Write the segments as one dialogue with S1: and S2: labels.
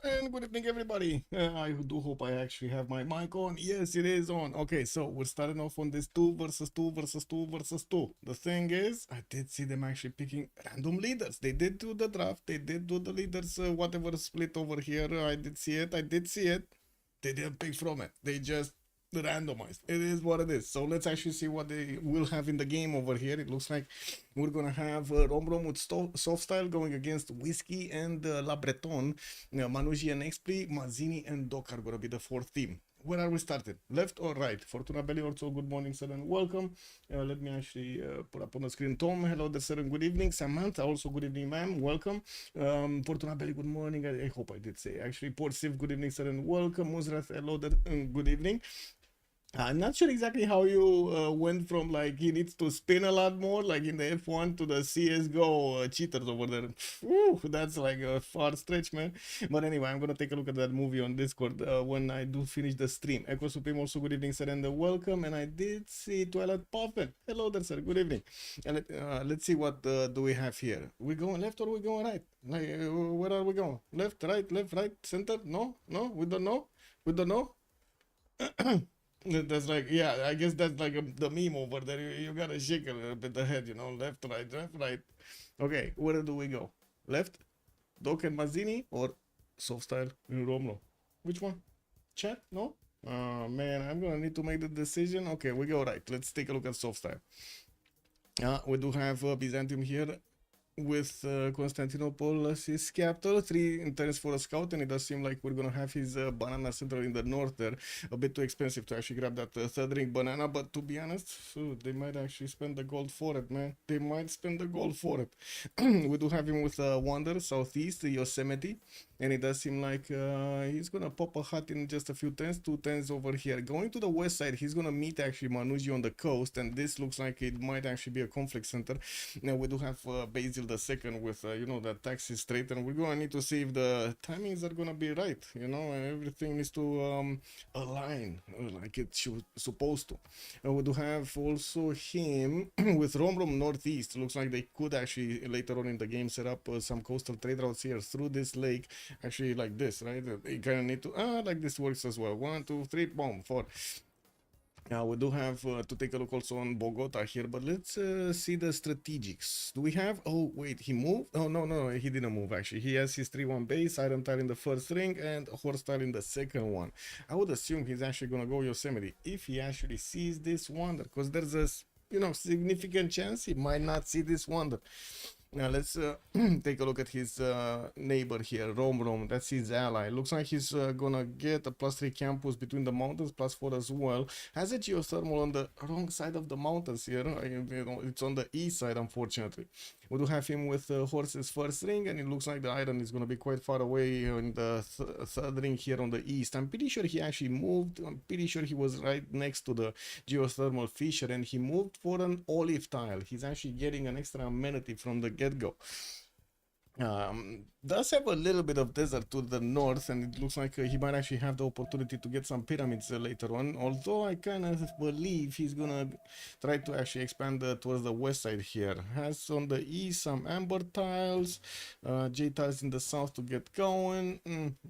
S1: and good evening, everybody. I do hope I actually have my mic on. Yes, it is on. Okay, so we're starting off on this 2 versus 2 versus 2 versus 2. The thing is, I did see them actually picking random leaders. They did do the draft. They did do the leaders, whatever split over here. I did see it. I did see it. They didn't pick from it. They just randomized. It is what it is. So let's actually see what they will have in the game over here. It looks like we're gonna have Rom with soft style going against Whiskey and La Breton. Manuji and Expli, Mazzini and Doc are gonna be the fourth team. Where are we started? Left or right? Fortuna Belli also, good morning, sir, and welcome. Let me actually put up on the screen. Tom, hello there, sir, and good evening. Samantha, also good evening, ma'am. Welcome. Fortuna Belli, good morning. I hope I did say. Actually, Port Civ, good evening, sir, and welcome. Musrath, hello there, and good evening. I'm not sure exactly how you went from like he needs to spin a lot more like in the F1 to the CSGO cheaters over there. Whew, that's like a far stretch, man. But anyway, I'm gonna take a look at that movie on Discord when I do finish the stream. Echo Supreme also good evening, sir, and welcome. And I did see Twilight Puffin. Hello there, sir. Good evening. And let's see what do we have here. We going left or we going right? Like where are we going? Left, right, center? No, we don't know. We don't know. That's like, yeah, I guess that's like the meme over there. You gotta shake a little bit the head, you know, left, right. Okay, where do we go? Left, Doc and Mazzini, or soft style in Romlo? Which one? Chat? No? Man, I'm gonna need to make the decision. Okay, we go right. Let's take a look at soft style. We do have Byzantium here with Constantinople as his capital, 3 interns for a scout, and it does seem like we're gonna have his banana center in the north there. A bit too expensive to actually grab that third ring banana, but to be honest, they might actually spend the gold for it, man. They might spend the gold for it. We do have him with Wander, southeast, Yosemite, and it does seem like he's gonna pop a hut in just a few tens, 2 tens over here. Going to the west side, he's gonna meet actually Manuji on the coast, and this looks like it might actually be a conflict center. Now we do have Basil the second with you know, that taxi straight, and we're gonna need to see if the timings are gonna be right, you know, and everything needs to align like it should supposed to. We do have also him with Rom northeast. Looks like they could actually later on in the game set up some coastal trade routes here through this lake, actually like this, right? You kind of need to like this works as well. 1 2 3 boom 4. Now we do have to take a look also on Bogota here, but let's see the strategics. Do we have? Oh wait, he moved? Oh no, he didn't move actually. He has his 3-1 base, iron tile in the first ring, and horse tile in the second one. I would assume he's actually gonna go Yosemite if he actually sees this wonder, because there's a, you know, significant chance he might not see this wonder. Now let's take a look at his neighbor here, Rom. That's his ally. Looks like he's gonna get a +3 campus between the mountains, +4 as well. Has a geothermal on the wrong side of the mountains here. You know, it's on the east side, unfortunately. We do have him with horses first ring, and it looks like the iron is gonna be quite far away in the third ring here on the east. I'm pretty sure he actually moved. I'm pretty sure he was right next to the geothermal fissure, and he moved for an olive tile. He's actually getting an extra amenity from the get-go. Does have a little bit of desert to the north, and it looks like he might actually have the opportunity to get some pyramids later on, although I kind of believe he's gonna try to actually expand towards the west side here. Has on the east some amber tiles, J tiles in the south to get going.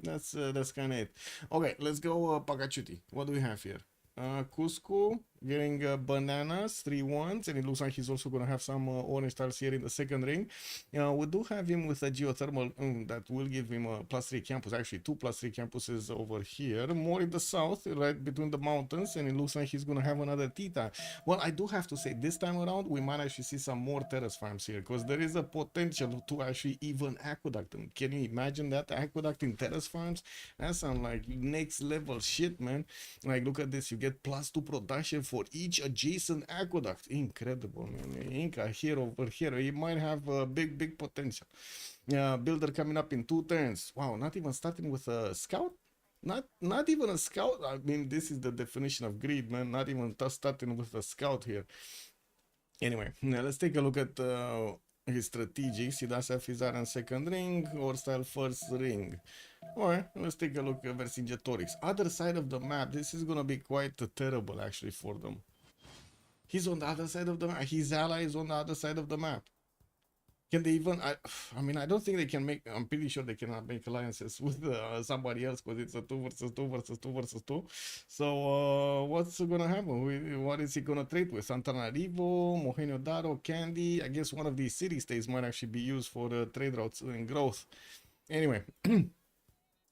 S1: That's kind of it. Okay, let's go Pagachuti. What do we have here? Cusco getting bananas, 3 1s, and it looks like he's also going to have some orange tiles here in the second ring. We do have him with a geothermal that will give him a +3 campus, actually 2 +3 campuses over here, more in the south, right between the mountains, and it looks like he's going to have another Tita. Well, I do have to say, this time around, we might actually see some more terrace farms here, because there is a potential to actually even aqueduct them. Can you imagine that? Aqueduct in terrace farms? That sounds like next level shit, man. Like, look at this, you get +2 production for each adjacent aqueduct. Incredible, man. Inca here over here, he might have a big potential. Builder coming up in 2 turns. Wow, not even starting with a scout. Not even a scout. I mean, this is the definition of greed, man. Not even starting with a scout here. Anyway, now let's take a look at his strategics. He does have his iron second ring or style first ring. Alright, let's take a look at Vercingetorix. Other side of the map, this is gonna be quite terrible actually for them. He's on the other side of the map. His ally is on the other side of the map. Can they even? I mean, I don't think they can make. I'm pretty sure they cannot make alliances with somebody else because it's a 2 versus 2 versus 2 versus 2. So what's gonna happen? What is he gonna trade with? Antananarivo, Mohenjo-Daro, Candy. I guess one of these city states might actually be used for the trade routes and growth. Anyway.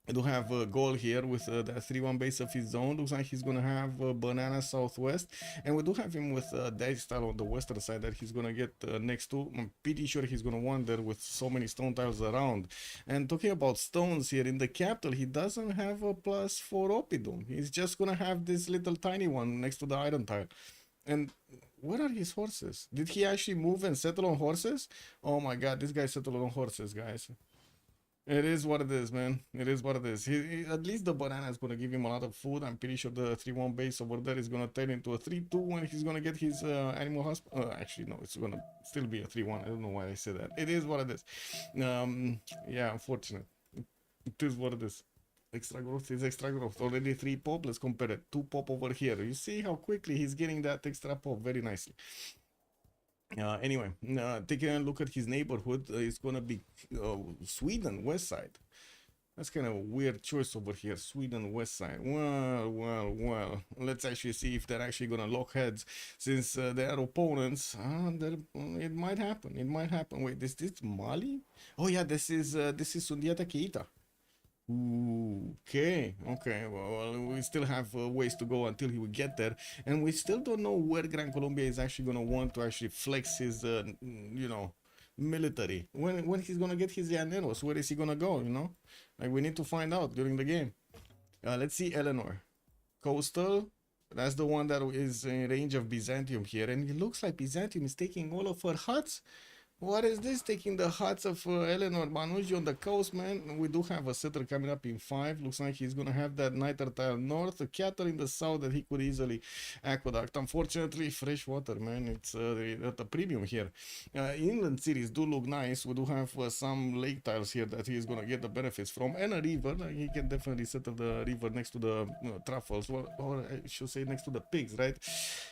S1: I do have a goal here with the 3-1 base of his zone. Looks like he's gonna have Banana Southwest, and we do have him with Dash Style on the western side that he's gonna get next to. I'm pretty sure he's gonna wander with so many stone tiles around. And talking about stones here in the capital, he doesn't have a +4 Opidum. He's just gonna have this little tiny one next to the iron tile. And where are his horses? Did he actually move and settle on horses? Oh my god, this guy settled on horses, guys. It is what it is, man. It is what it is. At least the banana is going to give him a lot of food. I'm pretty sure the 3-1 base over there is going to turn into a 3-2 when he's going to get his animal hospital. Actually, no, it's going to still be a 3-1. I don't know why I said that. It is what it is. Yeah, unfortunate. It is what it is. Extra growth is extra growth. Already 3 pop. Let's compare it. 2 pop over here. You see how quickly he's getting that extra pop very nicely. Anyway, taking a look at his neighborhood, it's gonna be Sweden west side. That's kind of a weird choice over here, Sweden west side. Well. Let's actually see if they're actually gonna lock heads, since they are opponents. It might happen. It might happen. Wait, this Mali? Oh yeah, this is Sundiata Keita. Okay. Well, we still have ways to go until he will get there, and we still don't know where Gran Colombia is actually gonna want to actually flex his, military. When he's gonna get his llaneros, where is he gonna go? Like we need to find out during the game. Let's see Eleanor, coastal. That's the one that is in range of Byzantium here, and it looks like Byzantium is taking all of her huts. What is this? Taking the huts of Eleanor Manucci on the coast, man. We do have a setter coming up in 5. Looks like he's gonna have that niter tile north, a cattle in the south that he could easily aqueduct. Unfortunately, fresh water, man. It's at a premium here. Inland cities do look nice. We do have some lake tiles here that he's gonna get the benefits from, and a river. He can definitely settle the river next to the truffles, or I should say next to the pigs, right?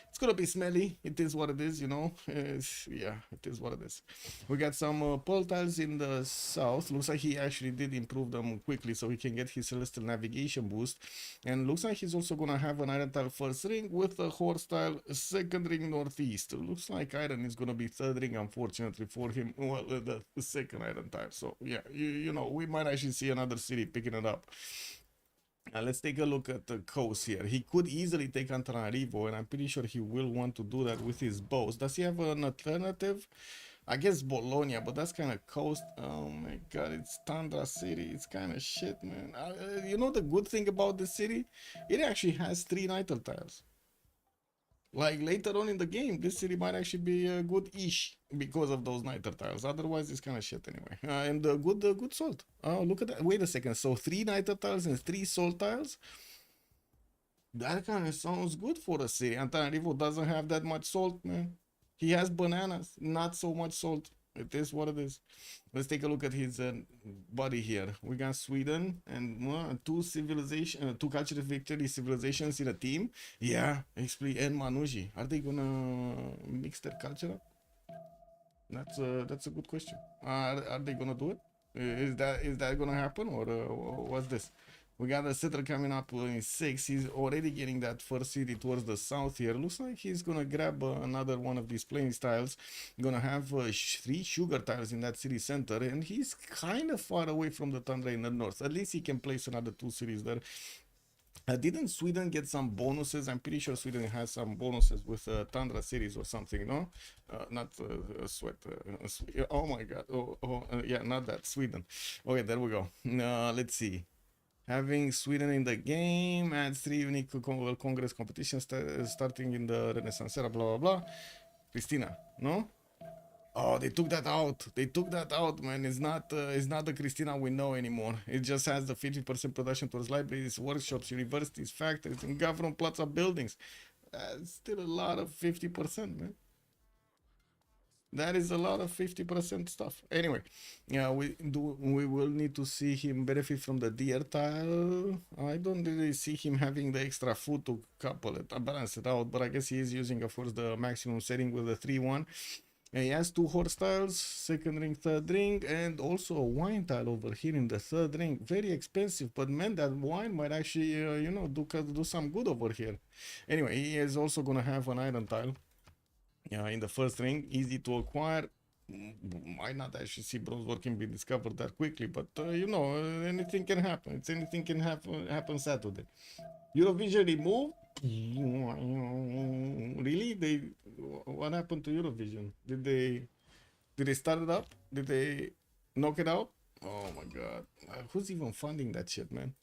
S1: It's gonna be smelly. It is what it is, yeah, it is what it is. We got some pole tiles in the south. Looks like he actually did improve them quickly so he can get his celestial navigation boost. And looks like he's also gonna have an iron tile first ring with a horse tile second ring northeast. Looks like iron is gonna be third ring, unfortunately for him. Well, the second iron tile. So yeah, we might actually see another city picking it up. Let's take a look at the coast here. He could easily take Antananarivo, and I'm pretty sure he will want to do that with his bows. Does he have an alternative? I guess Bologna, but that's kind of coast. Oh my god, it's Tundra City. It's kind of shit, man. The good thing about the city? It actually has 3 niter tiles. Like later on in the game, this city might actually be good-ish because of those niter tiles. Otherwise, it's kind of shit anyway. And good salt. Oh, look at that. Wait a second. So 3 niter tiles and 3 salt tiles. That kind of sounds good for a city. Antananarivo doesn't have that much salt, man. He has bananas, not so much salt. It is what it is. Let's take a look at his body here. We got Sweden and 2 cultural victory civilizations in a team. Yeah, Expli and Manuji. Are they gonna mix their culture up? That's a good question. Are they gonna do it? Is that gonna happen, or what's this? We got a setter coming up in 6. He's already getting that first city towards the south here. Looks like he's gonna grab another one of these plains tiles. Gonna have 3 sugar tiles in that city center, and he's kind of far away from the tundra in the north. At least he can place another 2 cities there. Didn't Sweden get some bonuses? I'm pretty sure Sweden has some bonuses with tundra cities or something, no? Not sweat. Oh my god. Yeah, not that. Sweden. Okay, there we go. Let's see. Having Sweden in the game adds 3 unique Congress competitions starting in the Renaissance era, blah, blah, blah. Christina, no? Oh, they took that out. They took that out, man. It's not the Christina we know anymore. It just has the 50% production towards libraries, workshops, universities, factories, and government plaza buildings. That's still a lot of 50%, man. That is a lot of 50% stuff. Anyway, yeah, we will need to see him benefit from the deer tile. I don't really see him having the extra food to couple it, balance it out, but I guess he is using, of course, the maximum setting with the 3-1. He has 2 horse tiles, second ring, third ring, and also a wine tile over here in the third ring. Very expensive, but man, that wine might actually, you know, do some good over here. Anyway, he is also gonna have an iron tile in the first ring, easy to acquire. Might not actually see bronze work can be discovered that quickly, but you know, anything can happen. It's anything can happen Saturday. Eurovision remove. Really? What happened to Eurovision? Did they start it up? Did they knock it out? Oh my god. Who's even funding that shit, man?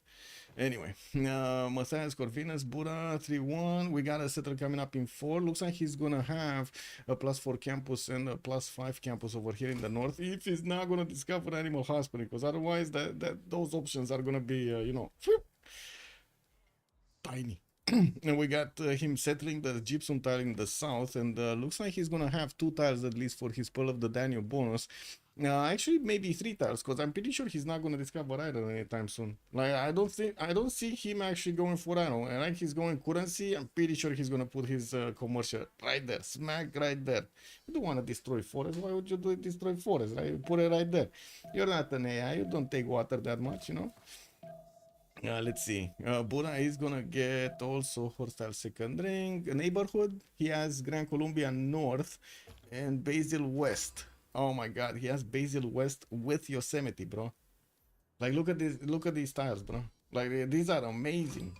S1: Anyway, Matthias Corvinus, Buddha 3-1. We got a setter coming up in 4. Looks like he's gonna have a +4 campus and a +5 campus over here in the north. If he's not gonna discover Animal Hospital, because otherwise those options are gonna be you know, tiny. And we got him settling the gypsum tile in the south, and looks like he's gonna have 2 tiles at least for his Pearl of the Danube bonus. Actually maybe 3 tiles, because I'm pretty sure he's not gonna discover iron anytime soon. Like I don't see him actually going for iron. And like he's going currency, I'm pretty sure he's gonna put his commercial right there, smack right there. You don't want to destroy forest. Why would you destroy forest? Right? You put it right there. You're not an AI. You don't take water that much, you know. Let's see. Buddha is gonna get also hostile second ring neighborhood. He has Grand Columbia North and Basil West. Oh my god, he has Basil West with Yosemite, bro. Like look at this, look at these tiles, bro. Like these are amazing.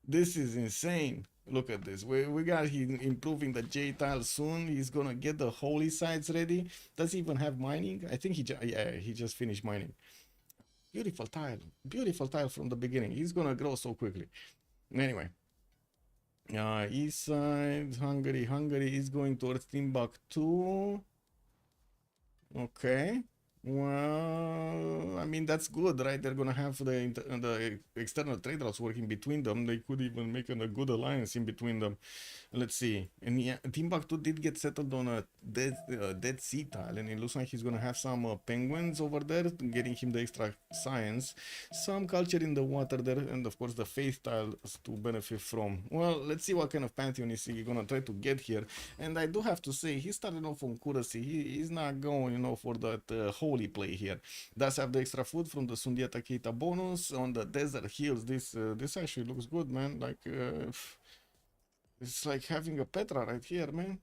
S1: This is insane. Look at this. We got him improving the J tile soon. He's gonna get the holy sites ready. Does he even have mining? I think he just finished mining. Beautiful tile from the beginning. He's gonna grow so quickly. Anyway, east side, Hungary is going towards Timbuktu. Okay, well, I mean that's good, right? They're gonna have the external trade routes working between them. They could even make a good alliance in between them. Let's see. And yeah, Timbuktu did get settled on a dead sea tile, and it looks like he's gonna have some penguins over there, getting him the extra science, some culture in the water there, and of course the faith tiles to benefit from. Well, let's see what kind of pantheon is he gonna try to get here. And I do have to say, he started off on currency. He's not going, you know, for that holy play here. Does have the extra food from the Sundiata Keita bonus on the desert hills. This actually looks good, man. Like it's like having a Petra right here, man.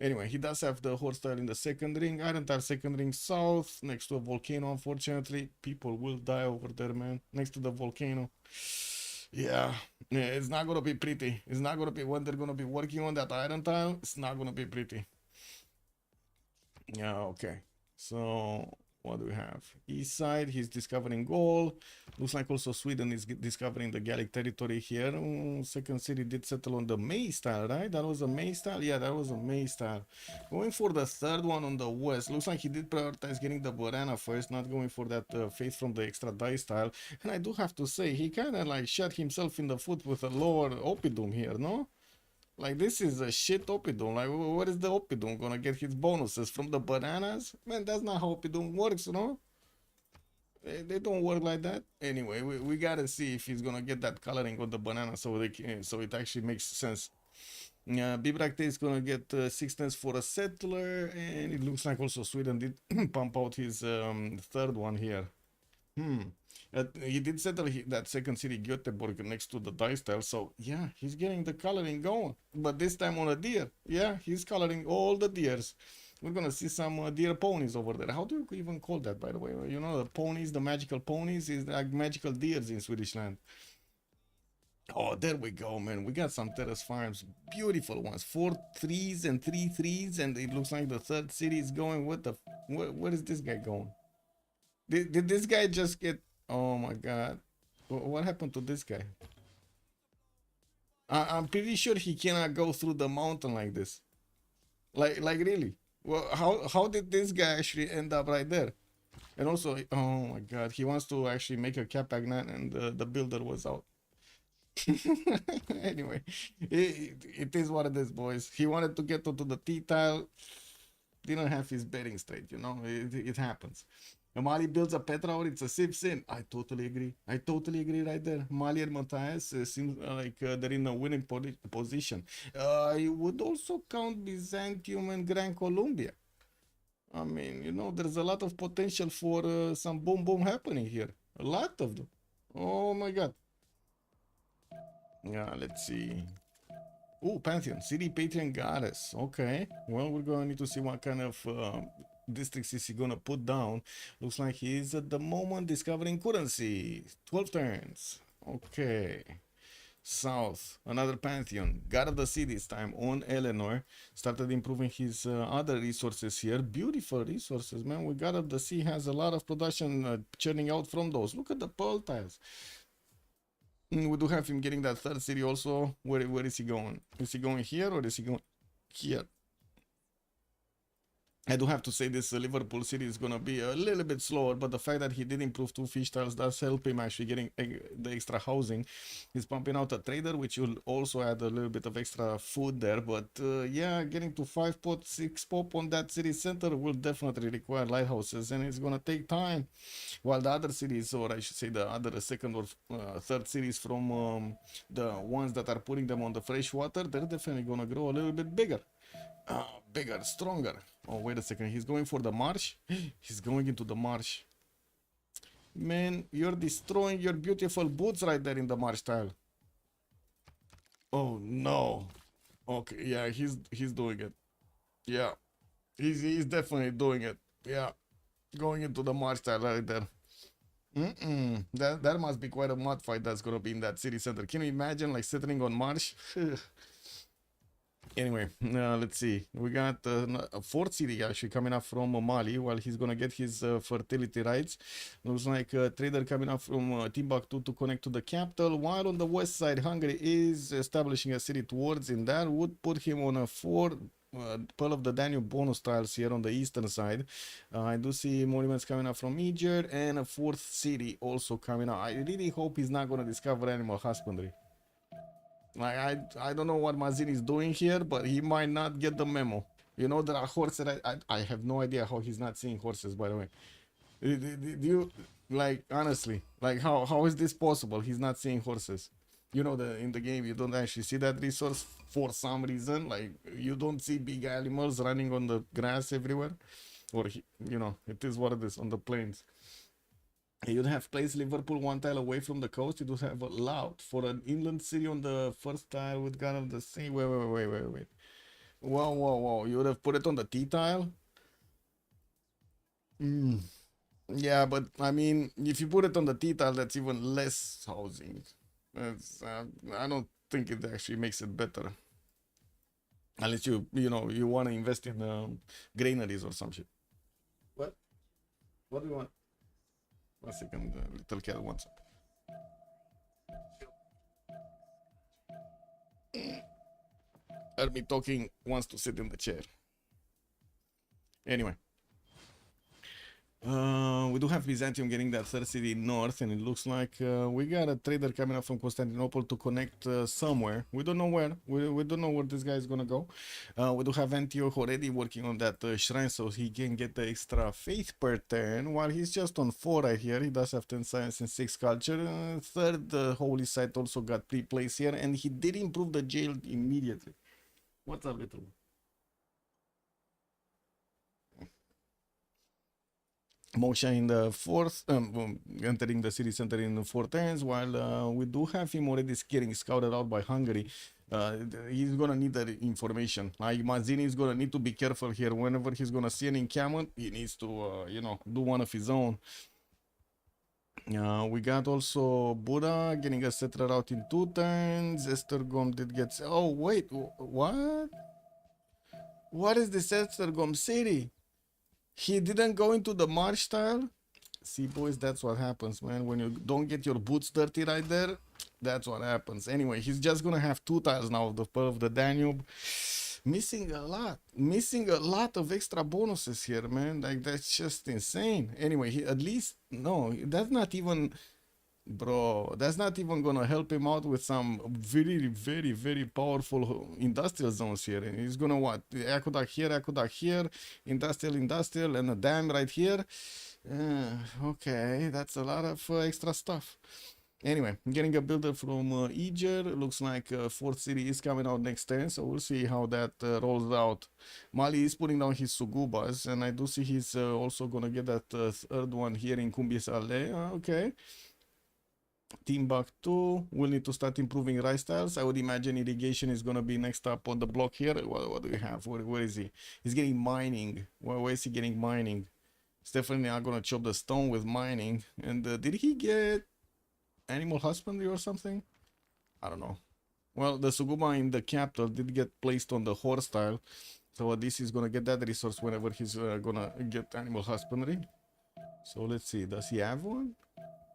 S1: Anyway, he does have the horse tile in the second ring, iron tile second ring south, next to a volcano. Unfortunately, people will die over there, man. Next to the volcano. Yeah, it's not gonna be pretty. It's not gonna be when they're gonna be working on that iron tile. It's not gonna be pretty. Yeah, okay. So what do we have? East side, he's discovering gold. Looks like also Sweden is discovering the Gallic territory here. Second city did settle on the May style, right? That was a May style? Yeah, that was a May style. Going for the third one on the west. Looks like he did prioritize getting the banana first, not going for that faith from the extra dice style. And I do have to say, he kind of like shot himself in the foot with a lower Oppidum here, no? Like, this is a shit Oppidum. Like, what is the Oppidum gonna get his bonuses from the bananas? Man, that's not how Oppidum works, you know? They don't work like that. Anyway, we gotta see if he's gonna get that coloring on the banana so it actually makes sense. Bibrakte is gonna get 6 tens for a settler, and it looks like also Sweden did pump out his third one here. He did settle that second city, Göteborg, next to the dice tile. So yeah, he's getting the coloring going, but this time on a deer. Yeah, he's coloring all the deers. We're gonna see some deer ponies over there. How do you even call that, by the way? You know, the ponies, the magical ponies, is like magical deers in Swedish land. Oh, there we go, man. We got some terrace farms, beautiful ones. 4 3s and 3 3s, and it looks like the third city is going. Where is this guy going? Did this guy just get? Oh my god, what happened to this guy? I'm pretty sure he cannot go through the mountain like this. Like really? Well, how did this guy actually end up right there? And also, oh my god, he wants to actually make a Capagnan, and the builder was out. Anyway, it is what it is, boys. He wanted to get onto the T tile, didn't have his betting straight, you know. It happens. Mali builds a Petra, or it's a Civ6. I totally agree. I totally agree right there. Mali and Matthias seems like they're in a winning position. I would also count Byzantium and Grand Columbia. I mean, you know, there's a lot of potential for some boom boom happening here. A lot of them. Oh my god. Yeah, let's see. Oh, Pantheon, City Patron Goddess. Okay. Well, we're going to need to see what kind of districts is he going to put down. Looks like he's at the moment discovering currency. 12 turns. Okay. South, another Pantheon. God of the Sea this time on Eleanor. Started improving his other resources here. Beautiful resources, man. We God of the Sea has a lot of production churning out from those. Look at the pearl tiles. We do have him getting that third city also. Where is he going? Is he going here or is he going here? I do have to say this Liverpool city is going to be a little bit slower, but the fact that he did improve 2 fish tiles does help him actually getting the extra housing. He's pumping out a trader, which will also add a little bit of extra food there. But yeah, getting to 5 pot, 6 pop on that city center will definitely require lighthouses, and it's going to take time. While the other cities, or I should say the other second or third cities from the ones that are putting them on the fresh water, they're definitely going to grow a little bit bigger. Bigger, stronger. Oh, wait a second. He's going for the marsh. He's going into the marsh. Man, you're destroying your beautiful boots right there in the marsh tile. Oh, no. Okay, yeah, he's doing it. Yeah. He's definitely doing it. Yeah. Going into the marsh tile right there. That must be quite a mud fight that's gonna be in that city center. Can you imagine, like, settling on marsh? Anyway, let's see. We got a fourth city actually coming up from Mali while he's gonna get his fertility rights. Looks like a trader coming up from Timbuktu to connect to the capital. While on the west side, Hungary is establishing a city towards him. That would put him on a 4 Pearl of the Danube bonus tiles here on the eastern side. I do see monuments coming up from Egypt and a fourth city also coming up. I really hope he's not gonna discover animal husbandry. Like, I don't know what Mazin is doing here, but he might not get the memo. You know, there are horses. I have no idea how he's not seeing horses, by the way. Do you, like, honestly, like, how is this possible? He's not seeing horses. You know, in the game, you don't actually see that resource for some reason. Like, you don't see big animals running on the grass everywhere. Or, you know, it is what it is on the plains. You'd have placed Liverpool 1 tile away from the coast. You would have allowed for an inland city on the first tile with God of the Sea. Wait. Whoa. You would have put it on the T tile? Yeah, but I mean, if you put it on the T tile, that's even less housing. I don't think it actually makes it better. Unless you know, you want to invest in granaries or some shit. What? What do you want? 1 second, little cat wants it. Heard me talking, wants to sit in the chair. Anyway. We do have Byzantium getting that third city north, and it looks like we got a trader coming up from Constantinople to connect somewhere. We don't know where. We don't know where this guy is gonna go. We do have Antioch already working on that shrine, so he can get the extra faith per turn. While he's just on 4 right here, he does have 10 science and 6 culture. Third holy site also got pre-placed here, and he did improve the jail immediately. What's up, little? Moksha in the fourth, entering the city center in the 4 turns, while we do have him already getting scouted out by Hungary. He's gonna need that information. Like, Mazzini is gonna need to be careful here. Whenever he's gonna see an encampment, he needs to, you know, do one of his own. We got also Buddha getting a settler out in 2 turns. Estergom did get... Oh, wait, what? What is this Estergom city? He didn't go into the marsh tile? See, boys, that's what happens, man. When you don't get your boots dirty right there, that's what happens. Anyway, he's just gonna have 2 tiles now of the Pearl of the Danube. Missing a lot of extra bonuses here, man. Like, that's just insane. Anyway, he at least... No, that's not even... Bro, that's not even gonna help him out with some very powerful industrial zones here. And he's gonna what? Aqueduct here, industrial, and a dam right here. Okay, that's a lot of extra stuff. Anyway, getting a builder from Eger. Looks like fourth city is coming out next turn, so we'll see how that rolls out. Mali is putting down his Sugubas, and I do see he's also gonna get that third one here in Kumbisale. Okay. Timbuktu will need to start improving rice tiles. I would imagine irrigation is gonna be next up on the block here. What do we have? Where is he? He's getting mining. Where is he getting mining? He's definitely not gonna chop the stone with mining. And did he get animal husbandry or something? I don't know. Well, the Suguba in the capital did get placed on the horse tile, so this is gonna get that resource whenever he's gonna get animal husbandry. So let's see, does he have one?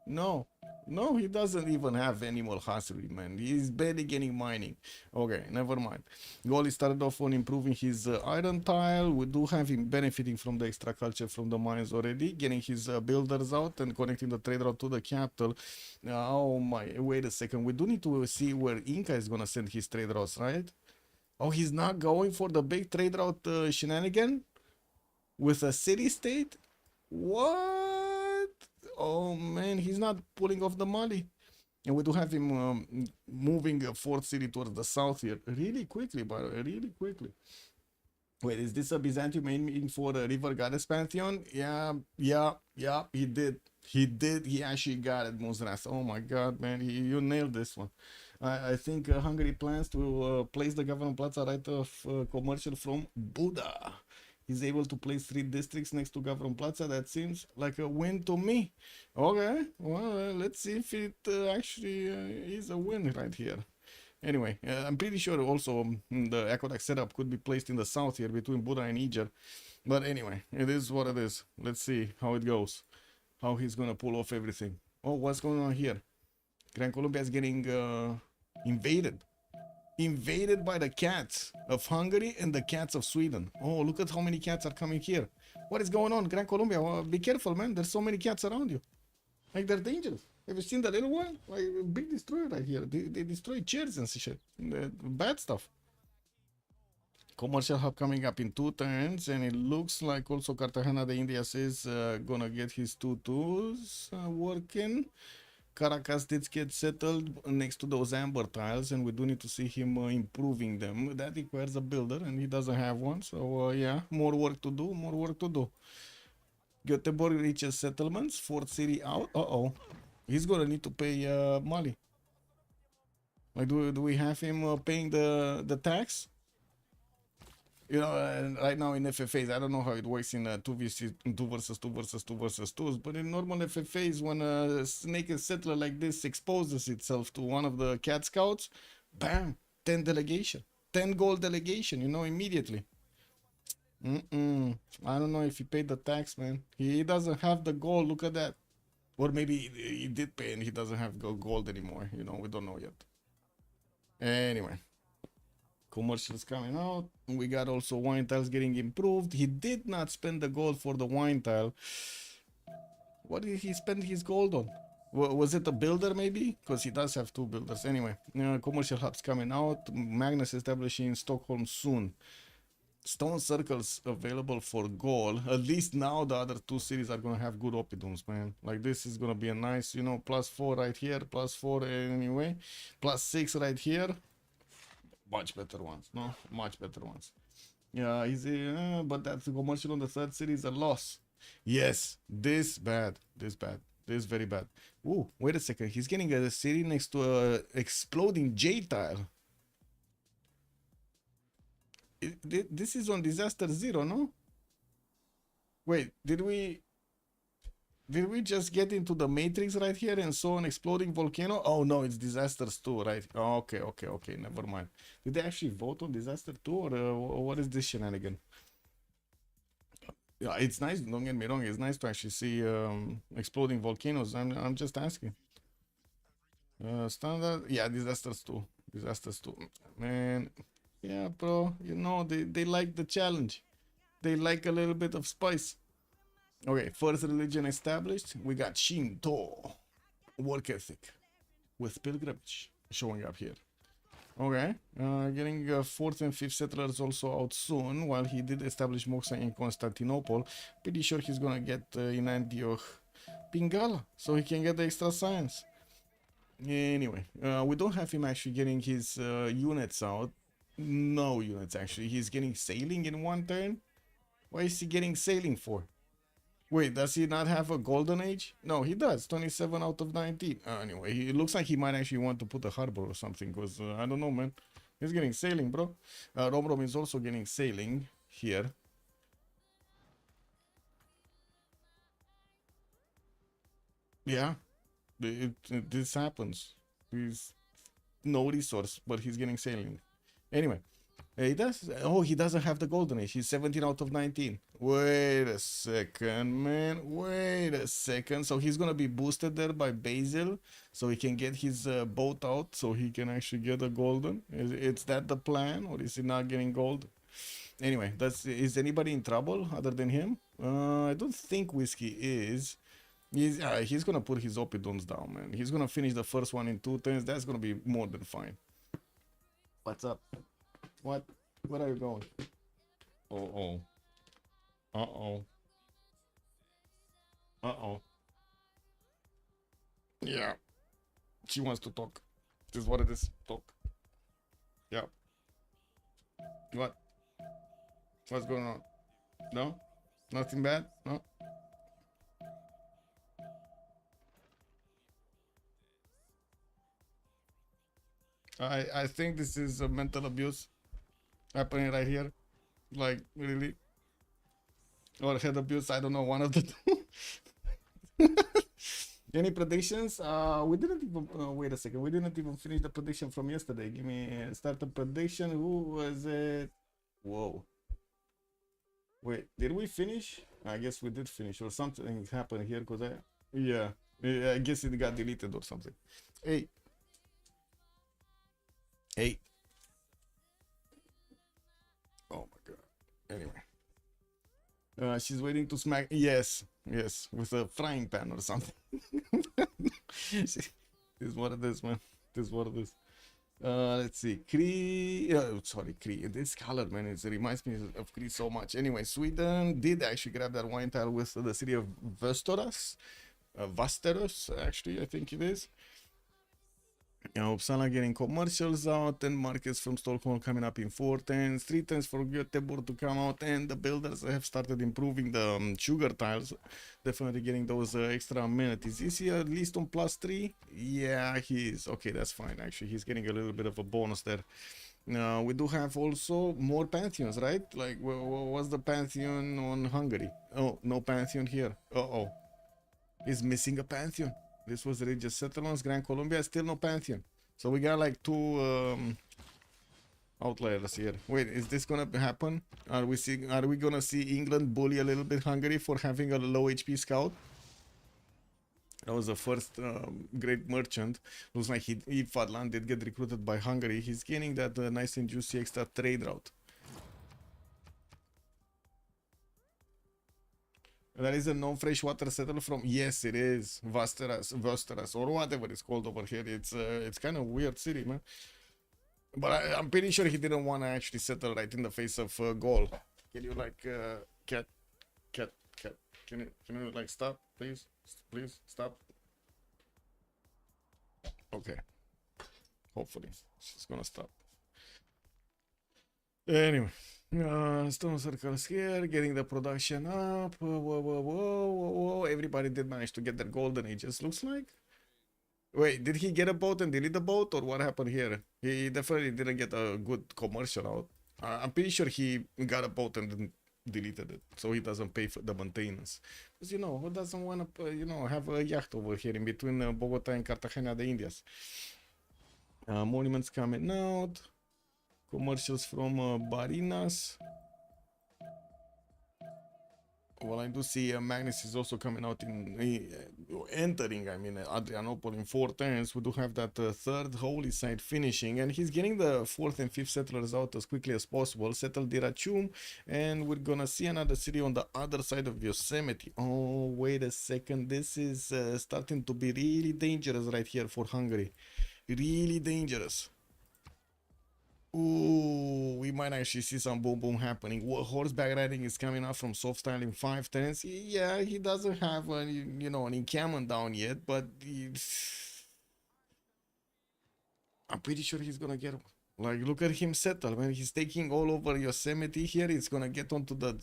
S1: No, no, he doesn't even have animal husbandry, man. He's barely getting mining. Okay, never mind. Goli started off on improving his iron tile. We do have him benefiting from the extra culture from the mines already, getting his builders out and connecting the trade route to the capital. Oh my, wait a second. We do need to see where Inca is gonna send his trade routes, right? Oh, he's not going for the big trade route shenanigan with a city state? What? Oh man, he's not pulling off the Mali. And we do have him moving a fourth city towards the south here really quickly, by the way, really quickly. Wait, is this a Byzantium aiming for the River Goddess Pantheon? Yeah, he did. He actually got it, Muzras. Oh my god, man, you nailed this one. I think Hungary plans to place the government plaza right of commercial from Buda. He's able to place 3 districts next to Gavron Plaza. That seems like a win to me. Okay, well, let's see if it actually is a win right here. Anyway, I'm pretty sure also the aqueduct setup could be placed in the south here between Buda and Iger. But anyway, it is what it is. Let's see how it goes. How he's gonna pull off everything. Oh, what's going on here? Gran Colombia is getting invaded. Invaded by the cats of Hungary and the cats of Sweden. Oh, look at how many cats are coming here. What is going on, Gran Colombia? Well, be careful, man. There's so many cats around you. Like, they're dangerous. Have you seen the little one? Like, a big destroyer right here. They destroy chairs and shit. Bad stuff. Commercial hub coming up in 2 turns, and it looks like also Cartagena de Indias is gonna get his 2 tools working. Caracas did get settled next to those amber tiles, and we do need to see him improving them. That requires a builder, and he doesn't have one. So yeah, more work to do, more work to do. Göteborg reaches settlements, fourth city out. Uh-oh, he's gonna need to pay Mali. Like, do we have him paying the tax? You know, right now in FFAs, I don't know how it works in 2 versus 2 versus 2 versus 2s, but in normal FFAs, when a naked settler like this exposes itself to one of the cat scouts, bam, 10 delegation, 10 gold delegation, you know, immediately. I don't know if he paid the tax, man. He doesn't have the gold, look at that. Or maybe he did pay and he doesn't have gold anymore, you know, we don't know yet. Anyway. Commercials coming out. We got also wine tiles getting improved. He did not spend the gold for the wine tile. What did he spend his gold on? Was it a builder maybe? Because he does have 2 builders. Anyway, commercial hubs coming out. Magnus establishing in Stockholm soon. Stone circles available for gold. At least now the other 2 cities are gonna have good oppidums, man. Like, this is gonna be a nice, you know, +4 right here, +4 anyway, +6 right here. Much better ones, no? Much better ones. Yeah, easy, but that's the commercial on the 3rd city is a loss. Yes, this bad, this very bad. Ooh, wait a second. He's getting a city next to a exploding J tile. This is on disaster 0, no? Wait, did we just get into the matrix right here and saw an exploding volcano? Oh no, it's disasters 2, right? Oh, okay, never mind. Did they actually vote on disaster 2, or what is this shenanigan? Yeah, it's nice, don't get me wrong, it's nice to actually see exploding volcanoes. I'm just asking. Standard, yeah, disasters 2. Man, yeah, bro, you know, they like the challenge. They like a little bit of spice. Okay, first religion established. We got Shinto, work ethic, with pilgrimage showing up here. Okay, getting 4th and 5th settlers also out soon, while he did establish Moxa in Constantinople. Pretty sure he's gonna get in Antioch Pingala, so he can get the extra science. Anyway, we don't have him actually getting his units out. No units actually. He's getting sailing in one turn. Why is he getting sailing for? Wait, does he not have a golden age? No, he does. 27 out of 19. Anyway, it looks like he might actually want to put a harbor or something. Because, I don't know, man. He's getting sailing, bro. Rom is also getting sailing here. Yeah. This happens. He's no resource, but he's getting sailing. Anyway. He does. Oh, he doesn't have the golden age. He's 17 out of 19. Wait a second, man. Wait a second. So he's gonna be boosted there by Basil, so he can get his boat out, so he can actually get a golden. Is that the plan, or is he not getting gold? Anyway, is anybody in trouble other than him? I don't think Whiskey is. He's gonna put his Opidons down, man. He's gonna finish the first one in 2 turns. That's gonna be more than fine. What's up? What? Where are you going? Uh-oh. Uh-oh. Uh-oh. Yeah. She wants to talk. This is what it is. Talk. Yeah. What? What's going on? No? Nothing bad? No? I think this is a mental abuse happening right here. Like, really? Or head abuse, I don't know, one of the two. Any predictions? We didn't even, wait a second, we didn't even finish the prediction from yesterday. Give me, start the prediction. Who was it? Whoa. Wait, did we finish? I guess we did finish, or something happened here, because yeah, I guess it got deleted or something. Hey. Hey. Oh my god. Anyway. She's waiting to smack. Yes, with a frying pan or something. This is what it is, man. This is what it is. Let's see. Cree. Sorry, Cree. This color, man, it reminds me of Cree so much. Anyway, Sweden did actually grab that wine tile with the city of Västerås. Västerås, actually, I think it is. Uppsala getting commercials out, and markets from Stockholm coming up in 4 turns, 3 turns for Göteborg to come out, and the builders have started improving the sugar tiles, definitely getting those extra amenities. Is he at least on +3? Yeah, he is. Okay, that's fine. Actually, he's getting a little bit of a bonus there. We do have also more pantheons, right? Like, what's the pantheon on Hungary? Oh, no pantheon here. Uh-oh. He's missing a pantheon. This was religious settlements. Grand Colombia, still no pantheon. So we got like 2 outliers here. Wait, is this gonna happen? Are we gonna see England bully a little bit Hungary for having a low HP scout? That was the first great merchant. Looks like Fadlan did get recruited by Hungary. He's gaining that nice and juicy extra trade route. That is a non-freshwater settle from, yes, it is Västerås, or whatever it's called over here. It's kind of weird city, man. But I'm pretty sure he didn't want to actually settle right in the face of Gaul. Can you like cat? Can you like stop, please? Please stop. Okay. Hopefully she's gonna stop. Anyway. Stone circles here, getting the production up. Whoa. Everybody did manage to get their golden ages, looks like. Wait, did he get a boat and delete the boat, or what happened here? He definitely didn't get a good commercial out. I'm pretty sure he got a boat and then deleted it, so he doesn't pay for the maintenance. Because, you know, who doesn't want to, have a yacht over here in between Bogota and Cartagena de Indias? Monuments coming out. Commercials from Barinas. Well, I do see Magnus is also coming out entering, Adrianople in 4 turns. We do have that 3rd holy site finishing, and he's getting the 4th and 5th settlers out as quickly as possible. Settle Dirachum, and we're gonna see another city on the other side of Yosemite. Oh, wait a second. This is starting to be really dangerous right here for Hungary. Really dangerous. Ooh, we might actually see some boom happening. Horseback riding is coming out from soft style in 5 turns. Yeah, he doesn't have an encampment down yet, but I'm pretty sure he's gonna get. Like, look at him settle, man. He's taking all over Yosemite here. He's gonna get onto the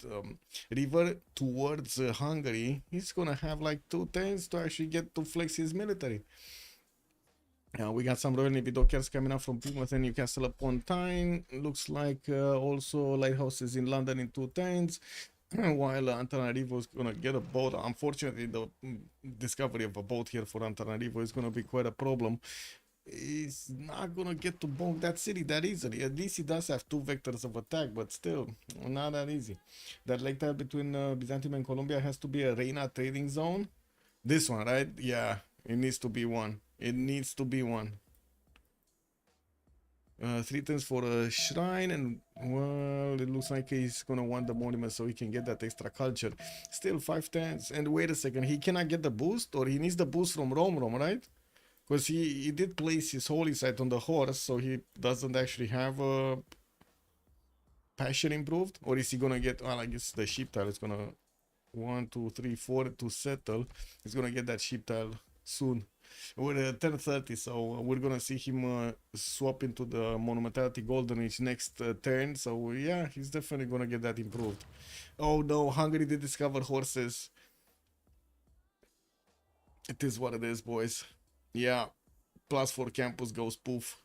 S1: river towards Hungary. He's gonna have like 2 turns to actually get to flex his military. We got some Royal Navy dockers coming up from Plymouth and Newcastle upon Tyne. Looks like also lighthouses in London in 2 turns. While Antananarivo is gonna get a boat. Unfortunately, the discovery of a boat here for Antananarivo is gonna be quite a problem. He's not gonna get to bomb that city that easily. At least he does have 2 vectors of attack, but still not that easy. That lake tile between Byzantium and Colombia has to be a Reina trading zone. This one, right? Yeah, it needs to be one. It needs to be one. 3 turns for a shrine, and well, it looks like he's gonna want the monument so he can get that extra culture. Still 5 turns, and wait a second, he cannot get the boost, or he needs the boost from Rome, right? Because he did place his holy site on the horse, so he doesn't actually have a passion improved. Or is he gonna get, well, I guess the sheep tile is gonna 1, 2, 3, 4 to settle. He's gonna get that sheep tile soon. We're at 10:30, so we're gonna see him swap into the Monumentality Golden Age next turn. So yeah, he's definitely gonna get that improved. Oh no, Hungary did discover horses. It is what it is, boys. Yeah, +4 campus goes poof.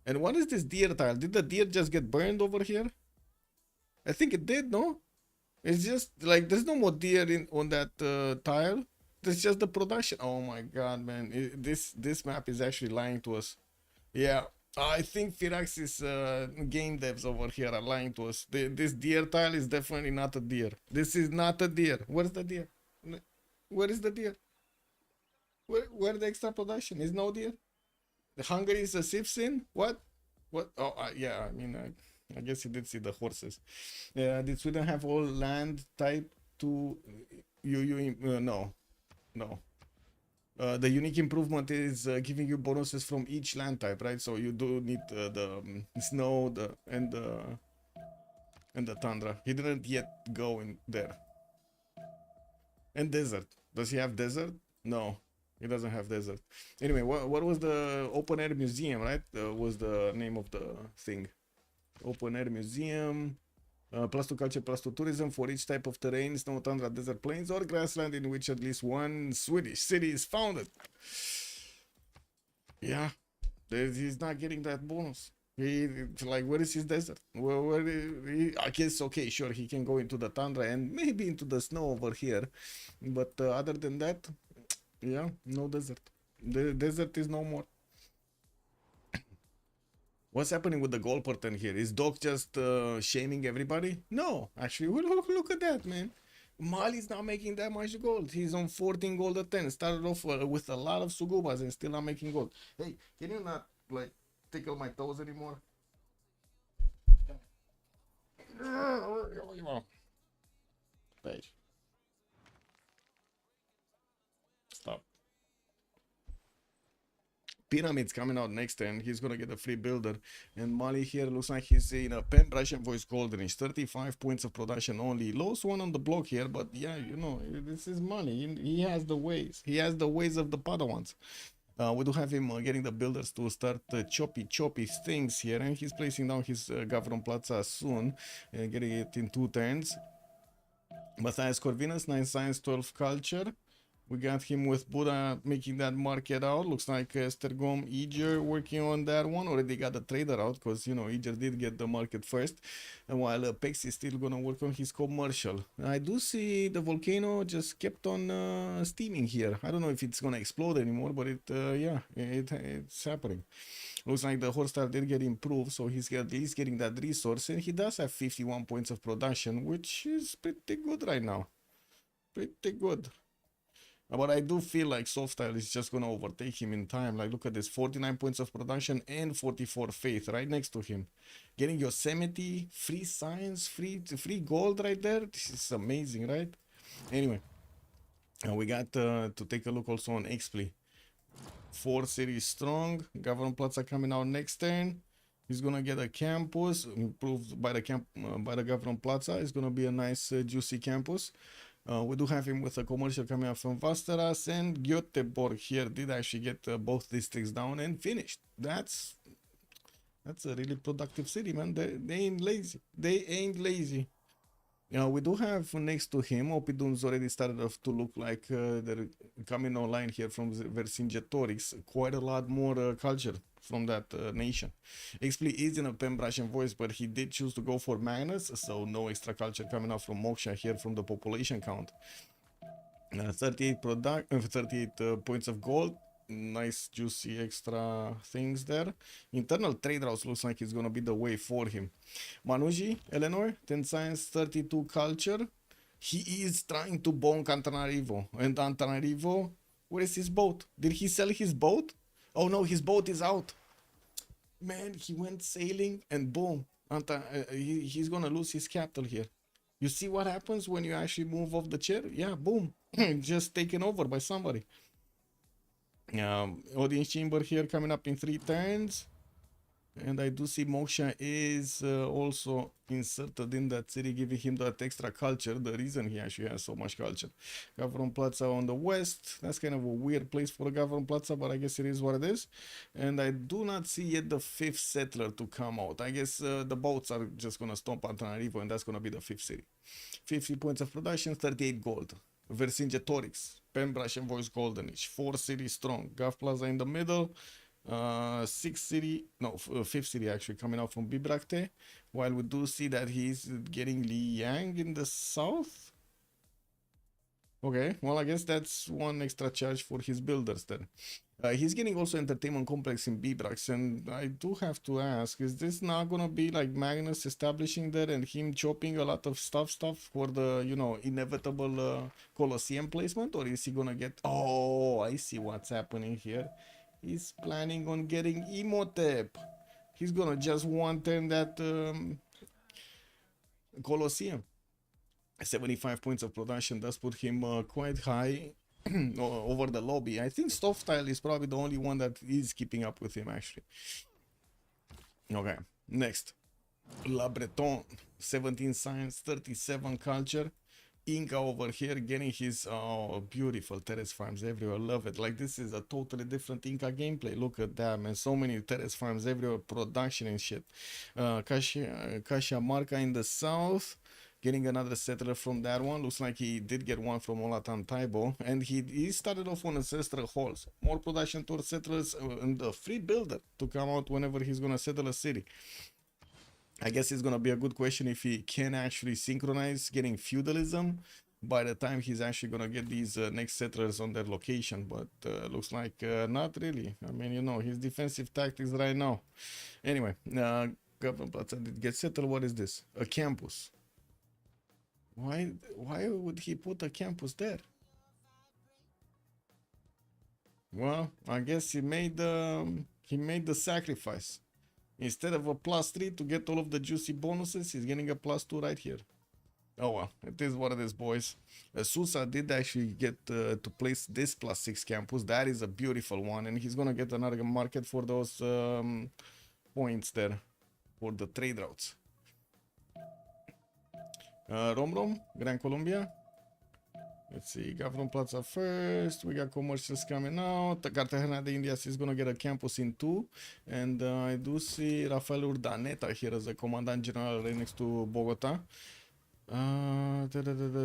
S1: And what is this deer tile? Did the deer just get burned over here? I think it did, no? It's just like there's no more deer on that tile. There's just the production. Oh my god, man! This map is actually lying to us. Yeah, I think Firaxis game devs over here are lying to us. This deer tile is definitely not a deer. This is not a deer. Where's the deer? Where is the deer? Where the extra production? Is no deer? The Hungary is a Civ6? What? What? Oh, yeah, I mean, I guess you did see the horses. Did Sweden have all land type to no. The unique improvement is giving you bonuses from each land type, right? So you do need the snow, and the tundra. He didn't yet go in there. And desert. Does he have desert? No. It doesn't have desert. Anyway, what was the open air museum, right? Was the name of the thing. Open air museum. +2 culture, +2 tourism for each type of terrain, snow, tundra, desert, plains, or grassland in which at least one Swedish city is founded. Yeah, he's not getting that bonus. Like, where is his desert? I guess, okay, sure, he can go into the tundra and maybe into the snow over here. But other than that, yeah, no desert. The desert is no more. What's happening with the goal pattern here? Is Doc just shaming everybody? No, actually, look at that, man. Mali's not making that much gold. He's on 14 gold at 10. Started off with a lot of Sugubas and still not making gold. Hey, can you not, like, tickle my toes anymore? Page. Stop. Pyramid's coming out next turn. He's gonna get a free builder. And Mali here looks like he's in a Pen Russian Voice Golden Age. 35 points of production only. Lowest one on the block here, but yeah, you know, this is money. He has the ways. He has the ways of the Padawans. We do have him getting the builders to start choppy things here, and he's placing down his Gavron Plaza soon, and getting it in 2 turns. Matthias Corvinus, 9 science, 12 culture. We got him with Buddha making that market out. Looks like Stergom Eager working on that one. Already got the trader out because, you know, Eager did get the market first. And while Pex is still going to work on his commercial. I do see the volcano just kept on steaming here. I don't know if it's going to explode anymore, but it's happening. Looks like the horse style did get improved, so he's at least getting that resource. And he does have 51 points of production, which is pretty good right now. Pretty good. But I do feel like Softstyle is just going to overtake him in time. Like, look at this, 49 points of production and 44 faith right next to him. Getting Yosemite, free science, free gold right there. This is amazing, right? Anyway, we got to take a look also on XP. 4 series strong. Government Plaza coming out next turn. He's gonna get a campus improved by the Government Plaza. It's gonna be a nice juicy campus. We do have him with a commercial coming up from Vasteras, and Göteborg here did actually get both districts down and finished. That's a really productive city, man. They ain't lazy. They ain't lazy. We do have next to him, Opidun's already started off to look like they're coming online here from Vercingetorix. Quite a lot more culture from that nation. Expli is in a Pembrasian voice, but he did choose to go for Magnus, so no extra culture coming out from Moksha here from the population count. 38 points of gold. Nice juicy extra things there. Internal trade routes looks like it's gonna be the way for him. Manuji, Eleanor, 10 science, 32 culture. He is trying to bonk Antananarivo. And Antananarivo, where is his boat? Did he sell his boat? Oh no, his boat is out. Man, he went sailing and boom. He's gonna lose his capital here. You see what happens when you actually move off the chair? Yeah, boom. Just taken over by somebody. Audience chamber here coming up in 3 turns, and I do see Moksha is also inserted in that city, giving him that extra culture, the reason he actually has so much culture. Gavron Plaza on the west, that's kind of a weird place for a Gavron Plaza, but I guess it is what it is. And I do not see yet the 5th settler to come out. I guess the boats are just gonna stomp Antananarivo, and that's gonna be the 5th city. 50 points of production, 38 gold. Vercingetorix, Pembrasian voice Goldenage, 4 cities strong. Gav Plaza in the middle, 5th city actually coming out from Bibrakte, while we do see that he's getting Liang in the south. Okay, well, I guess that's one extra charge for his builders then. He's getting also entertainment complex in Bibrax, and I do have to ask, is this not gonna be like Magnus establishing there and him chopping a lot of stuff for the, you know, inevitable Colosseum placement, or is he gonna get... Oh, I see what's happening here. He's planning on getting Imhotep. He's gonna just one-turn that Colosseum. 75 points of production does put him quite high over the lobby. I think Stoffstyle is probably the only one that is keeping up with him, actually. Okay, next. La Breton, 17 science, 37 culture. Inca over here getting his beautiful terrace farms everywhere. Love it. Like, this is a totally different Inca gameplay. Look at that, man. So many terrace farms everywhere, production and shit. Kasia Marca in the south, getting another settler from that one. Looks like he did get one from Olatan Taibo, and he started off on ancestral halls. More production towards settlers and the free builder to come out whenever he's gonna settle a city. I guess it's gonna be a good question if he can actually synchronize getting feudalism by the time he's actually gonna get these next settlers on their location, but looks like not really. I mean, you know, his defensive tactics right now. Anyway, Government Plaza did get settled. What is this? A campus. Why would he put a campus there? Well, I guess he made the sacrifice. Instead of a +3 to get all of the juicy bonuses, he's getting a +2 right here. Oh well, it is what it is, boys. Susa did actually get to place this +6 campus. That is a beautiful one, and he's gonna get another market for those points there for the trade routes. Rom, Gran Colombia. Let's see, Gavron Plaza first. We got commercials coming out. Cartagena de Indias is gonna get a campus in 2. And I do see Rafael Urdaneta here as a commandant general right next to Bogota.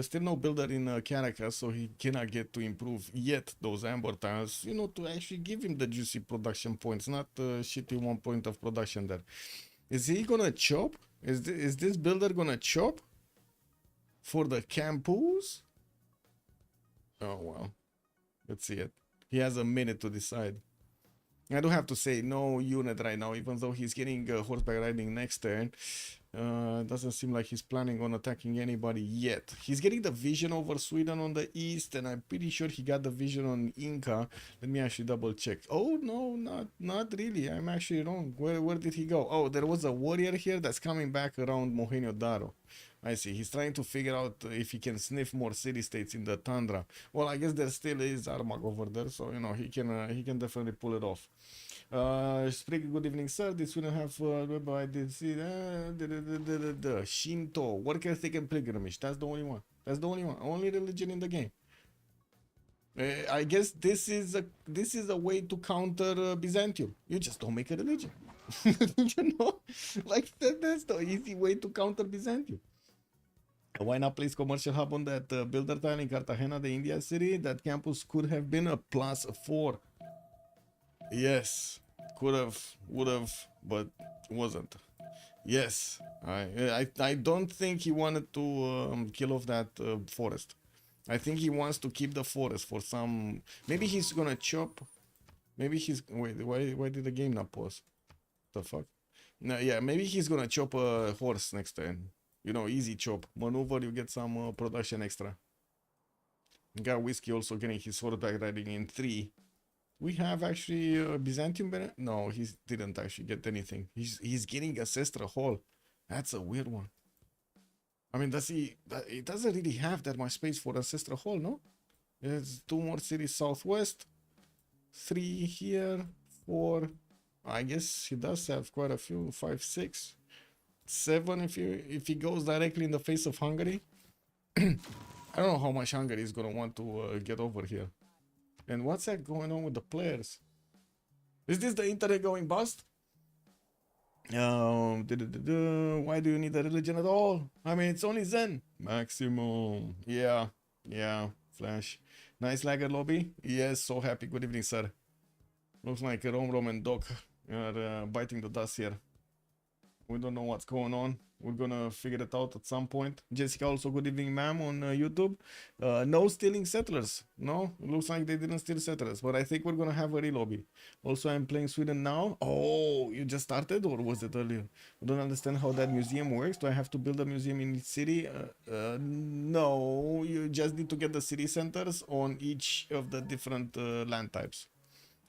S1: Still no builder in Caracas, so he cannot get to improve yet those amber tiles, you know, to actually give him the juicy production points, not shitty 1 point of production there. Is he gonna chop? Is this builder gonna chop for the campus? Oh well, let's see it. He has a minute to decide. I do have to say no unit right now, even though he's getting horseback riding next turn. Doesn't seem like he's planning on attacking anybody yet. He's getting the vision over Sweden on the east, and I'm pretty sure he got the vision on Inca. Let me actually double check. Oh no, not really. I'm actually wrong. Where did he go? Oh, there was a warrior here that's coming back around Mohenjo Daro. I see. He's trying to figure out if he can sniff more city-states in the tundra. Well, I guess there still is Armag over there, so you know he can definitely pull it off. Speak, good evening, sir. This will have I did see Shinto, work ethic and pilgrimage. That's the only one. That's the only one. Only religion in the game. I guess this is a way to counter Byzantium. You just don't make a religion. You know, like that's the easy way to counter Byzantium. Why not place commercial hub on that builder tile in Cartagena, the India city? That campus could have been a +4. Yes, could have, would have, but wasn't. Yes, I don't think he wanted to kill off that forest. I think he wants to keep the forest for some. Maybe he's gonna chop. Maybe he's wait. Why did the game not pause? The fuck? No, yeah. Maybe he's gonna chop a horse next time. You know, easy chop maneuver. You get some production extra. Got whiskey also getting his sword back riding in 3. We have actually Byzantium. No, he didn't actually get anything. He's getting ancestral hall. That's a weird one. I mean, does he? It doesn't really have that much space for ancestral hall, no? There's 2 more cities southwest, 3 here, 4. I guess he does have quite a few. 5, 6, 7. If he goes directly in the face of Hungary, I don't know how much Hungary is gonna want to get over here. And what's that going on with the players? Is this the internet going bust? Why do you need a religion at all? I mean, it's only Zen. Maximum. Yeah. Flash. Nice lagger lobby. Yes, so happy. Good evening, sir. Looks like Rom and Doc are biting the dust here. We don't know what's going on. We're gonna figure it out at some point. Jessica, also good evening, ma'am, on YouTube. No stealing settlers. No, it looks like they didn't steal settlers, but I think we're gonna have a re-lobby. Also, I'm playing Sweden now. Oh, you just started, or was it earlier? I don't understand how that museum works. Do I have to build a museum in each city? No, you just need to get the city centers on each of the different land types.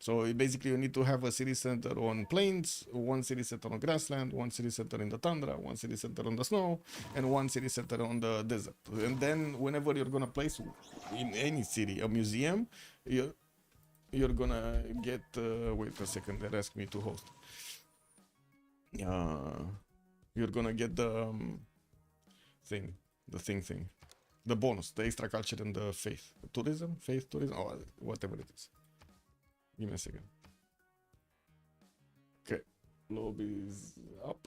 S1: So basically you need to have a city center on plains, 1 city center on grassland, 1 city center in the tundra, 1 city center on the snow, and 1 city center on the desert. And then whenever you're gonna place in any city a museum, you're gonna get wait a second, they're asking me to host. You're gonna get the thing, the bonus, the extra culture and the faith, tourism, oh, whatever it is. Give me a second. Okay, lobby's up.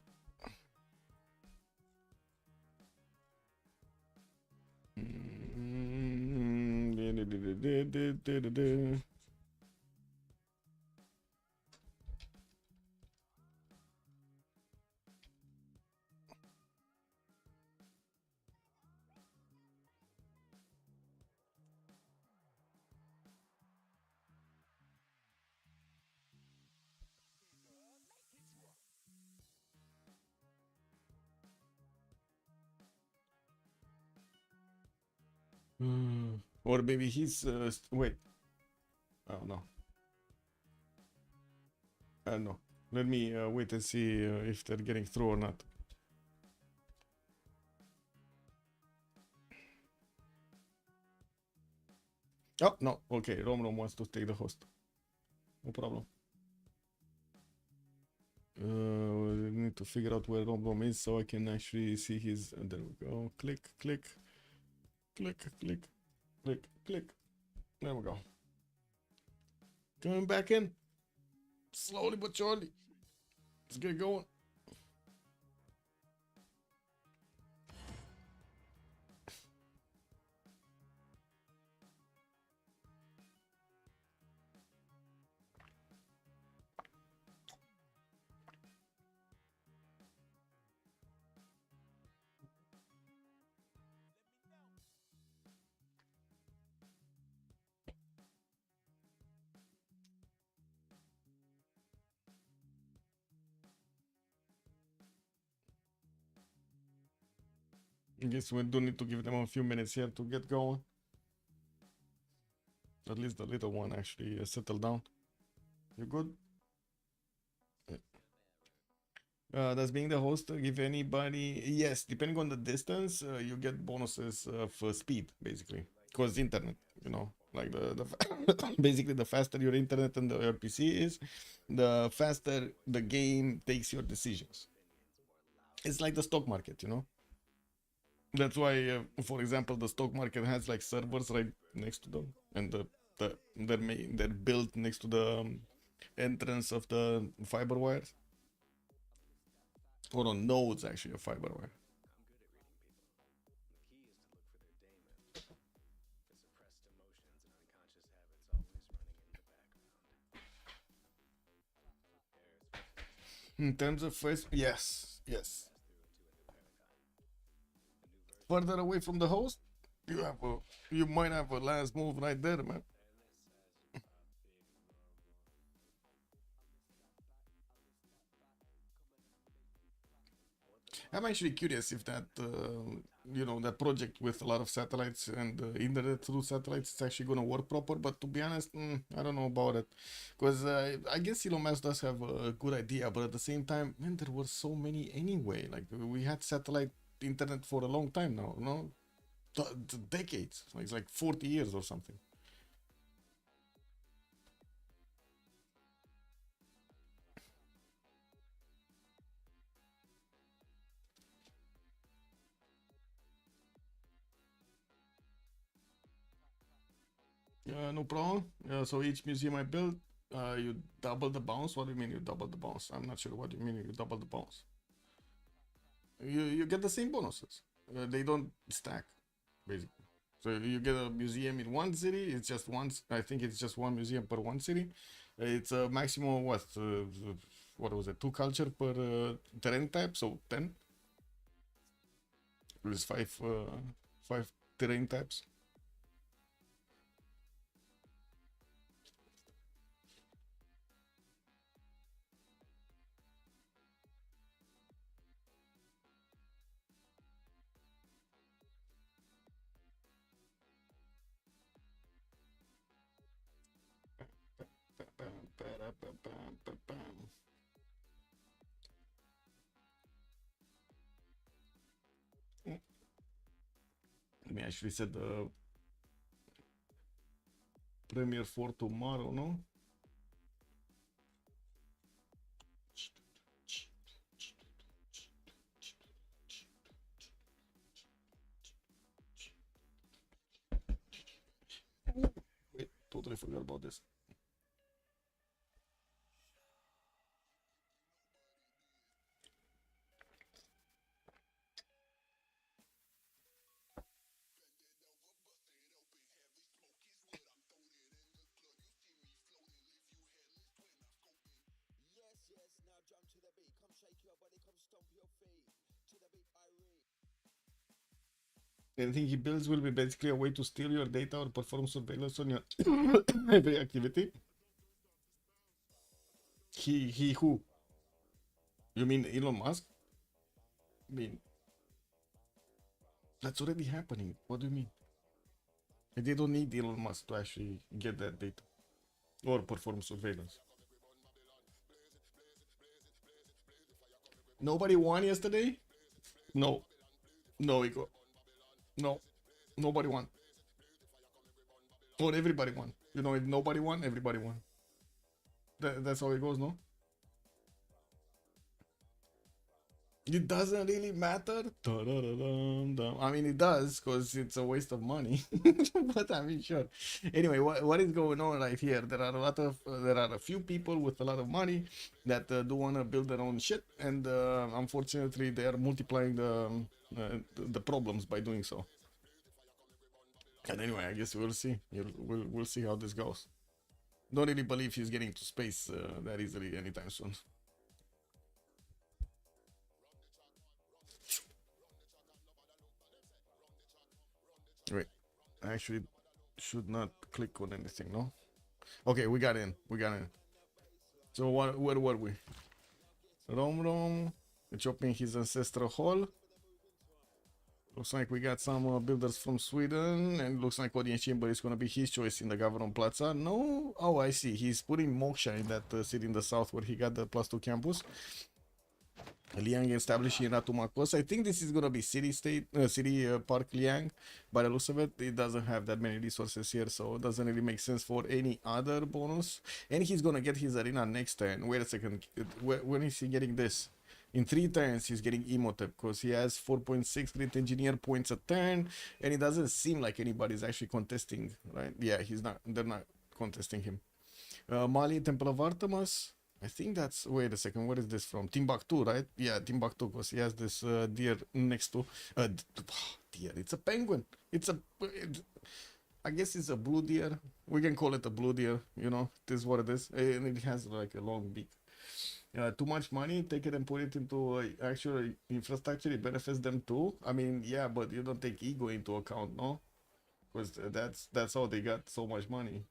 S1: Or maybe he's wait. Oh no. I don't know. Let me wait and see if they're getting through or not. Oh no. Okay, Rom wants to take the host. No problem. We need to figure out where Rom is so I can actually see his. There we go. Click. There we go. Coming back in. Slowly but surely. Let's get going. I guess we do need to give them a few minutes here to get going. At least the little one actually settled down. You good? Does being the host give anybody? Yes, depending on the distance, you get bonuses for speed, basically. Because internet, you know. Like basically the faster your internet and your PC is, the faster the game takes your decisions. It's like the stock market, you know. That's why, for example, the stock market has like servers right next to them, and they're built next to the entrance of the fiber wires, or on nodes actually of fiber wire. In terms of first, yes, yes. Further away from the host, you might have a last move right there, man. I'm actually curious if that that project with a lot of satellites and internet through satellites is actually going to work proper. But to be honest, I don't know about it, because I guess Elon Musk does have a good idea, but at the same time, man, there were so many anyway. Like we had satellite internet for a long time now, no, decades. Like it's like 40 years or something. No problem. So each museum I built, you double the bounce. What do you mean you double the bounce? I'm not sure what you mean you double the bounce. You get the same bonuses. They don't stack, basically. So you get a museum in one city. It's just once. I think it's just one museum per one city. It's a maximum of what was it? 2 culture per terrain type. So 10. There's five terrain types. Let me actually set the premiere for tomorrow, no? Wait, totally forgot about this. Anything he builds will be basically a way to steal your data or perform surveillance on your every activity. He who? You mean Elon Musk? I mean, that's already happening. What do you mean? They don't need Elon Musk to actually get that data or perform surveillance. Nobody won yesterday? No. No, Ego. No. Nobody won. Or everybody won. You know, if nobody won, everybody won. That's how it goes, no? It doesn't really matter. I mean, it does because it's a waste of money. But I mean, sure. Anyway, what is going on right here? There are a few people with a lot of money that do want to build their own shit, and unfortunately, they are multiplying the problems by doing so. And anyway, I guess we'll see. We'll see how this goes. Don't really believe he's getting to space that easily anytime soon. Wait, I actually should not click on anything, no? Okay, we got in. We got in. So where were we? Rom, chopping his ancestral hall. Looks like we got some builders from Sweden, and looks like audience chamber is gonna be his choice in the Government Plaza. No? Oh, I see. He's putting Moksha in that city in the south where he got the +2 campus. Liang establishing Ratumakos. I think this is gonna be city park Liang. By the looks of it, it doesn't have that many resources here, so it doesn't really make sense for any other bonus. And he's gonna get his arena next turn. Wait a second, when is he getting this? In 3 turns, he's getting Emotep because he has 4.6 Great Engineer points a turn, and it doesn't seem like anybody's actually contesting, right? Yeah, he's not. They're not contesting him. Mali, Temple of Artemis. I think that's. Wait a second. Where is this from? Timbuktu, right? Yeah, Timbuktu, because he has this deer next to. Deer. It's a penguin. I guess it's a blue deer. We can call it a blue deer. You know, this is what it is. And it has like a long beak. Too much money, take it and put it into actual infrastructure. It benefits them too. I mean, yeah, but you don't take ego into account, no? Because that's how they got so much money.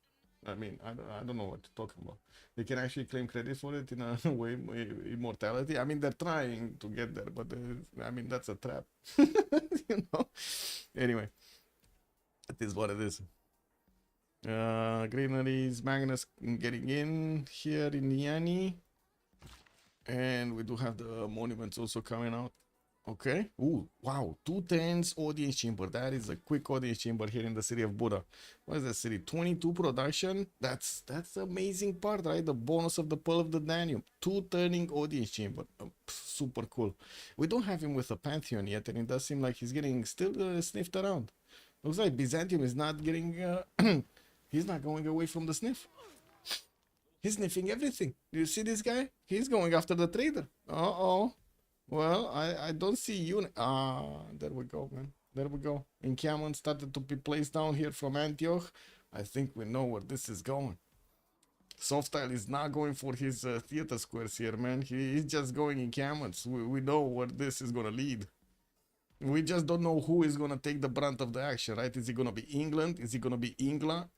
S1: I mean, I don't know what you're talking about. They can actually claim credit for it in a way, immortality. I mean, they're trying to get there, but I mean, that's a trap. You know? Anyway, it is what it is. Greeneries, Magnus getting in here in Niani. And we do have the monuments also coming out. Okay. Ooh, wow. 210s audience chamber. That is a quick audience chamber here in the city of Buda. What is that city? 22 production. That's the amazing part, right? The bonus of the Pearl of the Danube. 2 turning audience chamber. Super cool. We don't have him with a Pantheon yet, and it does seem like he's getting still sniffed around. Looks like Byzantium is not getting... he's not going away from the sniff. He's sniffing everything. Do you see this guy? He's going after the trader. Uh-oh. Well, I don't see you. There we go, man. There we go. Encampment started to be placed down here from Antioch. I think we know where this is going. Softstyle is not going for his theater squares here, man. He's just going encampments. We know where this is going to lead. We just don't know who is going to take the brunt of the action, right? Is it going to be England? Is it going to be Inca?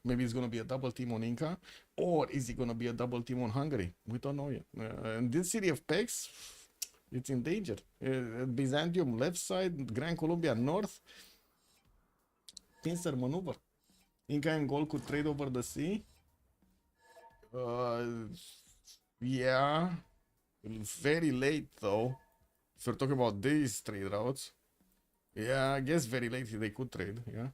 S1: Maybe it's going to be a double team on Inca. Or is it going to be a double team on Hungary? We don't know yet. And this city of Pex, it's in danger. Byzantium left side, Grand Columbia north. Pincer maneuver. Inca and Gold could trade over the sea. Yeah. Very late though. If we're talking about these trade routes, yeah, I guess very late they could trade, yeah.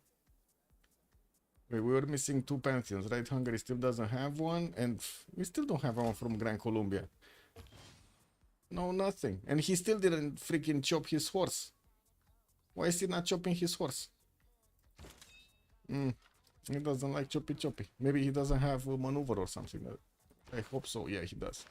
S1: Wait, we were missing 2 Pantheons, right? Hungary still doesn't have one, and we still don't have one from Grand Columbia. No, nothing. And he still didn't freaking chop his horse. Why is he not chopping his horse? He doesn't like choppy. Maybe he doesn't have a maneuver or something. I hope so. Yeah, he does.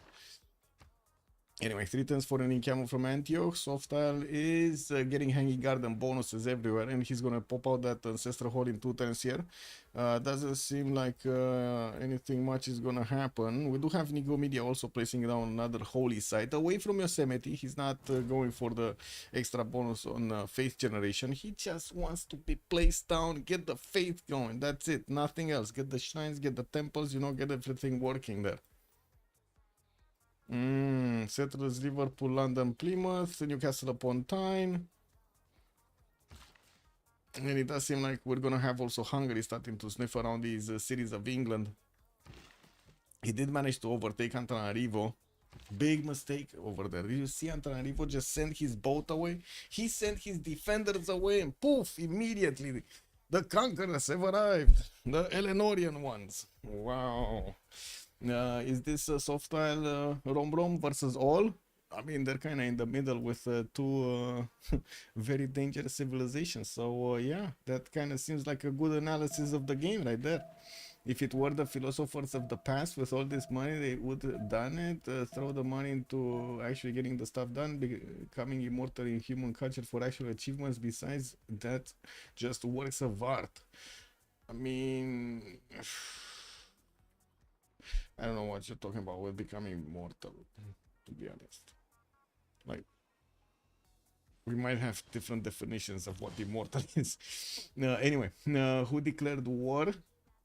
S1: Anyway, 3 turns for an encampment from Antioch. Softstyle is getting Hanging Garden bonuses everywhere, and he's gonna pop out that Ancestral Hall in 2 turns here. Doesn't seem like anything much is gonna happen. We do have Nicomedia also placing down another holy site away from Yosemite. He's not going for the extra bonus on faith generation. He just wants to be placed down, get the faith going. That's it, nothing else. Get the shrines, get the temples, you know, get everything working there. Settlers, Liverpool, London, Plymouth, Newcastle upon Tyne. And it does seem like we're gonna have also Hungary starting to sniff around these cities of England. He did manage to overtake Antananarivo. Big mistake over there. Did you see Antananarivo just send his boat away? He sent his defenders away and poof, immediately the conquerors have arrived. The Eleanorian ones. Wow. Is this a Softstyle Rom versus all? I mean, they're kind of in the middle with 2 very dangerous civilizations. So yeah, that kind of seems like a good analysis of the game right there. If it were the philosophers of the past with all this money, they would have done it, throw the money into actually getting the stuff done, becoming immortal in human culture for actual achievements besides that just works of art. I mean... I don't know what you're talking about with becoming immortal, to be honest. Like, we might have different definitions of what immortal is. Anyway, who declared war?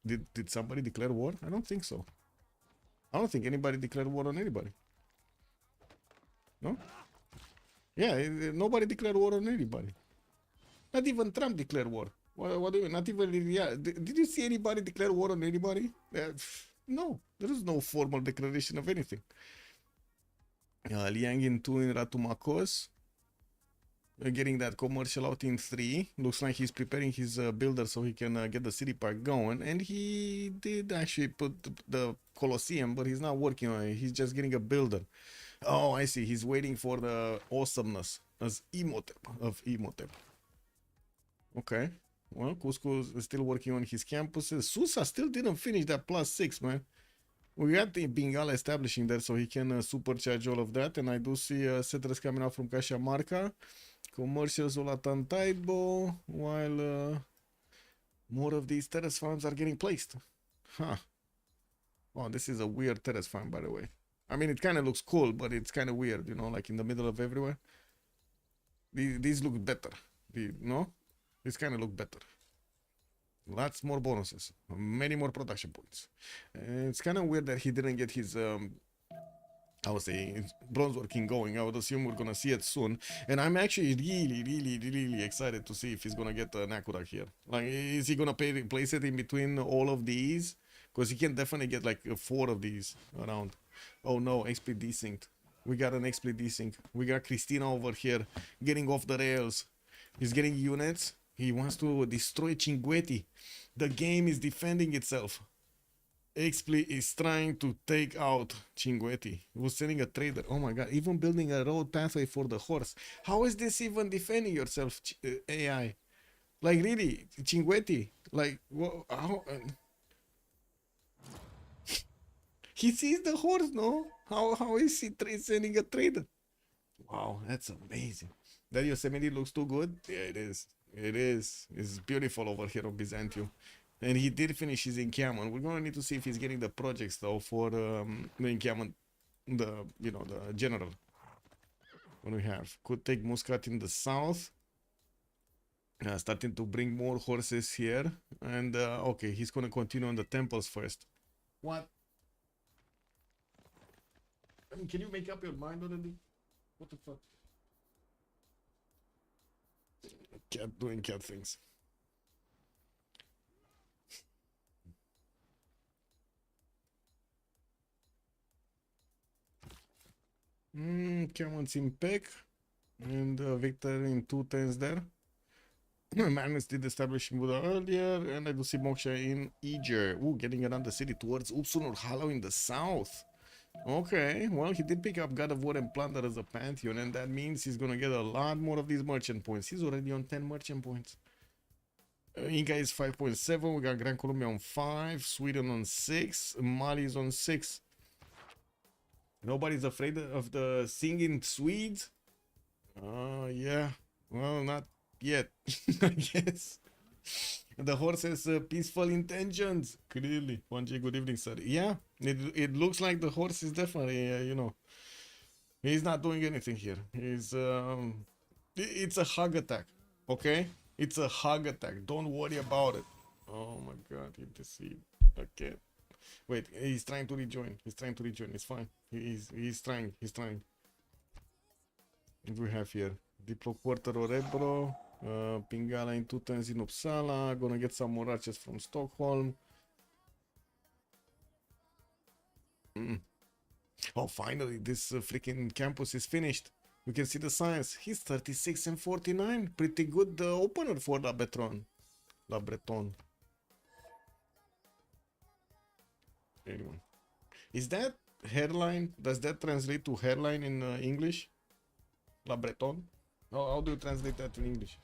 S1: Did somebody declare war? I don't think so. I don't think anybody declared war on anybody. No? Yeah, nobody declared war on anybody. Not even Trump declared war. What do you mean? Not even... Yeah. Did you see anybody declare war on anybody? No, there is no formal declaration of anything. Liang in 2 in Ratumakos. Getting that commercial out in 3. Looks like he's preparing his builder so he can get the city park going. And he did actually put the Colosseum, but he's not working on it. He's just getting a builder. Oh, I see. He's waiting for the awesomeness as Imhotep of Imhotep. Okay. Well, Cusco is still working on his campuses. Susa still didn't finish that +6, man. We got the Bengala establishing there so he can supercharge all of that. And I do see settlers coming out from Cajamarca. Commercials all at Antaibo, while more of these terrace farms are getting placed. Huh. Oh, this is a weird terrace farm, by the way. I mean, it kind of looks cool, but it's kind of weird, you know, like in the middle of everywhere. These look better. No? These kind of look better. Lots more bonuses. Many more production points. It's kind of weird that he didn't get his... I would say bronze working going. I would assume we're gonna see it soon, and I'm actually really excited to see if he's gonna get an Akura here. Like, is he gonna place it in between all of these? Because he can definitely get like 4 of these around. Oh no, XP desynced. We got an XP desync. We got Christina over here getting off the rails. He's getting units. He wants to destroy Cinguetti. The game is defending itself. XP is trying to take out Cinguetti. He was sending a trader. Oh my god, even building a road pathway for the horse. How is this even defending yourself, AI? Like, really, Cinguetti? Like, how? He sees the horse, no? How is he sending a trader? Wow, that's amazing. That Yosemite looks too good? Yeah, it is. It is. It's beautiful over here on Byzantium. And he did finish his encampment. We're gonna need to see if he's getting the projects though for the encampment, the general. What we have? Could take Muscat in the south. Starting to bring more horses here. And okay, he's gonna continue on the temples first. What? I mean, can you make up your mind already? What the fuck? Cat doing cat things. Cameron's in Peck. And Victor in 2 10s there. Magnus did establish Buddha earlier. And I do see Moksha in Eger. Ooh, getting around the city towards Upsunur Hollow in the south. Okay, well, he did pick up God of War and Plunder as a Pantheon, and that means he's gonna get a lot more of these merchant points. He's already on 10 merchant points. Inca is 5.7, we got Gran Colombia on 5, Sweden on 6, Mali is on 6. Nobody's afraid of the singing Swedes? Yeah, well, not yet, I guess. The horse has peaceful intentions. Clearly. 1J, good evening, sir. Yeah, it looks like the horse is definitely, he's not doing anything here. He's, it's a hug attack, okay? It's a hug attack. Don't worry about it. Oh my god, he deceived. Okay. Wait, he's trying to rejoin. He's trying to rejoin. It's fine. He's trying. He's trying. What do we have here? Diplo Quarter Orebro. Pingala in 2 10s in Uppsala. Gonna get some more archers from Stockholm. Oh, finally, this freaking campus is finished. We can see the signs. He's 36 and 49. Pretty good opener for La Breton. La Breton. Anyway. Is that hairline? Does that translate to hairline in English? La Breton? How do you translate that in English?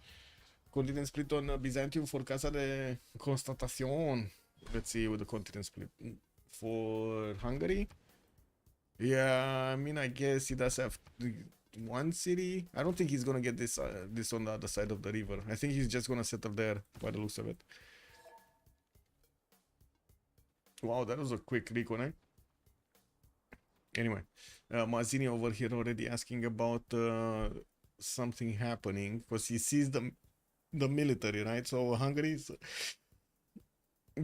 S1: Continent split on Byzantium for Casa de Constatation. Let's see with the continent split. For Hungary? Yeah, I mean, I guess he does have one city. I don't think he's gonna get this on the other side of the river. I think he's just gonna settle there by the looks of it. Wow, that was a quick reconnect. Anyway, Mazzini over here already asking about something happening because he sees the military, right? So Hungary is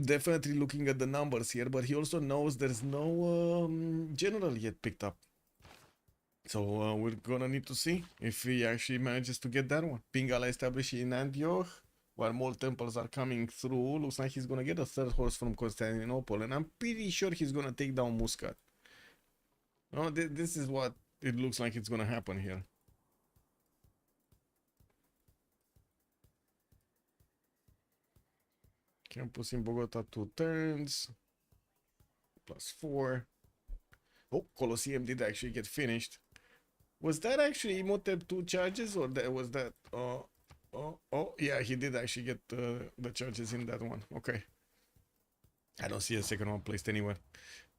S1: definitely looking at the numbers here, but he also knows there's no general yet picked up. So we're gonna need to see if he actually manages to get that one. Pingala established in Antioch, while more temples are coming through. Looks like he's gonna get a 3rd horse from Constantinople, and I'm pretty sure he's gonna take down Muscat. Oh, this is what it looks like it's gonna happen here. Campus in Bogota 2 turns. +4. Oh, Colosseum did actually get finished. Was that actually Imhotep 2 charges, or that was that? Oh, yeah, he did actually get the charges in that one. Okay. I don't see a second one placed anywhere.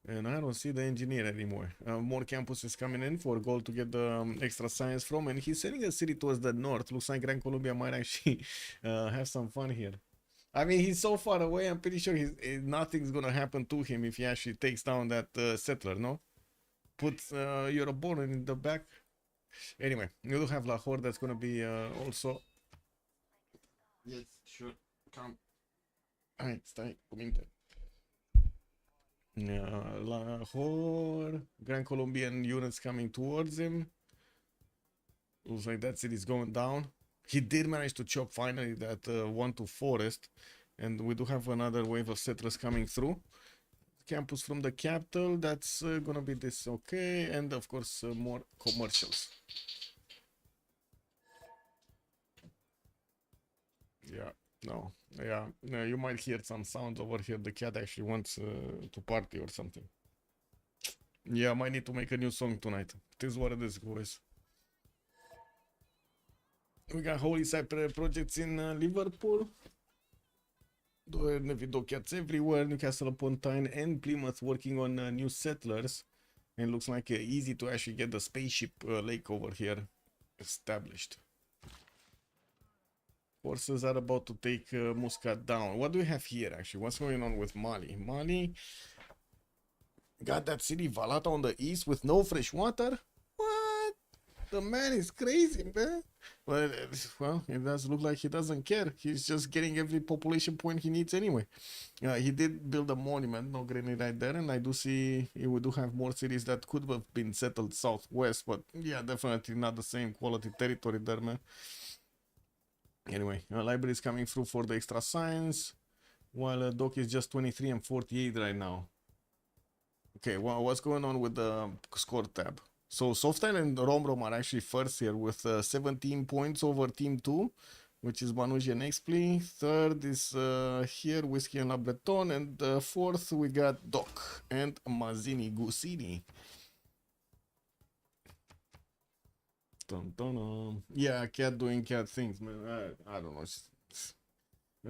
S1: And I don't see the engineer anymore. More campuses coming in for gold to get the extra science from. And he's sending a city towards the north. Looks like Gran Colombia might actually have some fun here. I mean, he's so far away. I'm pretty sure nothing's going to happen to him if he actually takes down that settler, no? Puts your opponent in the back. Anyway, you do have Lahore. That's going to be also... Yes, sure. Come. Hai, stai, cu minte. Lahore, Grand Colombian units coming towards him. Looks like that city's going down. He did manage to chop finally that 1-2 forest, and we do have another wave of settlers coming through. Campus from the capital, that's gonna be this, okay, and of course more commercials. Yeah, no, yeah, you might hear some sounds over here. The cat actually wants to party or something. Yeah, I might need to make a new song tonight. It is what it is, boys. We got Holy Cypress projects in Liverpool. Video cats everywhere. Newcastle upon Tyne and Plymouth working on new settlers. And it looks like easy to actually get the spaceship lake over here established. Forces are about to take Muscat down. What do we have here actually? What's going on with Mali? Mali got that city Valata on the east with no fresh water. What? The man is crazy, man. Well, it does look like he doesn't care. He's just getting every population point he needs anyway. He did build a monument, no granite right there, and I do see we do have more cities that could have been settled southwest, but yeah, definitely not the same quality territory there, man. Anyway, library is coming through for the extra science, while Doc is just 23 and 48 right now. Okay, well, what's going on with the score tab? So Softail and Romrom are actually first here with 17 points over Team 2, which is Manuji and Expley. Third is here, Whiskey and La Breton. And fourth, we got Doc and Mazzini Gusini. Dun, dun, dun. Yeah, cat doing cat things, man. I don't know.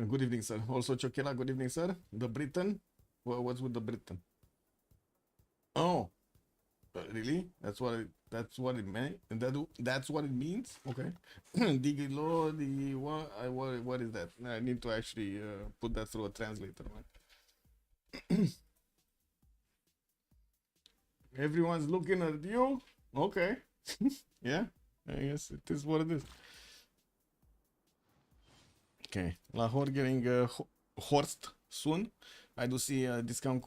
S1: Good evening, sir. Also, Chokela, good evening, sir. The Briton? What's with the Briton? Oh. Really? That's what it meant, and that's what it means. Okay. Digilo, what is that? I need to actually put that through a translator, man. Everyone's looking at you. Okay. Yeah, I guess it is what it is. Okay, Lahore getting Horst soon. I do see a discount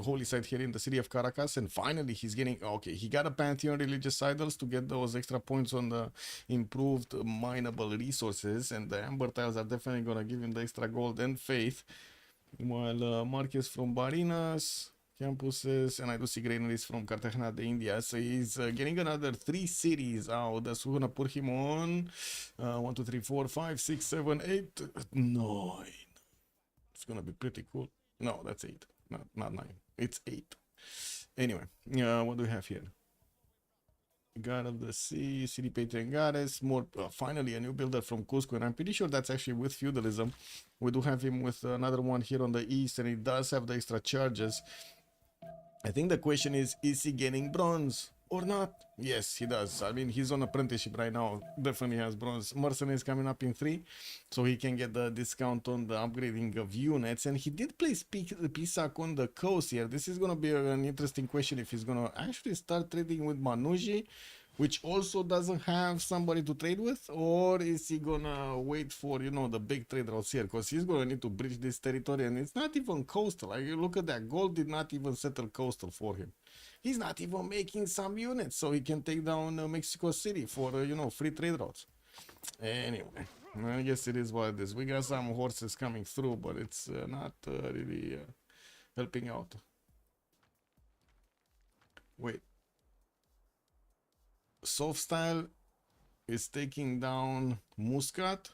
S1: holy site here in the city of Caracas, and finally he's getting, okay, he got a Pantheon religious idols to get those extra points on the improved mineable resources, and the amber tiles are definitely gonna give him the extra gold and faith. While Marquez from Barinas campuses, and I do see granaries from Cartagena de India, so he's getting another 3 cities out. That's gonna put him on 1 2 3 4 5 6 7 8 9. It's gonna be pretty cool. No, that's 8, not 9. It's 8. Anyway, what do we have here? God of the Sea, City Patriangares, more finally a new builder from Cusco, and I'm pretty sure that's actually with feudalism. We do have him with another one here on the east, and he does have the extra charges. I think the question is he getting bronze or not? Yes, he does. I mean, he's on apprenticeship right now. Definitely has bronze. Mercenary is coming up in 3, so he can get the discount on the upgrading of units. And he did place Pisac on the coast here. This is going to be an interesting question if he's going to actually start trading with Manuji, which also doesn't have somebody to trade with, or is he gonna wait for, you know, the big trade routes here, because he's gonna need to bridge this territory, and it's not even coastal. Like, you look at that, gold did not even settle coastal for him. He's not even making some units so he can take down Mexico City for you know, free trade routes. Anyway, I guess it is what it is. We got some horses coming through, but it's not really helping out. Wait. Soft Style is taking down Muscat,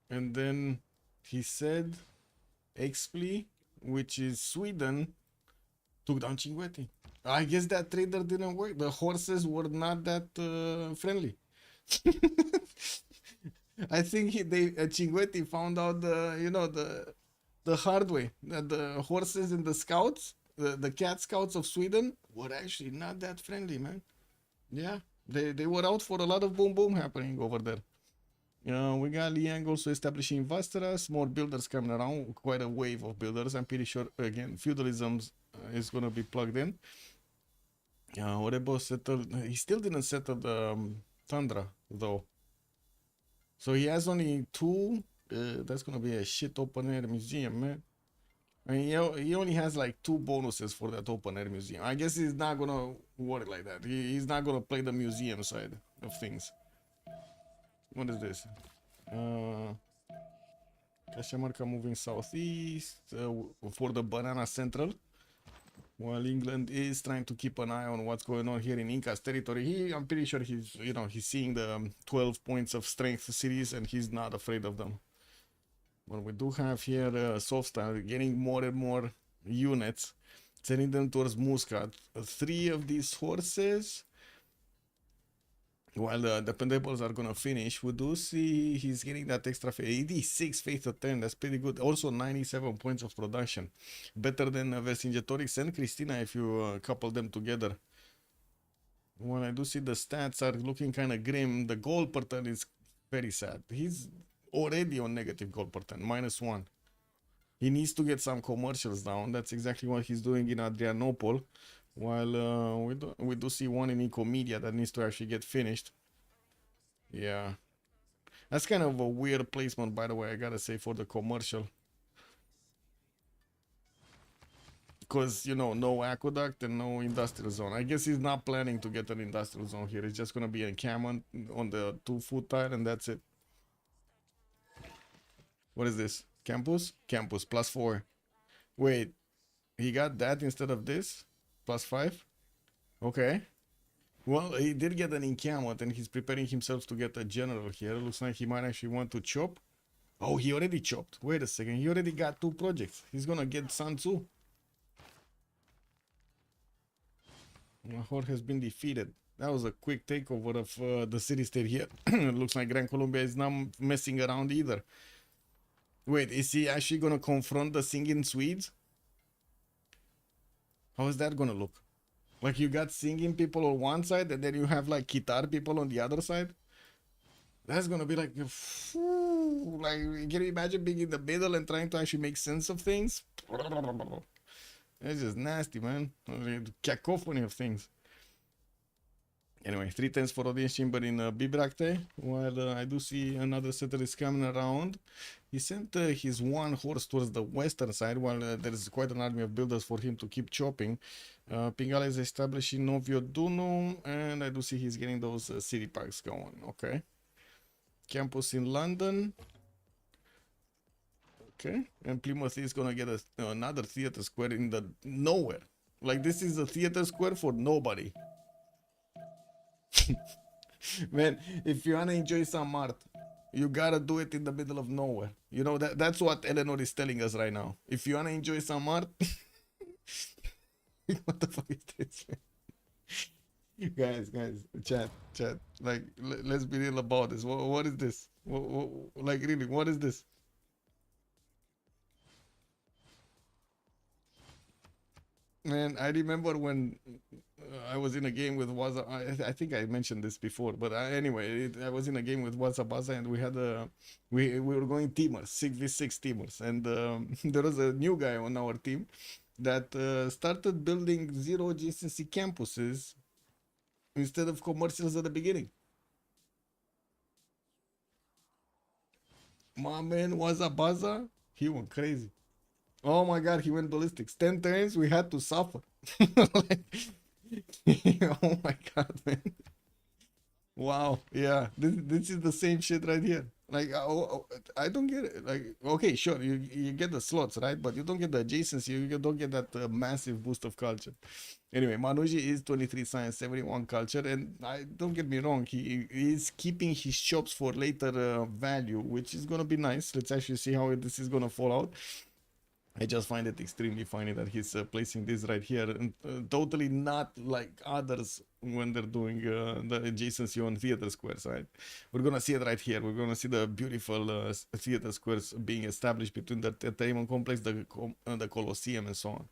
S1: and then he said Expley, which is Sweden, took down Cinguetti. I guess that trader didn't work. The horses were not that friendly. I think Cinguetti found out the hard way that the horses in the scouts, the cat scouts of Sweden, were actually not that friendly, man. Yeah, they were out for a lot of boom boom happening over there. We got Liang also establishing Vasteras, more builders coming around, quite a wave of builders. I'm pretty sure, again, feudalism is going to be plugged in. Orebo settled, he still didn't settle the Tundra, though. So he has only two, that's going to be a shit open air museum, man. I mean, he only has like 2 bonuses for that open air museum. I guess he's not going to work like that. He's not going to play the museum side of things. What is this? Cajamarca moving southeast for the Banana Central, while England is trying to keep an eye on what's going on here in Inca's territory. I'm pretty sure he's seeing the 12 points of strength cities and he's not afraid of them. But we do have here Soft Style getting more and more units, sending them towards Muscat. 3 of these horses, while the dependables are gonna finish, we do see he's getting that extra 86 faith to 10. That's pretty good. Also 97 points of production, better than Vercingetorix and Christina if you couple them together. Well, I do see the stats are looking kind of grim. The goal per turn is very sad. He's already on negative goal per turn, -1. He needs to get some commercials down. That's exactly what he's doing in Adrianople. While we do see one in Ecomedia that needs to actually get finished. Yeah. That's kind of a weird placement, by the way, I gotta say, for the commercial. Because, no aqueduct and no industrial zone. I guess he's not planning to get an industrial zone here. It's just gonna be a encampment on the 2-foot tile and that's it. What is this? Campus? Campus, +4. Wait, he got that instead of this? +5? Okay. Well, he did get an encampment and he's preparing himself to get a general here. Looks like he might actually want to chop. Oh, he already chopped. Wait a second. He already got 2 projects. He's gonna get Sun Tzu. Lahore has been defeated. That was a quick takeover of the city-state here. Looks like Gran Colombia is not messing around either. Wait, is he actually gonna confront the singing Swedes? How is that gonna look? Like you got singing people on one side and then you have like guitar people on the other side? That's gonna be like, can you imagine being in the middle and trying to actually make sense of things? It's just nasty, man. Cacophony of things. Anyway, 3 10s for audience chamber in Bibracte. While I do see another settler is coming around. He sent his 1 horse towards the western side, while there is quite an army of builders for him to keep chopping. Pingala is establishing Novio Dunum, and I do see he's getting those city parks going. Okay. Campus in London. Okay. And Plymouth is gonna get another theater square in the nowhere. Like this is a theater square for nobody. Man, if you wanna enjoy some art, you gotta do it in the middle of nowhere. That's what Eleanor is telling us right now. If you wanna enjoy some art, what the fuck is this, man? Guys, chat. Like, let's be real about this. What is this? Like, really, what is this? Man, I remember when I was in a game with Waza. I think I mentioned this before, but anyway, I was in a game with Wazabaza and we had we were going teamers, 6v6 teamers, and there was a new guy on our team that started building 0 GCC campuses instead of commercials at the beginning. My man Wazabaza, he went crazy. Oh my god, he went ballistics. 10 turns, we had to suffer. Oh my god, man. Wow, yeah, this is the same shit right here. Like, I don't get it. Like, okay, sure, you get the slots, right? But you don't get the adjacency. You don't get that massive boost of culture. Anyway, Manuji is 23 science, 71 culture, and I don't get me wrong. He's keeping his chops for later value, which is gonna be nice. Let's actually see how this is gonna fall out. I just find it extremely funny that he's placing this right here, and totally not like others when they're doing the adjacency on theater squares, right? We're gonna see it right here. We're gonna see the beautiful theater squares being established between the entertainment complex, the Colosseum, and so on.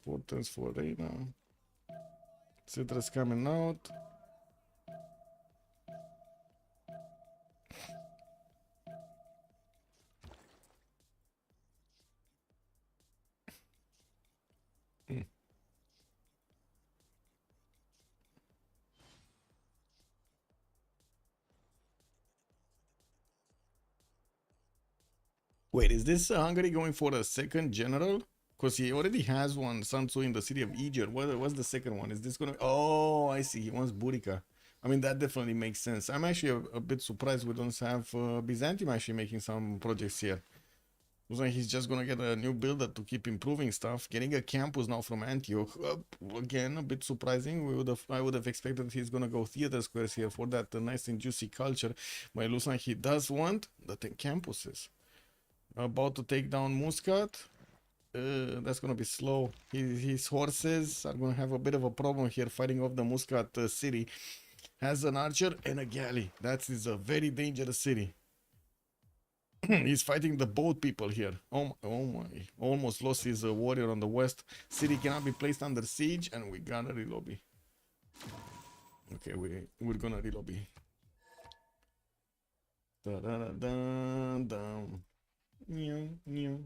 S1: 4 turns for Reina. Citrus coming out. Wait, is this Hungary going for a second general? Because he already has one, Sun Tzu, in the city of Egypt. What's the second one? Is this gonna? Oh, I see. He wants Burica. I mean, that definitely makes sense. I'm actually a bit surprised we don't have Byzantium actually making some projects here. Looks like he's just gonna get a new builder to keep improving stuff. Getting a campus now from Antioch. Again, a bit surprising. I would have expected he's gonna go theater squares here for that nice and juicy culture. But it looks like he does want the 10 campuses. About to take down Muscat. That's gonna be slow. His horses are gonna have a bit of a problem here fighting off the Muscat city. Has an archer and a galley. That is a very dangerous city. He's fighting the boat people here. Oh my. Almost lost his warrior on the west. City cannot be placed under siege, and we gotta relobby. Okay, we're gonna relobby. Da da da da da. Meow meow.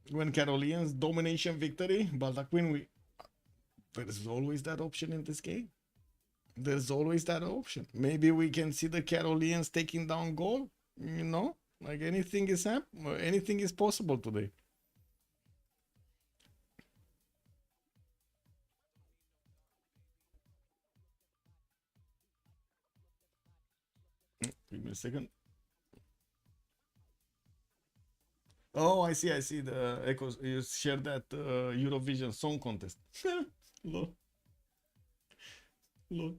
S1: When Carolians domination victory, Baldaquin, there's always that option in this game. There's always that option. Maybe we can see the Carolians taking down Gaul. You know, like anything is anything is possible today. Give me a second. Oh, I see. I see the echoes. You shared that Eurovision Song Contest. Lol, lol.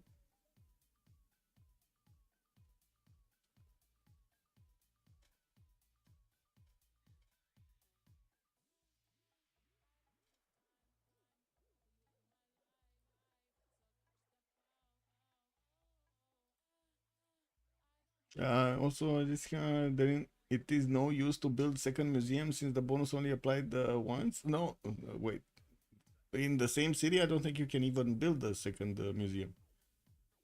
S1: Also, it is no use to build second museum since the bonus only applied once. No, wait. In the same city, I don't think you can even build a second museum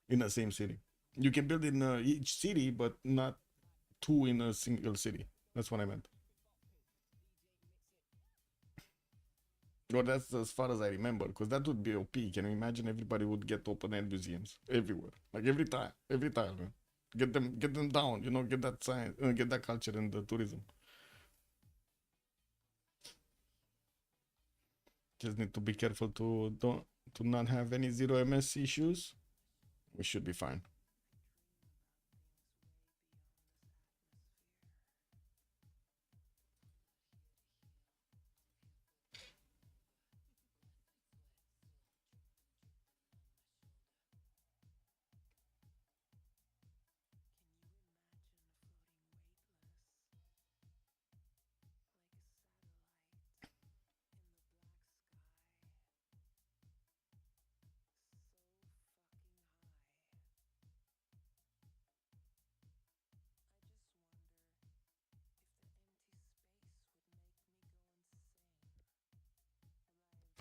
S1: in the same city. You can build in each city, but not two in a single city. That's what I meant. Or that's as far as I remember, because that would be OP. Can you imagine everybody would get open air museums everywhere, like every time, man. Get them down. You know, get that science, get that culture and the tourism. Just need to be careful to not have any zero MS issues. We should be fine.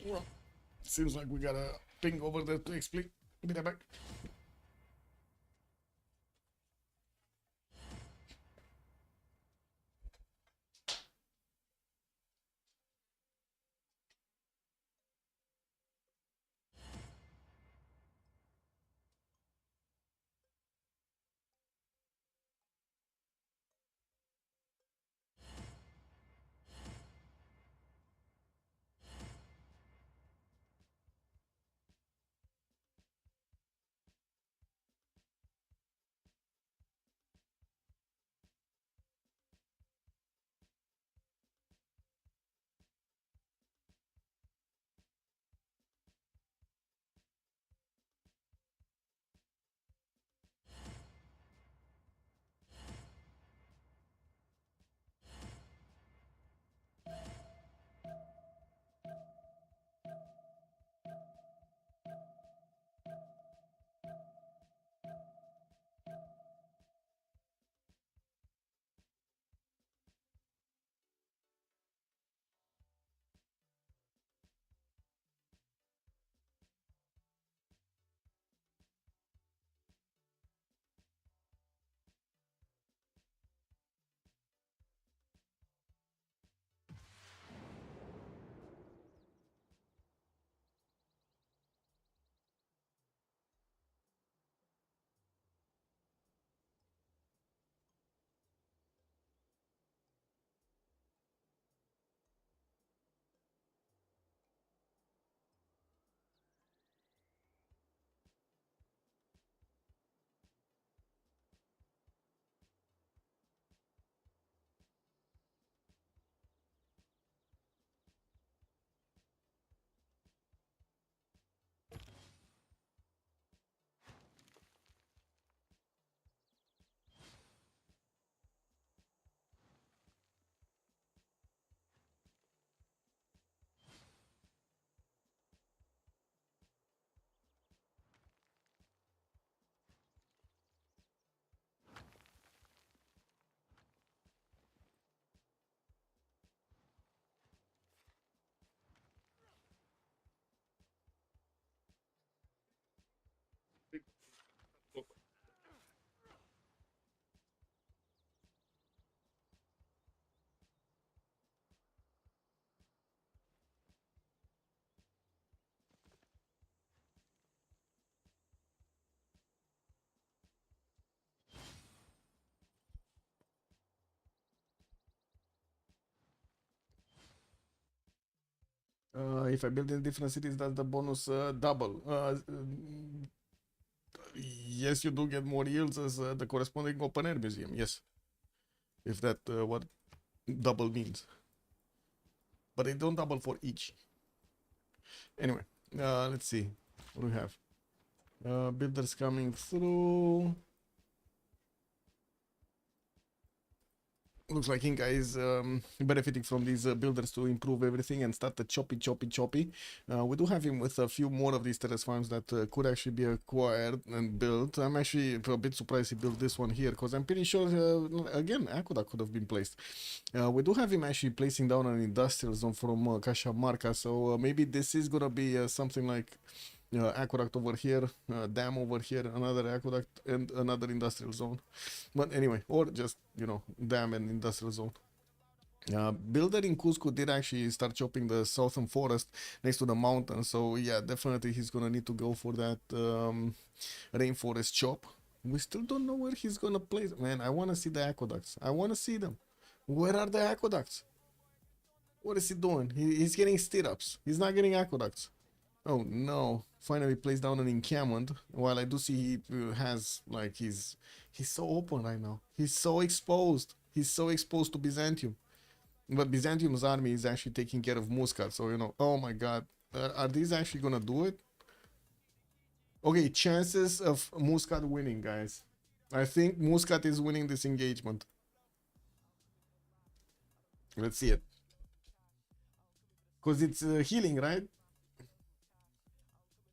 S1: Well, seems like we got a ping over there to explain. Be right back. If I build in different cities, does the bonus double? Yes, you do get more yields as the corresponding open air museum. Yes, if that what double means, but they don't double for each. Anyway, let's see what do we have. Builders coming through. Looks like Inca is benefiting from these builders to improve everything and start the choppy. We do have him with a few more of these terrace farms that could actually be acquired and built. I'm actually a bit surprised he built this one here because I'm pretty sure, again, aqueduct could have been placed. We do have him actually placing down an industrial zone from Cajamarca, so maybe this is gonna be something like aqueduct over here, dam over here, another aqueduct, and another industrial zone. But anyway, or just, you know, dam and industrial zone. Builder in Cusco did actually start chopping the southern forest next to the mountain, so yeah, definitely he's gonna need to go for that rainforest chop. We still don't know where he's gonna place. Man, I wanna see the aqueducts. I wanna see them. Where are the aqueducts? What is he doing? He's getting stirrups. He's not getting aqueducts. Oh no, finally placed down an encampment. While I do see he has, like, he's so open right now. He's so exposed. He's so exposed to Byzantium. But Byzantium's army is actually taking care of Muscat, so, you know, oh my god. Are these actually gonna do it? Okay, chances of Muscat winning, guys. I think Muscat is winning this engagement. Let's see it. Because it's healing, right?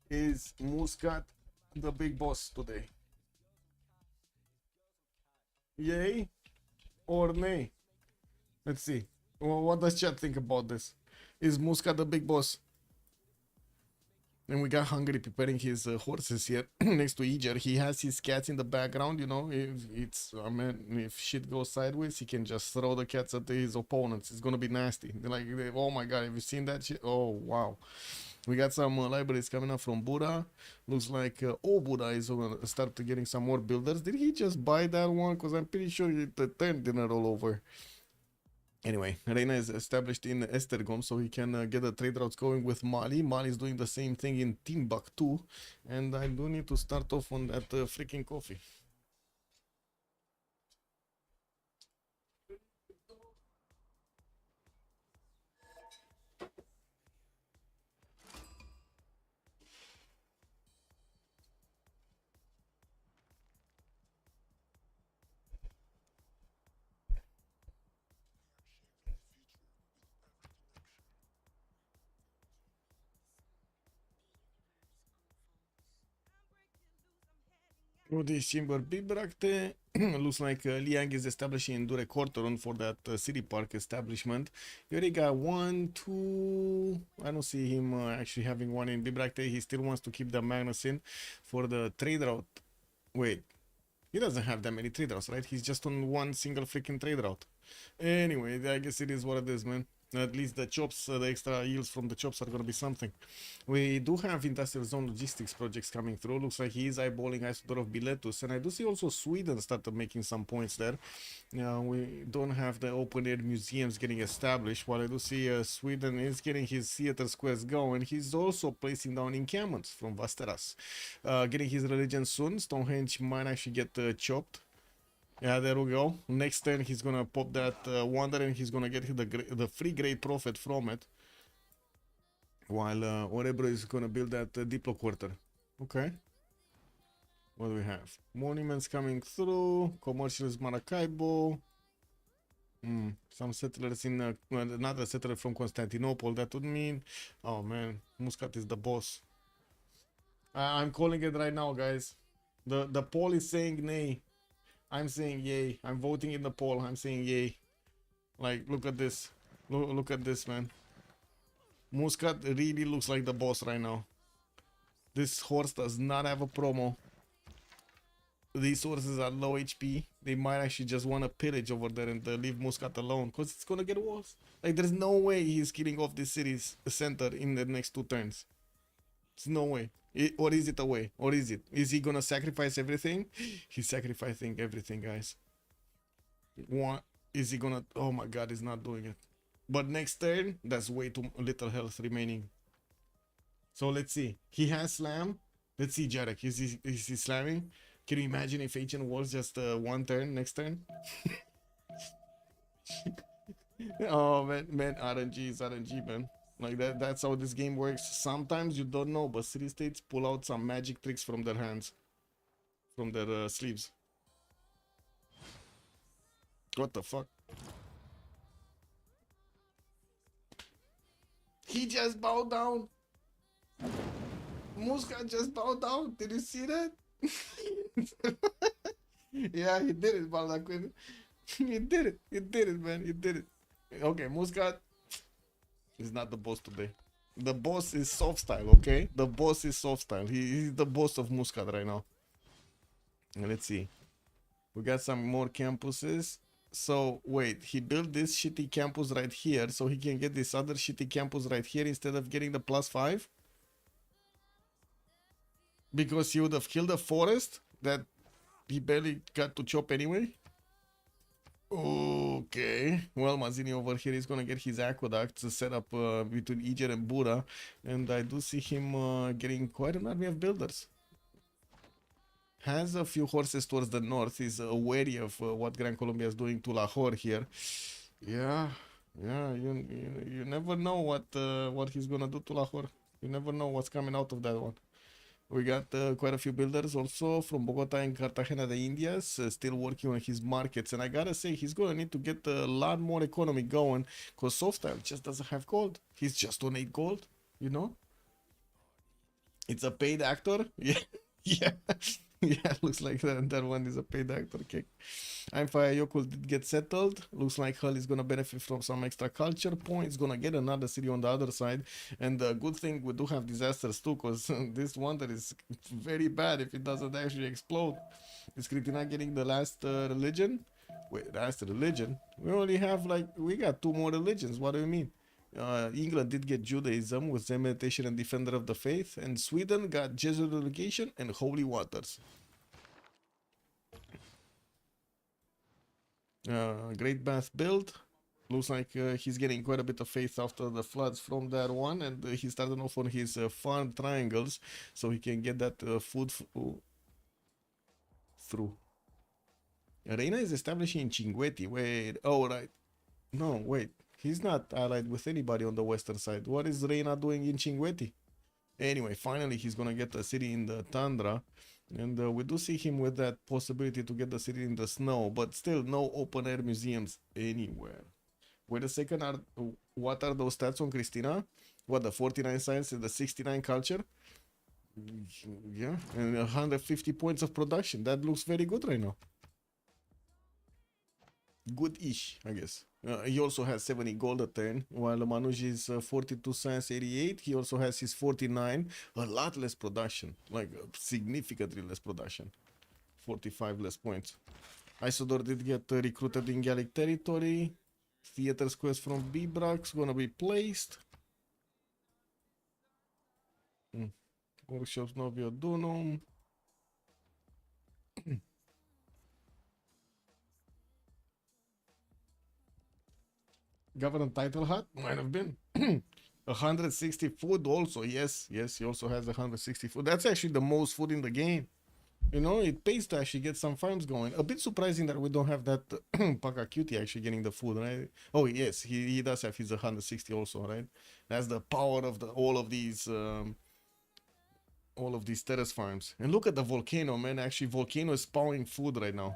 S1: Is Muscat the big boss today? Yay or nay? Let's see. Well, what does chat think about this? Is Muscat the big boss? And we got Hungary preparing his horses here next to Eger. He has his cats in the background, you know. If it's, I mean, if shit goes sideways, he can just throw the cats at his opponents. It's gonna be nasty. They're like, oh my god, have you seen that shit? Oh wow. We got some libraries coming up from Buddha. Looks like Buddha is gonna start getting some more builders. Did he just buy that one? Because I'm pretty sure the turn didn't roll over. Anyway, Reina is established in Estergom, so he can get the trade routes going with Mali. Mali is doing the same thing in Timbuktu. And I do need to start off on that freaking coffee. This chamber Bibrakte. Looks like Liang is establishing Endure Cortoron for that city park establishment. You already got 1, 2. I don't see him actually having one in Bibrakte. He still wants to keep the Magnus in for the trade route. Wait, he doesn't have that many trade routes, right? He's just on one single freaking trade route. Anyway, I guess it is what it is, man. At least the chops, the extra yields from the chops are going to be something. We do have industrial zone logistics projects coming through. Looks like he is eyeballing Isodor of Biletus. And I do see also Sweden started making some points there. We don't have the open air museums getting established. While I do see Sweden is getting his theater squares going. He's also placing down encampments from Vasteras. Getting his religion soon. Stonehenge might actually get chopped. Yeah, there we go. Next turn he's gonna pop that wonder and he's gonna get the free great profit from it. While Orebro is gonna build that Diplo quarter. Okay. What do we have? Monuments coming through. Commercials Maracaibo. Some settlers in another settler from Constantinople. That would mean, oh man, Muscat is the boss. I'm calling it right now, guys. The poll is saying nay. I'm saying yay. I'm voting in the poll. I'm saying yay. Like, look at this. Look at this, man. Muscat really looks like the boss right now. This horse does not have a promo. These horses are low HP. They might actually just want to pillage over there and leave Muscat alone. Because it's going to get worse. Like, there's no way he's killing off this city's center in the next 2 turns. There's no way. Or is it a way? Or is it? Is he gonna sacrifice everything? He's sacrificing everything, guys. What is he gonna? Oh my god, he's not doing it. But next turn, that's way too little health remaining. So let's see. He has slam. Let's see, Jarek. Is he slamming? Can you imagine if Ancient Wars just one turn next turn? Oh man, RNG is RNG, man. Like that's how this game works. Sometimes you don't know, but city states pull out some magic tricks from their hands, from their sleeves. What the fuck? He just bowed down. Muscat just bowed down. Did you see that? Yeah, he did it, Baldaquin. He did it. He did it, man. He did it. Okay, Muscat is not the boss today. The boss is soft style, okay? The boss is soft style. He's the boss of Muscat right now. And let's see. We got some more campuses. So, wait, he built this shitty campus right here so he can get this other shitty campus right here instead of getting the +5? Because he would have killed the forest that he barely got to chop anyway? Okay, well, Mazzini over here is gonna get his aqueducts set up between Iger and Bura, and I do see him getting quite an army of builders. Has a few horses towards the north, is wary of what Gran Colombia is doing to Lahore here. Yeah, you never know what he's gonna do to Lahore. You never know what's coming out of that one. We got quite a few builders also from Bogota and Cartagena de Indias still working on his markets. And I gotta say, he's gonna need to get a lot more economy going because Softstyle just doesn't have gold. He's just on 8 gold, you know? It's a paid actor. Yeah, yeah. Yeah, looks like that one is a paid actor kick. I'm Fire Yokul did get settled. Looks like Hull is gonna benefit from some extra culture points. Gonna get another city on the other side. And the good thing, we do have disasters too, because this wonder is very bad if it doesn't actually explode. Is Kritina getting the last religion? Wait, last religion? We only have we got 2 more religions. What do you mean? England did get Judaism with Zen meditation and Defender of the Faith, and Sweden got Jesuit education and Holy Waters. Great Bath build. Looks like he's getting quite a bit of faith after the floods from that one, and he started off on his farm triangles so he can get that food through. Reina is establishing in Cinguetti. Wait, oh right. No, wait. He's not allied with anybody on the western side. What is Reina doing in Cinguetti? Anyway, finally he's gonna get a city in the tundra. And we do see him with that possibility to get the city in the snow. But still, no open air museums anywhere. Wait a second, what are those stats on Christina? What, the 49 science and the 69 culture? Yeah, and 150 points of production. That looks very good right now. Good-ish, I guess. He also has 70 gold a turn, while Manuj is 42 science 88. He also has his 49. A lot less production, like significantly less production. 45 less points. Isodor did get recruited in Gallic territory. Theater's quest from Bibrax gonna be placed. Workshops Novio Dunum. Government title hut? Might have been. 160 food also. Yes, he also has 160 food. That's actually the most food in the game. You know, it pays to actually get some farms going. A bit surprising that we don't have that Paka Cutie actually getting the food, right? Oh, yes, he does have his 160 also, right? That's the power of all of these terrace farms. And look at the volcano, man. Actually, volcano is spewing food right now.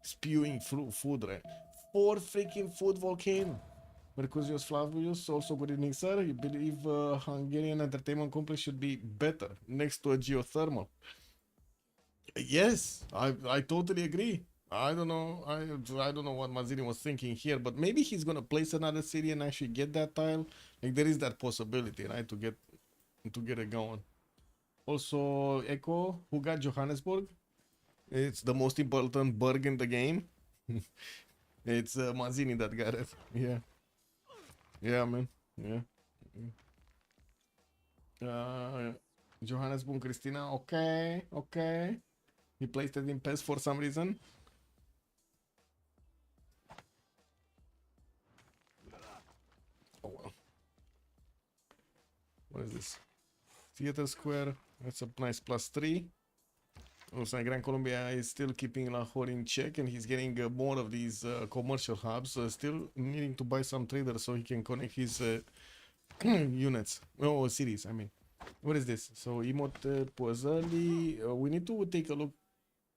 S1: Spewing food, right? 4 freaking food volcano. Mercurius Flavius, also good evening, sir. You believe Hungarian entertainment complex should be better next to a geothermal? Yes, I totally agree. I don't know. I don't know what Mazzini was thinking here, but maybe he's gonna place another city and actually get that tile. Like there is that possibility, right? To get it going. Also, Echo, who got Johannesburg? It's the most important burg in the game. It's Mazzini that got it. Yeah. Yeah, man. Yeah. Johannesburg, Christina. Okay. He placed it in PES for some reason. is this? Theater Square. That's a nice +3. Looks like Gran Colombia is still keeping Lahore in check, and he's getting more of these commercial hubs. Still needing to buy some traders so he can connect his units. Oh, cities, I mean. What is this? So, Emote Pozali. We need to take a look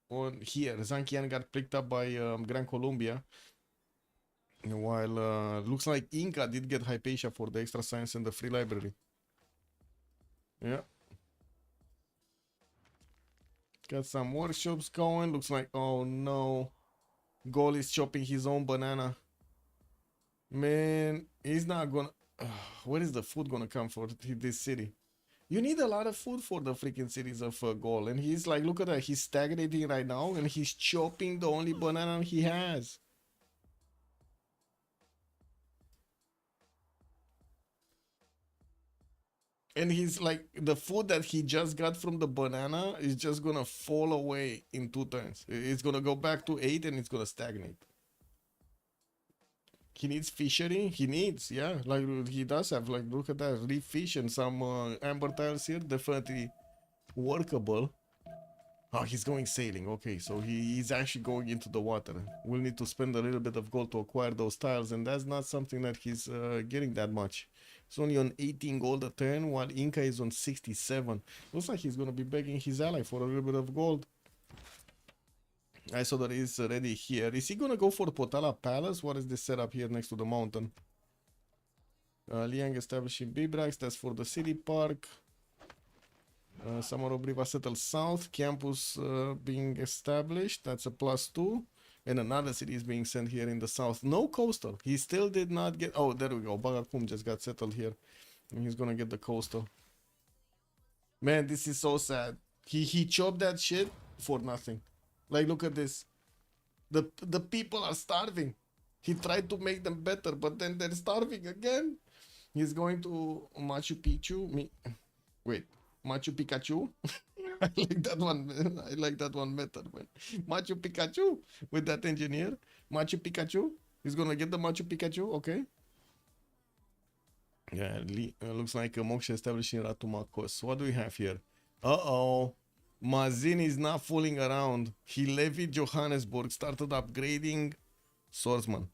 S1: on here. Zankian got picked up by Gran Colombia. While looks like Inca did get Hypatia for the extra science and the free library. Yeah. Got some workshops going. Looks like, oh no. Gol is chopping his own banana. Man, he's not gonna... where is the food gonna come for this city? You need a lot of food for the freaking cities of Gol. And he's like, look at that. He's stagnating right now. And he's chopping the only banana he has. And he's like, the food that he just got from the banana is just gonna fall away in 2 turns. It's gonna go back to 8 and it's gonna stagnate. He needs fishery. He needs, yeah, like he does have. Like, look at that, reef fish and some amber tiles here. Definitely workable. Oh, he's going sailing. Okay, so he's actually going into the water. We'll need to spend a little bit of gold to acquire those tiles, and that's not something that he's getting that much. He's only on 18 gold a turn, while Inca is on 67. Looks like he's gonna be begging his ally for a little bit of gold. I saw that he's ready here. Is he gonna go for Potala Palace? What is this setup here next to the mountain? Liang establishing Bibrax. That's for the city park. Samarobriva settled south. Campus being established. That's a +2. And another city is being sent here in the south. No coastal. He still did not get... Oh, there we go. Bagakum just got settled here. And he's gonna get the coastal. Man, this is so sad. He chopped that shit for nothing. Like, look at this. The people are starving. He tried to make them better, but then they're starving again. He's going to Machu Picchu. Wait, Machu Pikachu? I like that one, man. I like that one better, man. Machu Pikachu with that engineer. Machu Pikachu. He's gonna get the Machu Pikachu, okay. Yeah, looks like a Moksha establishing Ratumakos. What do we have here? Uh-oh. Mazin is not fooling around. He levied Johannesburg, started upgrading swordsman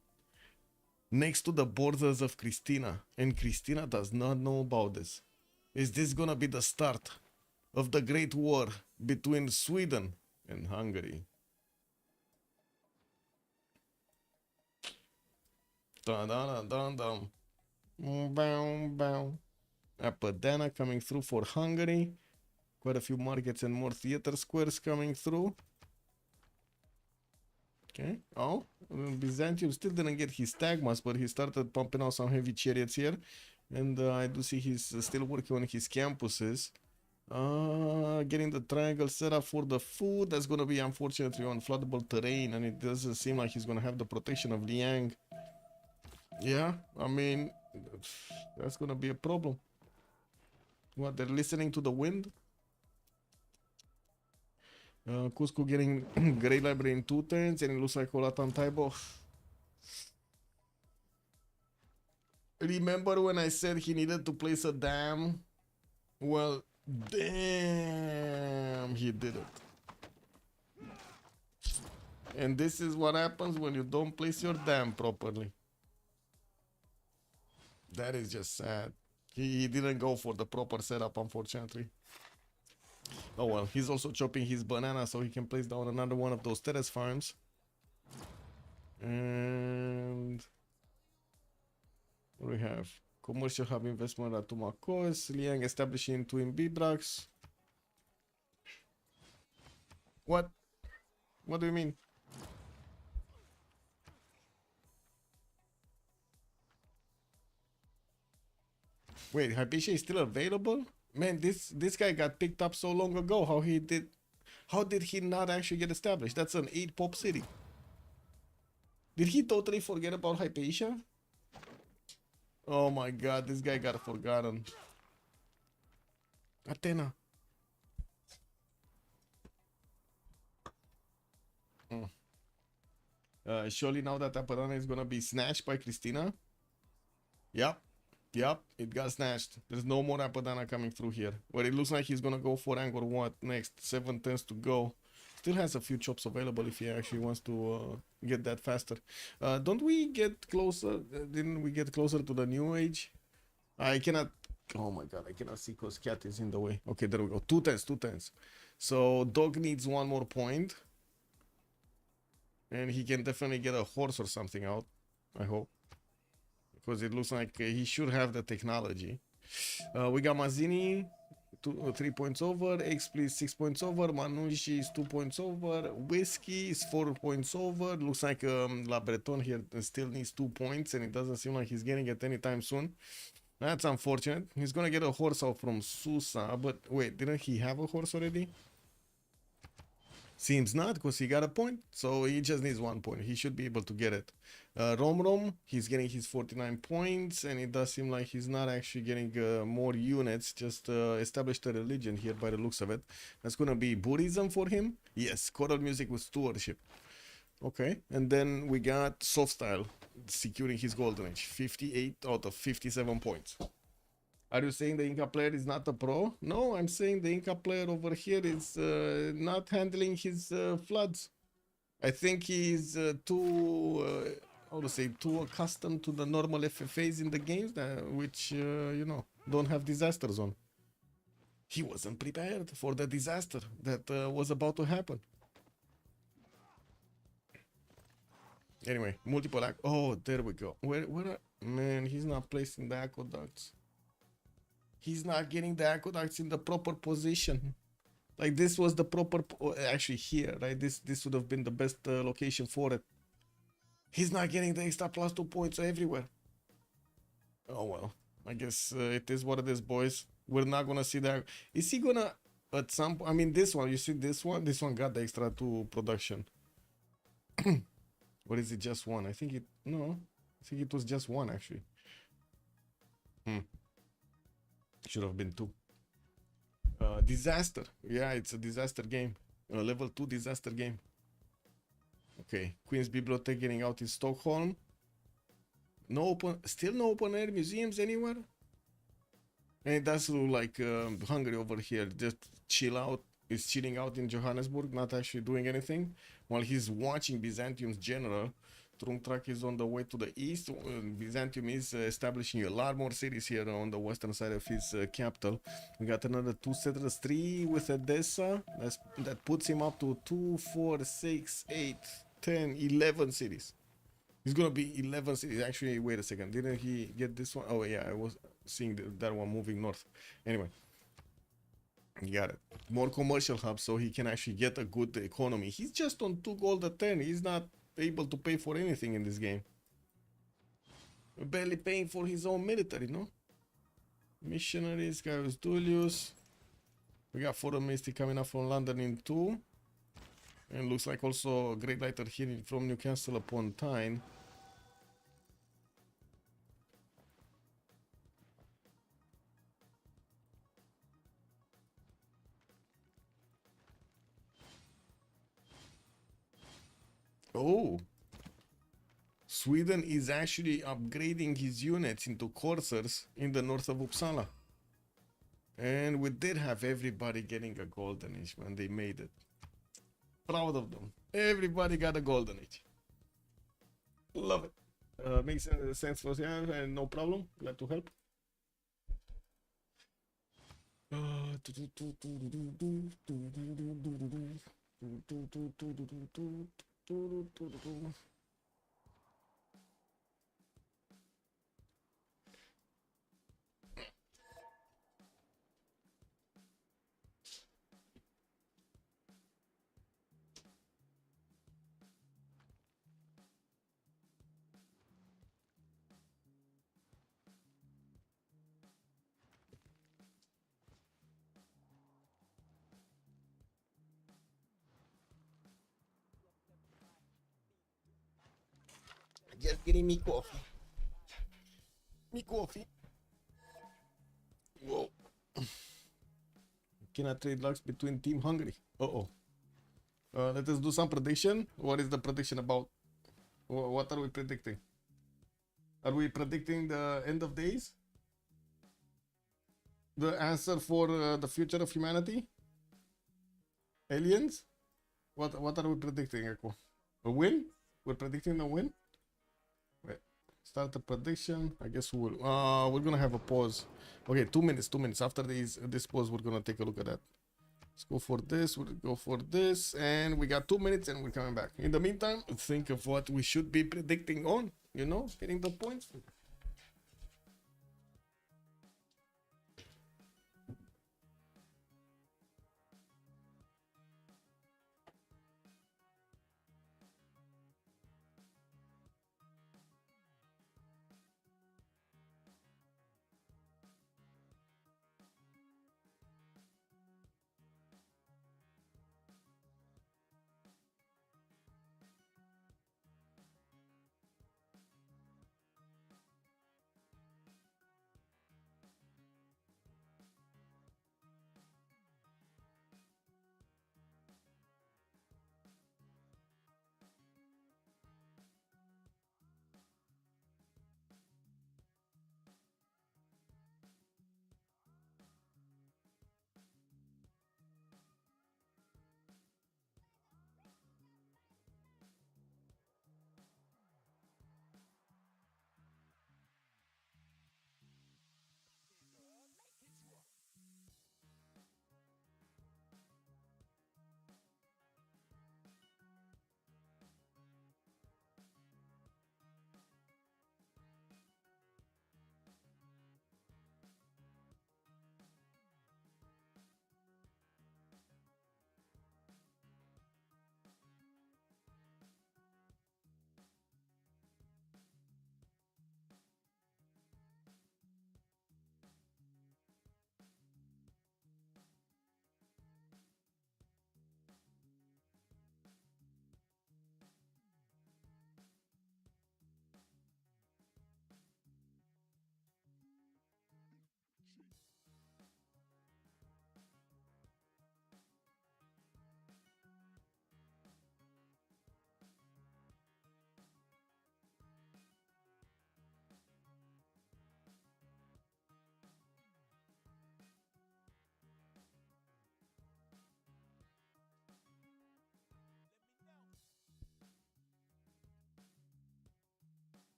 S1: next to the borders of Christina. And Christina does not know about this. Is this gonna be the start of the great war between Sweden and Hungary? Dun dun dun dun. Bow bow. Apadana coming through for Hungary. Quite a few markets and more theater squares coming through. Okay. Oh, Byzantium still didn't get his Tagmas, but he started pumping out some heavy chariots here. And I do see he's still working on his campuses. Getting the triangle set up for the food. That's going to be unfortunately on floodable terrain, and it doesn't seem like he's going to have the protection of Liang. Yeah, I mean, that's going to be a problem. What, they're listening to the wind? Cusco getting Great Library in 2 turns, and it looks like Olatan Taibo. Remember when I said he needed to place a dam? Well, damn, he did it. And this is what happens when you don't place your dam properly. That is just sad. He didn't go for the proper setup, unfortunately. Oh well, he's also chopping his banana so he can place down another one of those terrace farms. And what do we have? Commercial hub investment at Tumakos. Liang establishing Twin Bibrax. What? What do you mean? Wait, Hypatia is still available? Man, this guy got picked up so long ago. How did he not actually get established? That's an 8 pop city. Did he totally forget about Hypatia? Oh my god, this guy got forgotten. Athena. Surely now that Apadana is gonna be snatched by Christina. Yep. Yep, it got snatched. There's no more Apadana coming through here. Well, it looks like he's gonna go for Angkor Wat next. 7 turns to go. Still has a few chops available if he actually wants to get that faster. Don't we get closer? Didn't we get closer to the new age? I cannot. Oh my god, I cannot see because cat is in the way. Okay, there we go. 2 turns, 2 turns. So dog needs 1 more point. And he can definitely get a horse or something out. I hope. Because it looks like he should have the technology. We got Mazzini, 3 points over. X please 6 points over. Manushi is 2 points over. Whiskey is 4 points over. Looks like La Breton here still needs 2 points, and it doesn't seem like he's getting it anytime soon. That's unfortunate. He's gonna get a horse out from Susa, but wait, didn't he have a horse already? Seems not, because he got a point, so he just needs 1 point. He should be able to get it. Rom, he's getting his 49 points, and it does seem like he's not actually getting more units, just established a religion here by the looks of it. That's gonna be Buddhism for him. Yes, choral music with stewardship. Okay, and then we got soft style securing his golden age, 58 out of 57 points. Are you saying the Inca player is not a pro? No, I'm saying the Inca player over here is not handling his floods. I think he's how to say, too accustomed to the normal FFAs in the games, which, you know, don't have disaster zone. He wasn't prepared for the disaster that was about to happen. Anyway, multiple oh, there we go. Where man, he's not placing the aqueducts. He's not getting the aqueducts in the proper position. Like this was the proper, actually here, right? This would have been the best location for it. He's not getting the extra +2 points everywhere. Oh well, I guess it is what it is, boys. We're not gonna see that. Is he gonna at some point? I mean, this one. You see this one? This one got the extra 2 production. Or is it just 1? I think it. No, I think it was just 1 actually. Should have been 2. Disaster. Yeah, it's a disaster game. Level 2 disaster game. Okay, Queen's Bibliothèque getting out in Stockholm. Still no open air museums anywhere. And it does look like Hungary over here. Just chill out. Is chilling out in Johannesburg, not actually doing anything, while he's watching Byzantium's general. Trumtrak is on the way to the east. Byzantium is establishing a lot more cities here on the western side of his capital. We got another 2 settlers, 3 with Edessa. That puts him up to 2, 4, 6, 8, 10, 11 cities. He's gonna be 11 cities. Actually, wait a second. Didn't he get this one? Oh yeah, I was seeing that one moving north. Anyway. You got it. More commercial hubs so he can actually get a good economy. He's just on 2 gold a turn. He's not able to pay for anything in this game. Barely paying for his own military, no? Missionaries, Gaius Tullius. We got Foreign Ministry coming up from London in 2. And looks like also a Great Lighter here from Newcastle upon Tyne. Oh, Sweden is actually upgrading his units into coursers in the north of Uppsala. And we did have everybody getting a golden age, man. They made it. Proud of them. Everybody got a golden age. Love it. Makes sense for us, yeah, and no problem. Glad to help. Just getting me coffee. Whoa. Cannot trade lucks between Team Hungary. Let us do some prediction. What is the prediction about? What are we predicting? Are we predicting the end of days? the answer for the future of humanity? Aliens? What are we predicting, Echo? A win? We're predicting a win? Wait. Start the prediction. I guess we're gonna have a pause. Okay, 2 minutes, 2 minutes. After this pause, we're gonna take a look at that. Let's go for this, we'll go for this, and we got 2 minutes and we're coming back. In the meantime, think of what we should be predicting on, you know, getting the points.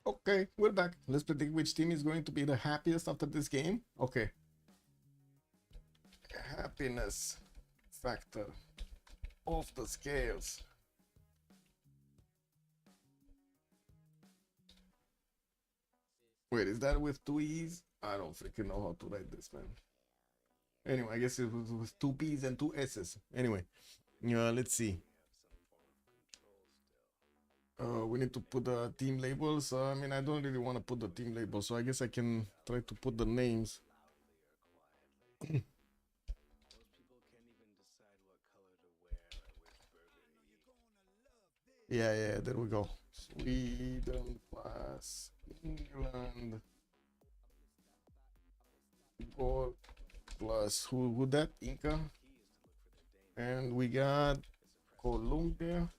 S1: Okay, we're back. Let's predict which team is going to be the happiest after this game. Okay. Happiness factor off the scales. Wait, is that with 2 E's? I don't freaking know how to write this, man. Anyway, I guess it was with 2 P's and 2 S's. Anyway, let's see. We need to put the team labels. I mean, I don't really want to put the team labels, so I guess I can try to put the names. Yeah, there we go. Sweden plus England. Goal plus who that? Inca. And we got Colombia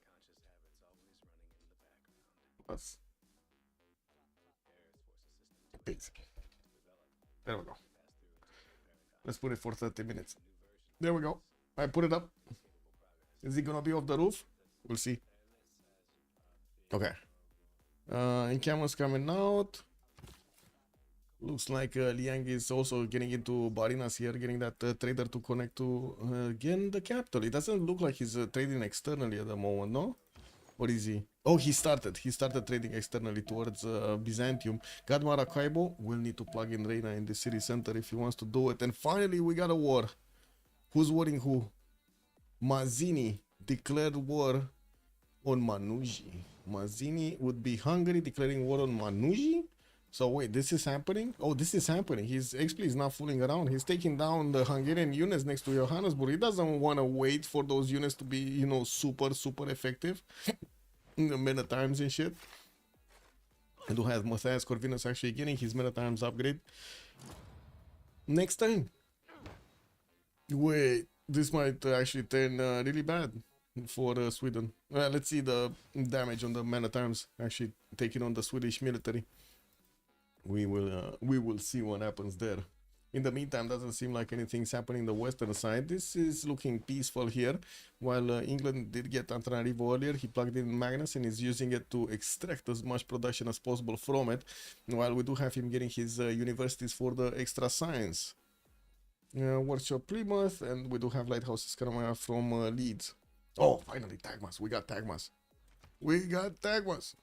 S1: plus Peace. There we go. Let's put it for 30 minutes. There we go. I put it up. Is it gonna be off the roof? We'll see. Okay. Encampment's coming out. Looks like Liang is also getting into Barinas here, getting that trader to connect to again the capital. It doesn't look like he's trading externally at the moment, no? What is he? Oh, he started trading externally towards Byzantium. Got Maracaibo. We'll need to plug in Reina in the city center if he wants to do it. And finally, we got a war. Who's warring who? Mazzini declared war on Manuji. Mazzini would be Hungary declaring war on Manuji? So wait, this is happening? Oh, this is happening. His XP is not fooling around. He's taking down the Hungarian units next to Johannesburg. He doesn't want to wait for those units to be, you know, super effective in the meta times and shit. I do have Matthias Corvinus actually getting his meta times upgrade. Next time. Wait, this might actually turn really bad for Sweden. Let's see the damage on the man at arms actually taking on the Swedish military. we will see what happens there. In the meantime, doesn't seem like anything's happening the western side. This is looking peaceful here. While England did get Antananarivo earlier, he plugged in Magnus and is using it to extract as much production as possible from it. While we do have him getting his universities for the extra science. Workshop Plymouth, and we do have lighthouses coming out from Leeds. Oh, finally, Tagmas. We got Tagmas. We got Tagmas.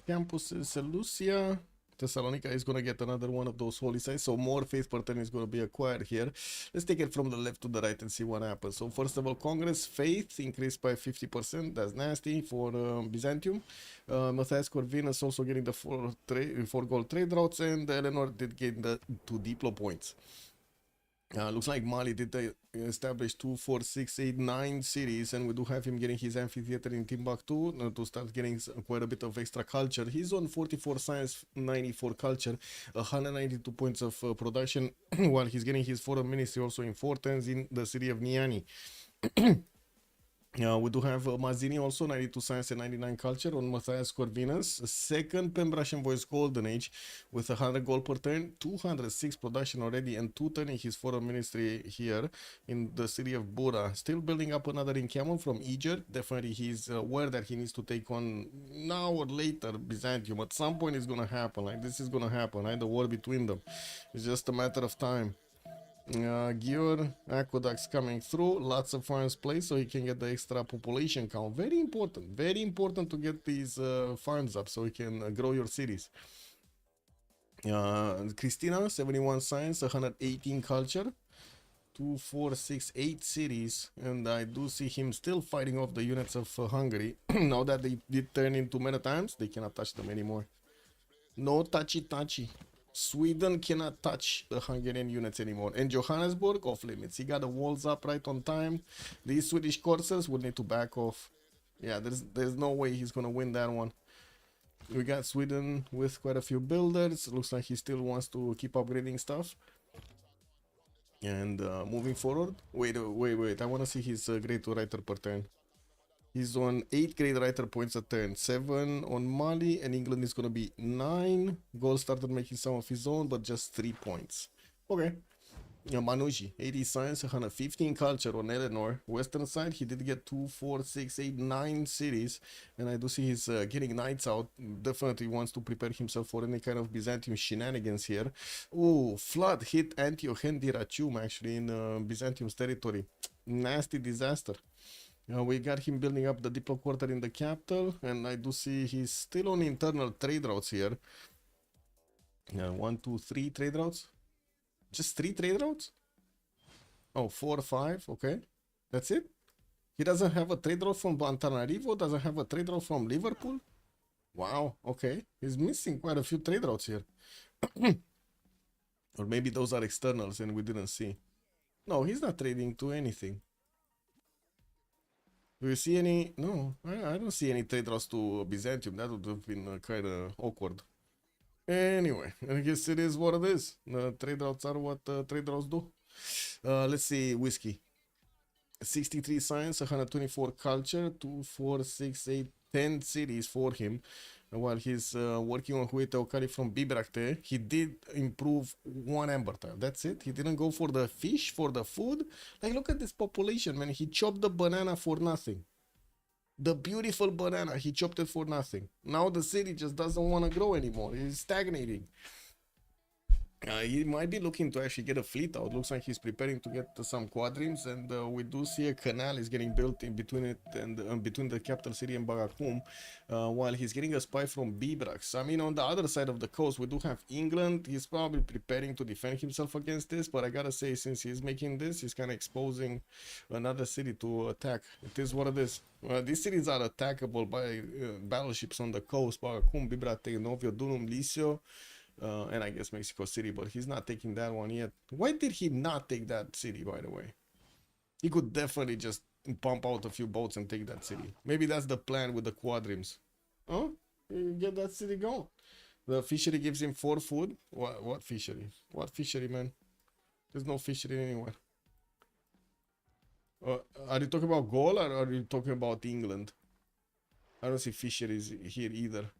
S1: Campus Seleucia. Thessalonica is going to get another one of those holy sites, so more faith per turn is going to be acquired here. Let's take it from the left to the right and see what happens. So first of all, Congress faith increased by 50%. That's nasty for Byzantium. Matthias Corvinus also getting the 4 gold trade routes, and Eleanor did get the 2 diplo points. Looks like Mali did establish 2, 4, 6, 8, 9 cities, and we do have him getting his amphitheater in Timbuktu to start getting quite a bit of extra culture. He's on 44 science, 94 culture, 192 points of production, while he's getting his foreign ministry also in 4 turns in the city of Niani. We do have Mazzini also, 92 science and 99 culture on Matthias Corvinus. Second Pembrasian Voice Golden Age with 100 gold per turn, 206 production already, and 2 turning his foreign ministry here in the city of Bura. Still building up another encampment from Egypt. Definitely he's aware that he needs to take on now or later Byzantium. At some point it's gonna happen. Like this is gonna happen. Right? The war between them. It's just a matter of time. Gior aqueducts coming through, lots of farms placed so he can get the extra population count. Very important to get these farms up so you can grow your cities. Christina, 71 science, 118 culture, 2, 4, 6, 8 cities, and I do see him still fighting off the units of Hungary. Now that they did turn into meta times, they cannot touch them anymore. No touchy. Sweden cannot touch the Hungarian units anymore. And Johannesburg, off limits. He got the walls up right on time. These Swedish coursers will need to back off. Yeah, there's no way he's gonna win that one. We got Sweden with quite a few builders. Looks like he still wants to keep upgrading stuff. And moving forward. Wait. I want to see his grade 2 writer per turn. He's on 8 grade writer points a turn, 7 on Mali, and England is going to be 9. Gold started making some of his own, but just 3 points. Okay. Manuji, 80 science, 115 culture on Eleanor. Western side, he did get 2, 4, 6, 8, 9 cities, and I do see he's getting knights out. Definitely wants to prepare himself for any kind of Byzantium shenanigans here. Oh, flood hit Antioch and Dyrrhachium actually in Byzantium's territory. Nasty disaster. We got him building up the Diplo quarter in the capital, and I do see he's still on internal trade routes here. 1, 2, 3 trade routes. Just 3 trade routes? Oh, 4, 5, okay. That's it? He doesn't have a trade route from Antananarivo, doesn't have a trade route from Liverpool? Wow, okay. He's missing quite a few trade routes here. Or maybe those are externals and we didn't see. No, he's not trading to anything. Do you see any? No, I don't see any trade routes to Byzantium. That would have been kind of awkward. Anyway, I guess it is what it is. Trade routes are what trade routes do. Let's see, whiskey. 63 science, 124 culture, 2, 4, 6, 8, 10 cities for him. While he's working on Huete Okari from Bibrakte, he did improve 1 amber tile. That's it. He didn't go for the fish, for the food. Like, look at this population, man. He chopped the banana for nothing. The beautiful banana, he chopped it for nothing. Now the city just doesn't want to grow anymore. It's stagnating. He might be looking to actually get a fleet out. Looks like he's preparing to get some quadrims, and we do see a canal is getting built in between it and between the capital city and Bagakum, while he's getting a spy from Bibrax. I mean, on the other side of the coast, we do have England. He's probably preparing to defend himself against this, but I gotta say, since he's making this, he's kind of exposing another city to attack. It is what it is. These cities are attackable by battleships on the coast: Bagakum, Bibrate, Novio, Dunum, Lisio. And I guess Mexico City, but he's not taking that one yet. Why did he not take that city, by the way? He could definitely just pump out a few boats and take that city. Maybe that's the plan with the quadrims. Oh, get that city going. The fishery gives him 4 food. What fishery? What fishery, man? There's no fishery anywhere. Are you talking about Gaul or are you talking about England? I don't see fisheries here either.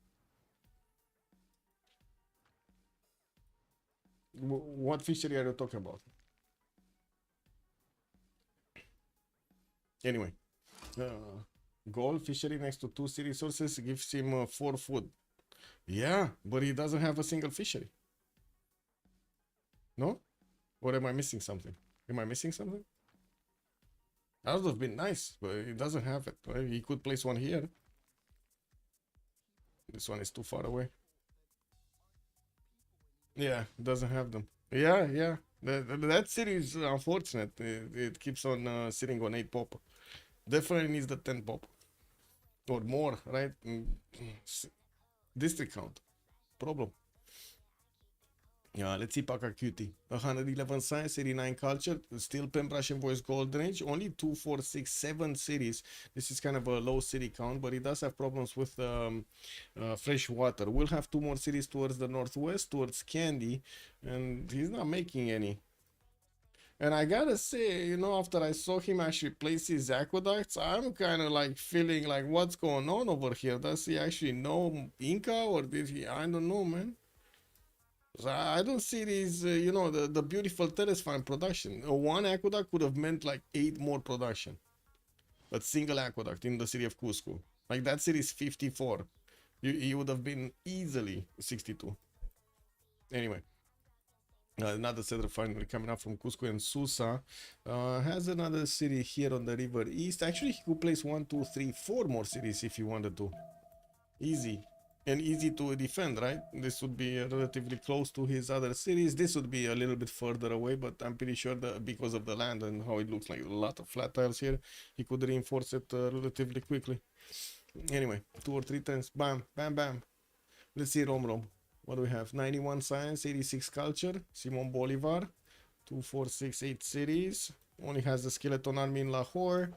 S1: What fishery are you talking about? Anyway, Gaul fishery next to 2 city sources gives him 4 food. Yeah, but he doesn't have a single fishery. No? Or am I missing something? Am I missing something? That would have been nice, but he doesn't have it. Right? He could place one here. This one is too far away. Yeah, doesn't have them. Yeah, yeah. That city is unfortunate. It keeps on sitting on 8 pop. Definitely needs the 10 pop. Or more, right? District count. Problem. Yeah, let's see Paka Cutie. 111 science, 89 culture, still Pembrash and Voice Golden Age, only 2, 4, 6, 7 cities. This is kind of a low city count, but it does have problems with fresh water. We'll have 2 more cities towards the northwest, towards Candy, and he's not making any. And I gotta say, you know, after I saw him actually place his aqueducts, I'm kind of like feeling like, what's going on over here? Does he actually know Inca, or did he? I don't know, man. I don't see these, you know, the beautiful terrace farm production. One aqueduct would have meant like 8 more production. But single aqueduct in the city of Cusco. Like that city is 54. You would have been easily 62. Anyway. Another set refinery coming up from Cusco and Susa. Has another city here on the river east. Actually, he could place 1, 2, 3, 4 more cities if he wanted to. Easy. And easy to defend, right? This would be relatively close to his other cities. This would be a little bit further away, but I'm pretty sure that because of the land and how it looks like a lot of flat tiles here, he could reinforce it relatively quickly. Anyway, 2 or 3 times, bam, bam, bam. Let's see Rom. What do we have? 91 science, 86 culture, Simon Bolivar, 2, 4, 6, 8 cities. Only has the skeleton army in Lahore.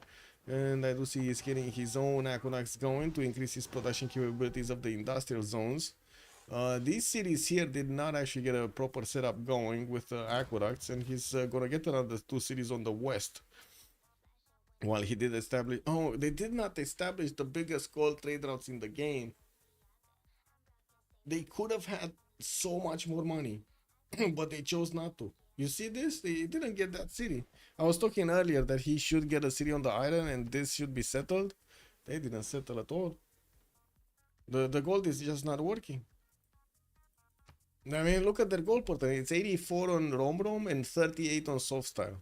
S1: And I do see he's getting his own aqueducts going to increase his production capabilities of the industrial zones. These cities here did not actually get a proper setup going with aqueducts, and he's gonna get another 2 cities on the west. While he did establish... Oh, they did not establish the biggest gold trade routes in the game. They could have had so much more money, but they chose not to. You see this? They didn't get that city. I was talking earlier that he should get a city on the island and this should be settled. They didn't settle at all. The gold is just not working. I mean, look at their gold portal. It's 84 on Rom and 38 on soft style.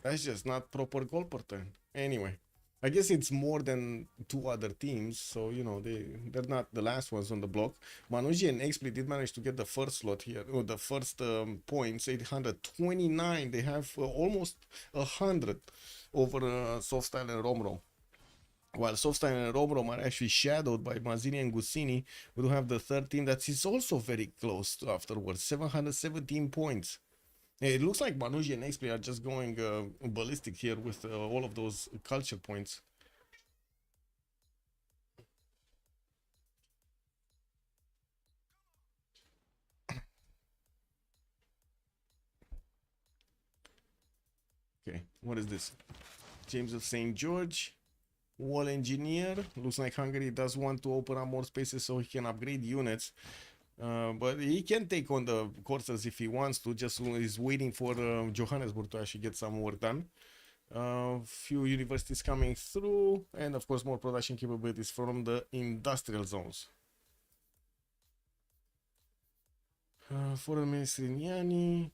S1: That's just not proper gold portal. Anyway, I guess it's more than 2 other teams, so you know they're not the last ones on the block. Manuji and XP did manage to get the first slot here, or the first points, 829. They have almost 100 over Softstyle and Romrom. While Softstyle and Romrom are actually shadowed by Mazzini and Gusini, we do have the third team that is also very close afterwards, 717 points. It looks like Manuji and XP are just going ballistic here with all of those culture points. Okay, what is this? James of St. George, wall engineer. Looks like Hungary does want to open up more spaces so he can upgrade units. But he can take on the courses if he wants to, just he's waiting for Johannesburg to actually get some work done. Few universities coming through, and of course more production capabilities from the industrial zones. Foreign Ministry Niani.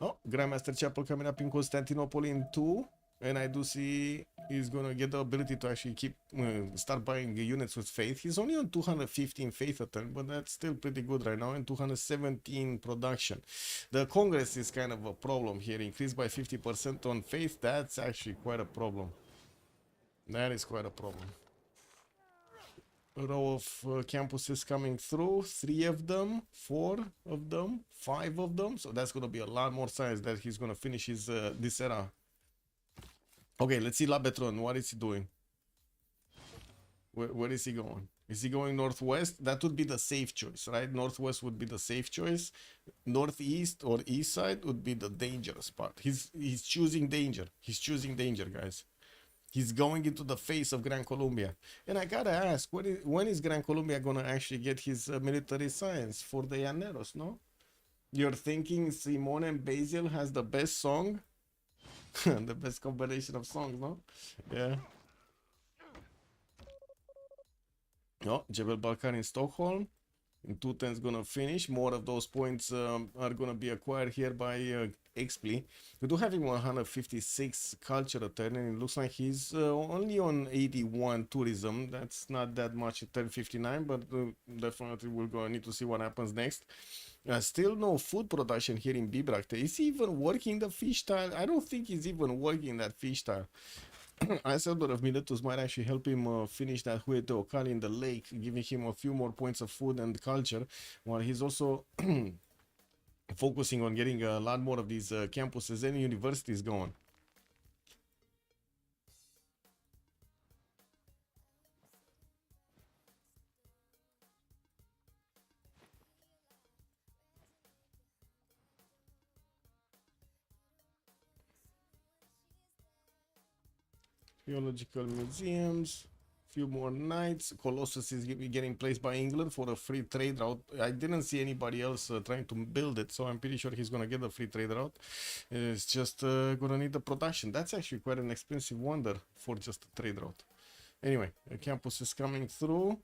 S1: Oh, Grandmaster Chapel coming up in Constantinople in 2. And I do see he's gonna get the ability to actually keep start buying units with faith. He's only on 215 faith a turn, but that's still pretty good right now, and 217 production. The Congress is kind of a problem here. Increased by 50% on faith. That's actually quite a problem. That is quite a problem. row of campuses coming through. 3 of them, 4 of them, 5 of them. So that's gonna be a lot more science that he's gonna finish his this era. Okay, let's see Labetron. What is he doing? Where is he going? Is he going northwest? That would be the safe choice, right? Northwest would be the safe choice. Northeast or east side would be the dangerous part. He's choosing danger. He's choosing danger, guys. He's going into the face of Gran Colombia. And I gotta ask, when is Gran Colombia gonna actually get his military science for the Llaneros, no? You're thinking Simone and Basil has the best song? The best combination of songs, no? Yeah. No, Jebel Balkan in Stockholm. In 210 is gonna finish. More of those points are gonna be acquired here by Expli. We do have him 156 culture return, and it looks like he's only on 81 tourism. That's not that much at 1059, but definitely we're gonna need to see what happens next. Still no food production here in Bibrakte. Is he even working the fish tile? I don't think he's even working that fish tile. Isildur of Miletus might actually help him finish that Huete Okali in the lake, giving him a few more points of food and culture, while he's also focusing on getting a lot more of these campuses and universities going. Theological museums, few more knights. Colossus is getting placed by England for a free trade route. I didn't see anybody else trying to build it, so I'm pretty sure he's gonna get the free trade route. It's just gonna need the production. That's actually quite an expensive wonder for just a trade route. Anyway, a campus is coming through,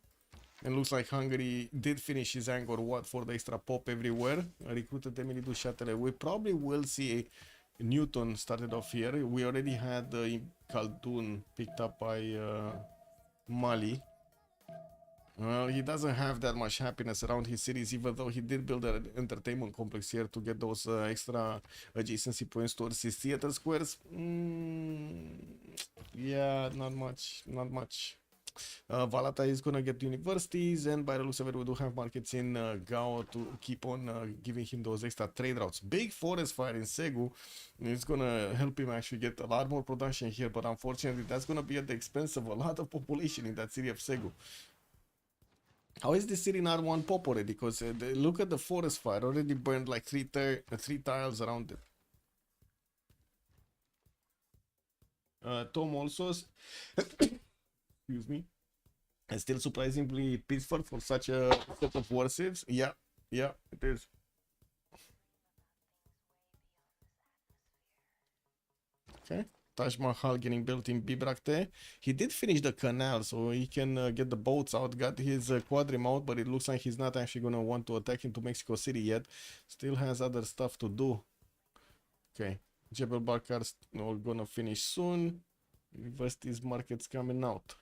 S1: and looks like Hungary did finish his Angkor Wat for the extra pop everywhere. Recruited Emily du Châtelet. We probably will see Newton started off here. We already had Khaldun picked up by Mali. Well, he doesn't have that much happiness around his cities, even though he did build an entertainment complex here to get those extra adjacency points towards his theater squares. Yeah, not much, not much. Valata is gonna get universities, and by the looks of it, we do have markets in Gao to keep on giving him those extra trade routes. Big forest fire in Segu is gonna help him actually get a lot more production here, but unfortunately, that's gonna be at the expense of a lot of population in that city of Segu. How is this city not one pop already? Because look at the forest fire, already burned like three tiles around it. Tom also, excuse me, and still surprisingly peaceful for such a set of war saves. Yeah, yeah, it is. Okay. Taj Mahal getting built in Bibrakte. He did finish the canal, so he can get the boats out. Got his quadrim out, but it looks like he's not actually going to want to attack into Mexico City yet. Still has other stuff to do. Okay. Jebel Bakar's gonna finish soon. Universities markets coming out.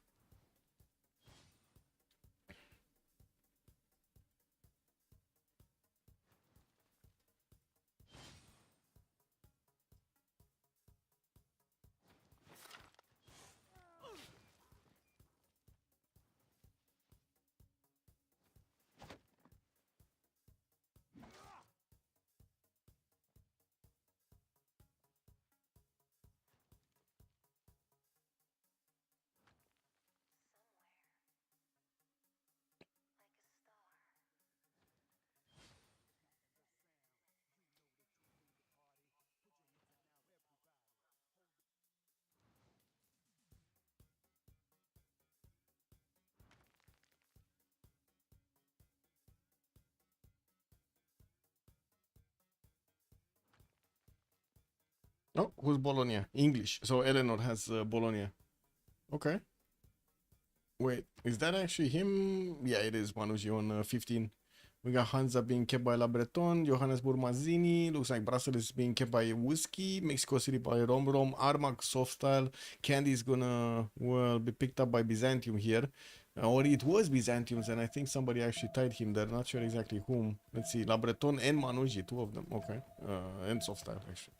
S1: Oh, who's Bologna? English. So Eleanor has Bologna. Okay. Wait, is that actually him? Yeah, it is Manuji on 15. We got Hansa being kept by La Breton, Johannesburg Mazzini, looks like Brussels is being kept by Whiskey, Mexico City by Rom Rom, Armagh Soft Style, Candy is gonna, well, be picked up by Byzantium here. Or it was Byzantium's, and I think somebody actually tied him there, not sure exactly whom. Let's see, La Breton and Manuji, two of them, okay. And Soft Style, actually.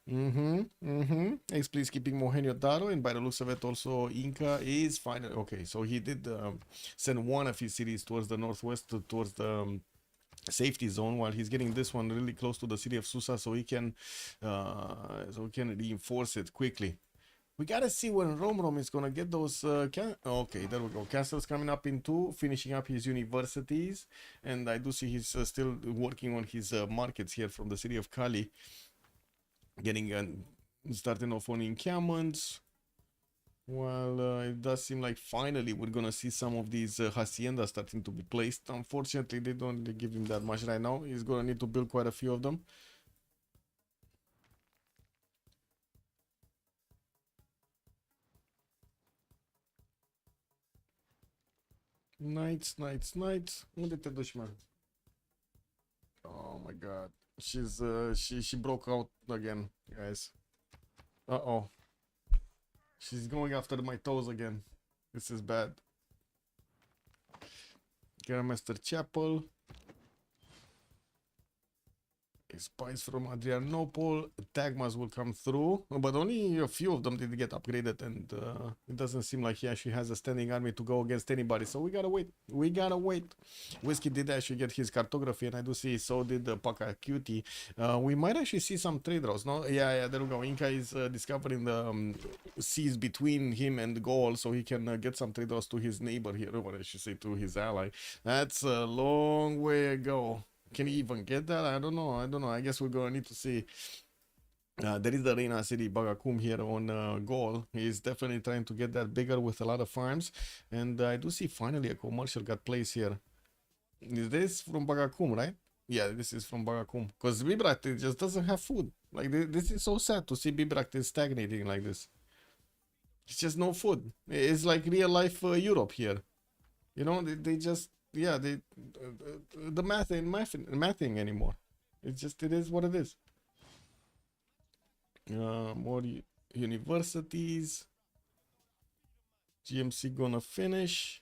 S1: X-Please keeping Mohenjo Daro, and by the looks of it, also Inca is finally okay. So he did send one of his cities towards the northwest, towards the safety zone, while he's getting this one really close to the city of Susa, so he can reinforce it quickly. We gotta see when Rom is gonna get those. Okay, there we go. Castles coming up in 2, finishing up his universities, and I do see he's still working on his markets here from the city of Kali, getting starting off on encampments. Well, it does seem like finally we're gonna see some of these haciendas starting to be placed. Unfortunately, they don't really give him that much right now. He's gonna need to build quite a few of them. Knights. Unde te duci, man? Oh my god. She's she broke out again, guys. Uh-oh. She's going after my toes again. This is bad. Grandmaster Chapel. Spies from Adrianople. Tagmas will come through, but only a few of them did get upgraded, and it doesn't seem like he actually has a standing army to go against anybody, so we gotta wait. Whiskey did actually get his cartography, and I do see so did the Paka Cutie. We might actually see some trade routes, no? Yeah, there we go. Inca is discovering the seas between him and Gaul, so he can get some trade routes to his neighbor here, or what I should say, to his ally. That's a long way to go. Can he even get that? I don't know. I guess we're gonna need to see. There is the Reina City Bagakum here on Gaul. He's definitely trying to get that bigger with a lot of farms. And I do see finally a commercial got placed here. Is this from Bagakum, right? Yeah, this is from Bagakum. Because Bibrak just doesn't have food. Like, this is so sad to see Bibrak is stagnating like this. It's just no food. It's like real life Europe here. You know, they just... Yeah, the math ain't mathing anymore. It is what it is. More universities. GMC gonna finish.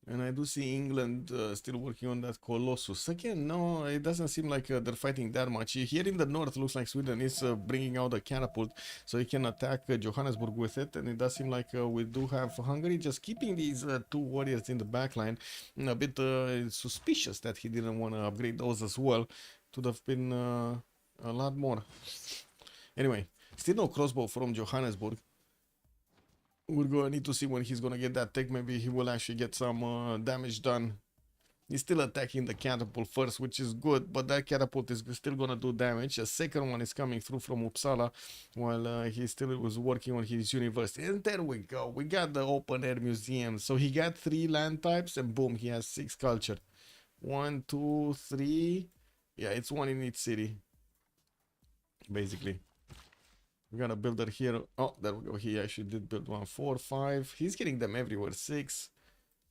S1: And I do see England still working on that Colossus. Again, no, it doesn't seem like they're fighting that much. Here in the north, looks like Sweden is bringing out a catapult, so he can attack Johannesburg with it. And it does seem like we do have Hungary just keeping these 2 warriors in the backline. A bit suspicious that he didn't want to upgrade those as well. It would have been a lot more. Anyway, still no crossbow from Johannesburg. We're gonna need to see when he's gonna get that tech. Maybe he will actually get some damage done. He's still attacking the catapult first, which is good, but that catapult is still gonna do damage. A second one is coming through from Uppsala while he still was working on his university. And there we go. We got the open air museum. So he got 3 land types, and boom, he has 6 culture. 1, 2, 3. Yeah, it's 1 in each city, basically. We got a builder here. Oh, there we go. He actually did build 1, 4, 5. He's getting them everywhere. 6.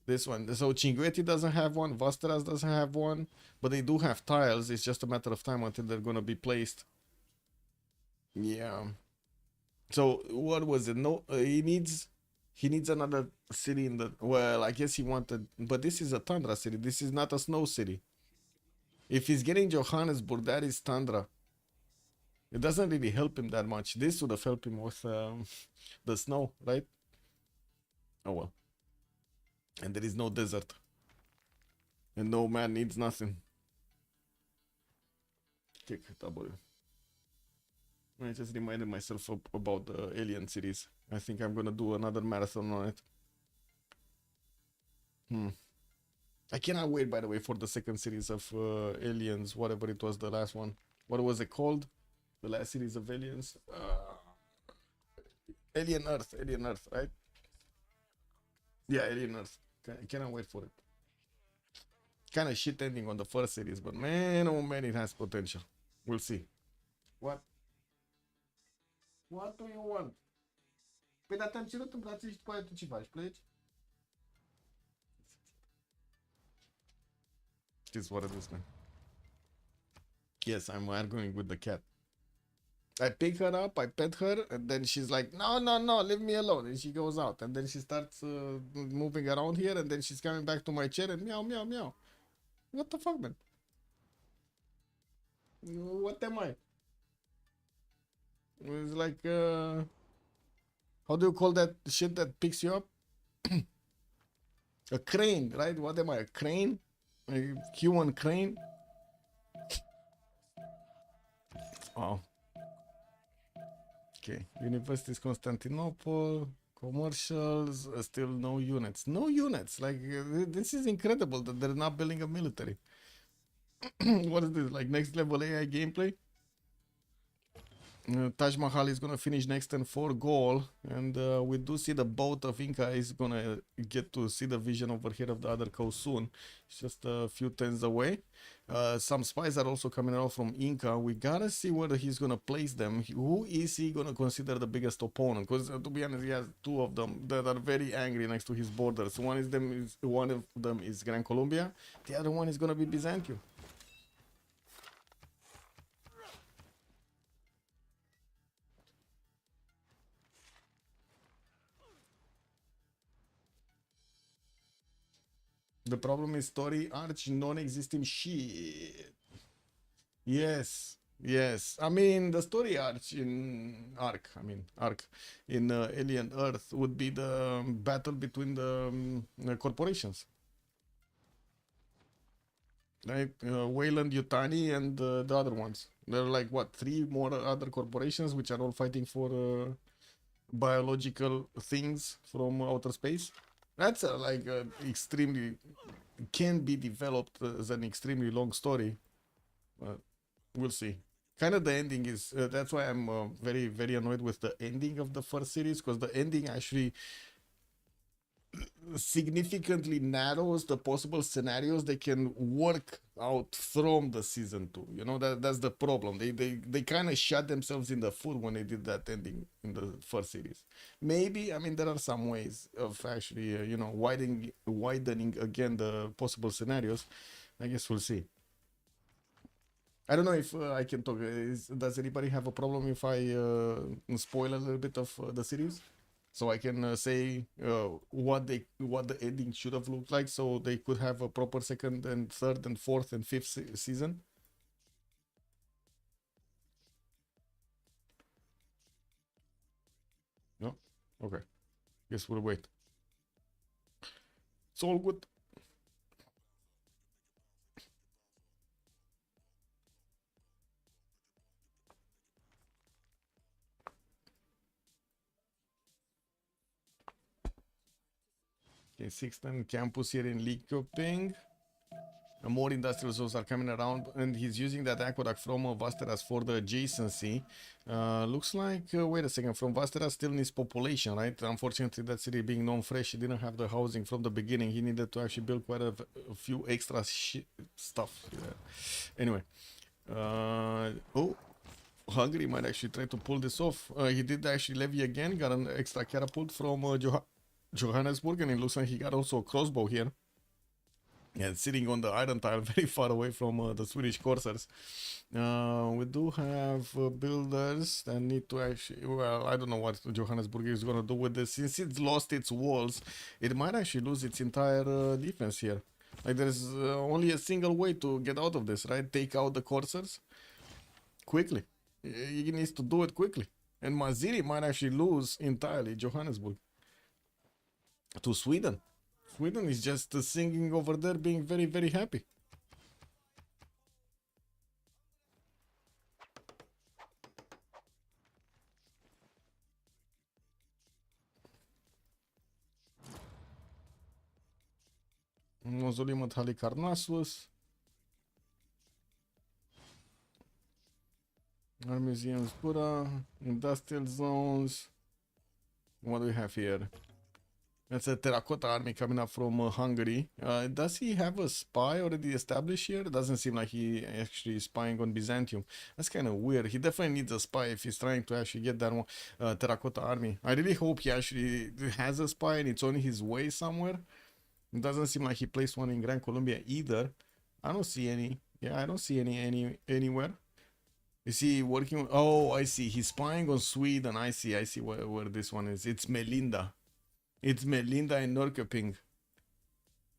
S1: This one. So Cinguetti doesn't have one. Vasteras doesn't have one. But they do have tiles. It's just a matter of time until they're gonna be placed. Yeah. So what was it? No, he needs another city in the. Well, I guess he wanted. But this is a tundra city. This is not a snow city. If he's getting Johannesburg, that is tundra. It doesn't really help him that much. This would have helped him with the snow, right? Oh well. And there is no desert. And no man needs nothing. Kick W. I just reminded myself about the alien series. I think I'm gonna do another marathon on it. I cannot wait, by the way, for the second series of Aliens, whatever it was, the last one. What was it called? The last series of Aliens? Alien Earth, right? Yeah, Alien Earth. I cannot wait for it. Kind of shit ending on the first series, but man, oh man, it has potential. We'll see. What? What do you want? Păi dar te-am cerut în brațe și după aia tu ce faci? Pleci? It is what it is, man. Yes, I'm arguing with the cat. I pick her up, I pet her, and then she's like, no, leave me alone. And she goes out, and then she starts moving around here, and then she's coming back to my chair and meow, meow, meow. What the fuck, man? What am I? It's like how do you call that shit that picks you up? A crane, right? What am I? A crane? A human crane? Oh. Okay. Universities Constantinople. Commercials. Still no units. No units. Like this is incredible that they're not building a military. What is this? Like next level AI gameplay? Taj Mahal is gonna finish next and 4 goal, and we do see the boat of Inca is gonna get to see the vision over here of the other coast soon. It's just a few turns away. Some spies are also coming out from Inca. We gotta see where he's gonna place them. Who is he gonna consider the biggest opponent? Because to be honest, he has two of them that are very angry next to his borders. One of them is Gran Colombia. The other one is gonna be Byzantium. The problem is story arch non-existing shit. Yes, yes. I mean, the story arch in Arc in Alien Earth would be the battle between the corporations. Right? Wayland Yutani and the other ones. There are like what, 3 more other corporations which are all fighting for biological things from outer space. That's like extremely can be developed as an extremely long story. We'll see. Kind of the ending is that's why I'm very very annoyed with the ending of the first series, because the ending actually significantly narrows the possible scenarios they can work out from the season 2. You know, that's the problem. They kind of shot themselves in the foot when they did that ending in the first series. Maybe, I mean, there are some ways of actually you know, widening again the possible scenarios. I guess we'll see. I don't know if I can talk. Does anybody have a problem if I spoil a little bit of the series? So I can say what the ending should have looked like, so they could have a proper second and third and fourth and fifth season. No, okay. Guess we'll wait. It's all good. Okay, 6th campus here in Linköping. More industrial zones are coming around, and he's using that aqueduct from Vasteras for the adjacency. Looks like, wait a second, from Vasteras still needs population, right? Unfortunately, that city being non-fresh, he didn't have the housing from the beginning. He needed to actually build quite a few extra stuff. Anyway. Oh, Hungary might actually try to pull this off. He did actually levy again, got an extra catapult from Johannesburg, and it looks like he got also a crossbow here. And sitting on the iron tile very far away from the Swedish coursers. We do have builders that need to actually, well, I don't know what Johannesburg is going to do with this. Since it's lost its walls, it might actually lose its entire defense here. Like, there's only a single way to get out of this, right? Take out the coursers quickly. He needs to do it quickly. And Maziri might actually lose entirely Johannesburg to Sweden. Sweden is just singing over there, being very, very happy. Mausoleum at Halicarnassus. Our museums, Buddha, industrial zones. What do we have here? That's a terracotta army coming up from Hungary. Does he have a spy already established here? It doesn't seem like he actually is spying on Byzantium. That's kind of weird. He definitely needs a spy if he's trying to actually get that one, terracotta army. I really hope he actually has a spy and it's on his way somewhere. It doesn't seem like he placed one in Gran Colombia either. I don't see any. Yeah, I don't see any anywhere. Is he working? Oh, I see. He's spying on Sweden. I see where this one is. It's Melinda. It's Melinda in Norrköping.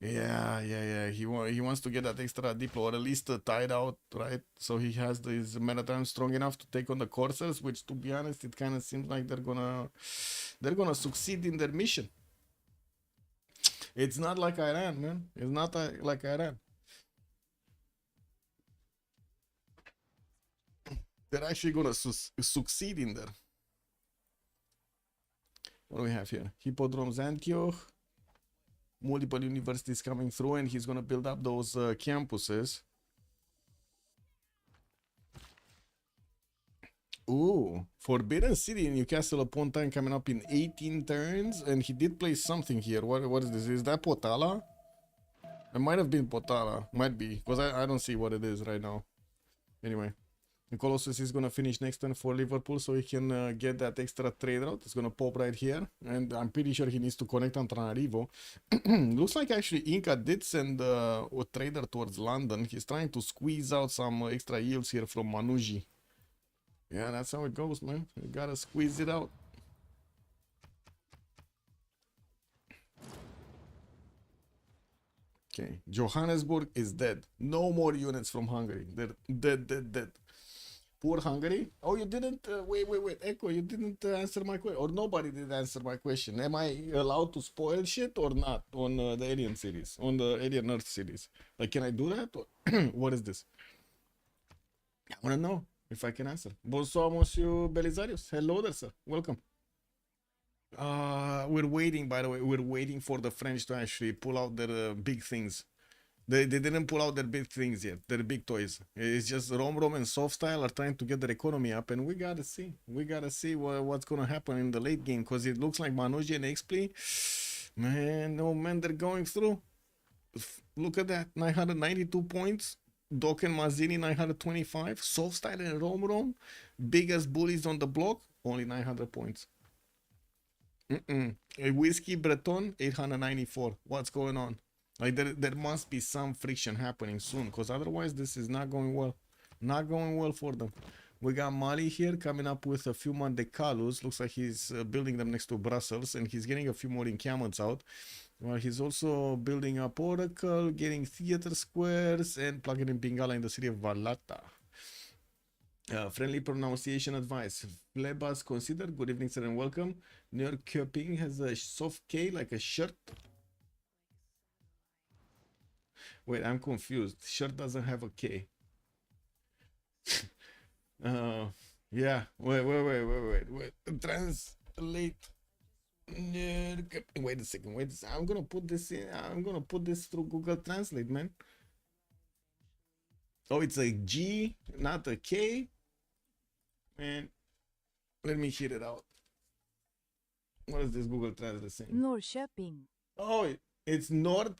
S1: Yeah. He wants to get that extra diplo, or at least tied out, right? So he has his mana time strong enough to take on the coursers, which, to be honest, it kind of seems like they're gonna succeed in their mission. It's not like Iran, man. It's not like Iran. They're actually gonna succeed in there. What do we have here? Hippodromes Antioch. Multiple universities coming through, and he's gonna build up those campuses. Ooh, Forbidden City in Newcastle upon time coming up in 18 turns, and he did play something here. What is this? Is that Potala? It might have been Potala. Might be, because I don't see what it is right now. Anyway, the Colossus is gonna finish next turn for Liverpool, so he can get that extra trade route. It's gonna pop right here, and I'm pretty sure he needs to connect on Tranarivo. Looks like actually Inca did send a trader towards London. He's trying to squeeze out some extra yields here from Manuji. Yeah, that's how it goes, man. You gotta squeeze it out. Okay, Johannesburg is dead. No more units from Hungary. They're dead. Poor Hungary. Oh, you didn't. Wait. Echo, you didn't answer my question. Or nobody did answer my question. Am I allowed to spoil shit or not on the Alien series? On the Alien Earth series? Like, can I do that? Or what is this? I wanna know if I can answer. Bonsoir, Monsieur Belisarius. Hello there, sir. Welcome. We're waiting, by the way. We're waiting for the French to actually pull out their big things. They didn't pull out their big things yet. Their big toys. It's just Rom and Soft Style are trying to get their economy up, and we gotta see. We gotta see what's gonna happen in the late game, because it looks like Manuji and XP, man, oh man, they're going through. Look at that, 992 points. Doc and Mazzini 925. Soft Style and Rom, biggest bullies on the block, only 900 points. A Whiskey Breton 894. What's going on? Like there must be some friction happening soon, because otherwise this is not going well. Not going well for them. We got Mali here coming up with a few Monte Carlos. Looks like he's building them next to Brussels, and he's getting a few more encampments out. Well, he's also building up Oracle, getting theater squares, and plugging in Bengala in the city of Vallata. Friendly pronunciation advice. Flebas consider. Good evening, sir, and welcome. Norrköping has a soft K like a shirt. Wait, I'm confused. Shirt doesn't have a K. Yeah. Wait. Translate. Wait a second. I'm gonna put this in. I'm gonna put this through Google Translate, man. Oh, it's a G, not a K. Man, let me hear it out. What is this Google Translate saying?
S2: Norrköping.
S1: Oh, it's North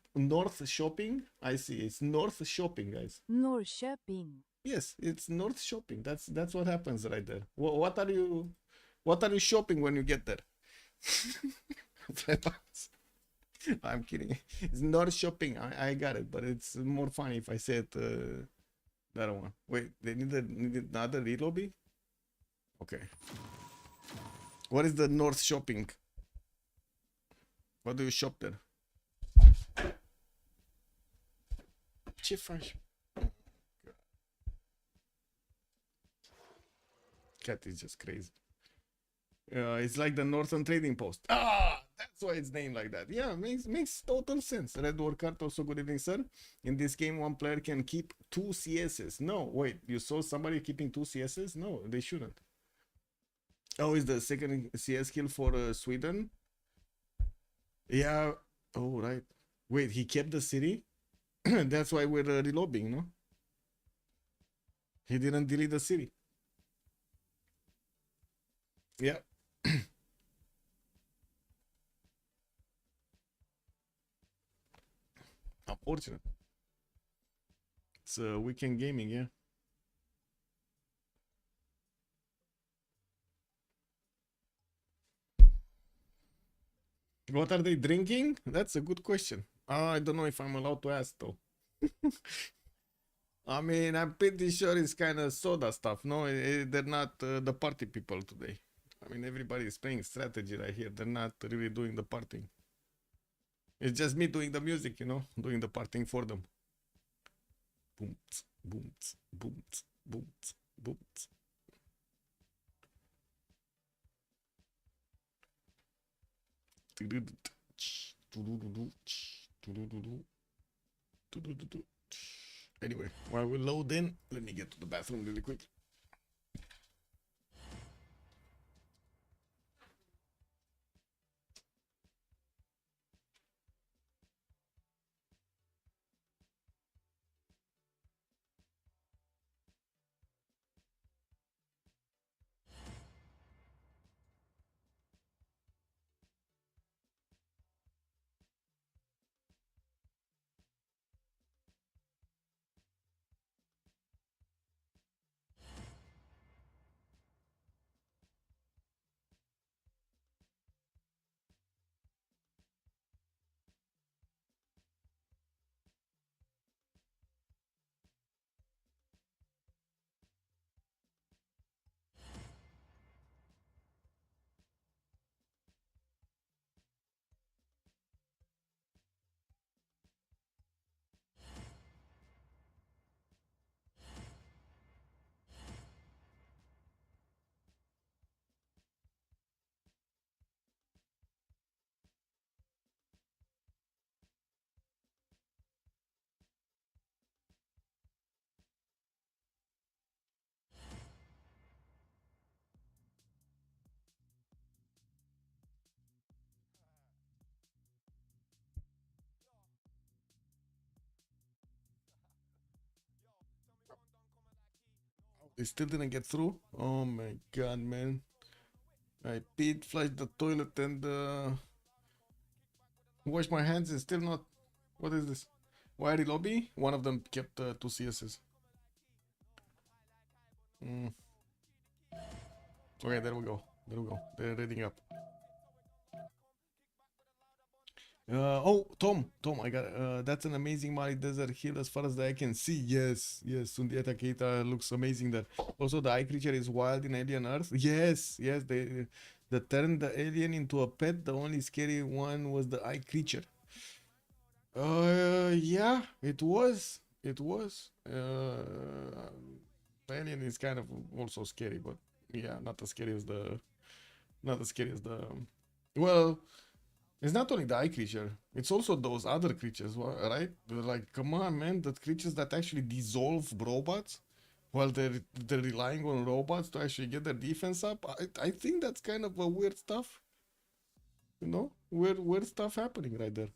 S1: Shopping. I see. It's North Shopping, guys.
S2: Norrköping.
S1: Yes, it's North Shopping. That's what happens right there. What are you shopping when you get there? I'm kidding. It's North Shopping. I got it, but it's more funny if I say it that one. Wait, they need another read lobby? Okay. What is the North Shopping? What do you shop there? Ce faci? Cat is just crazy. It's like the Northern Trading Post. That's why it's named like that. Yeah, makes total sense. Red War card also. Good evening, sir. In this game, one player can keep 2 CSs. No, wait. You saw somebody keeping 2 CSs? No, they shouldn't. Oh, is the second CS kill for Sweden? Yeah. Oh, right. Wait, he kept the city? That's why we're relobbing, no? He didn't delete the city. Yeah. Unfortunate. It's weekend gaming, yeah. What are they drinking? That's a good question. I don't know if I'm allowed to ask though. I mean, I'm pretty sure it's kind of soda stuff. No, they're not the party people today. I mean, everybody is playing strategy right here. They're not really doing the partying. It's just me doing the music, you know, doing the parting for them. Boom, boom, boom, boom, boom. Anyway, while we load in, let me get to the bathroom really quick. They still didn't get through. Oh my god, man. I peed, flushed the toilet, and washed my hands, and still not. What is this? Wiry lobby? One of them kept 2 CSs. Okay, there we go. There we go. They're reading up. Tom, I got that's an amazing Mali Desert hill as far as the eye can see. Yes, Sundiata Keita looks amazing there. Also, the eye creature is wild in Alien Earth. Yes, they turned the alien into a pet. The only scary one was the eye creature. Yeah, it was. The alien is kind of also scary, but yeah, not as scary as the, well. It's not only the eye creature, it's also those other creatures, right? They're like, come on, man, the creatures that actually dissolve robots while they're relying on robots to actually get their defense up. I think that's kind of a weird stuff. You know? Weird stuff happening right there.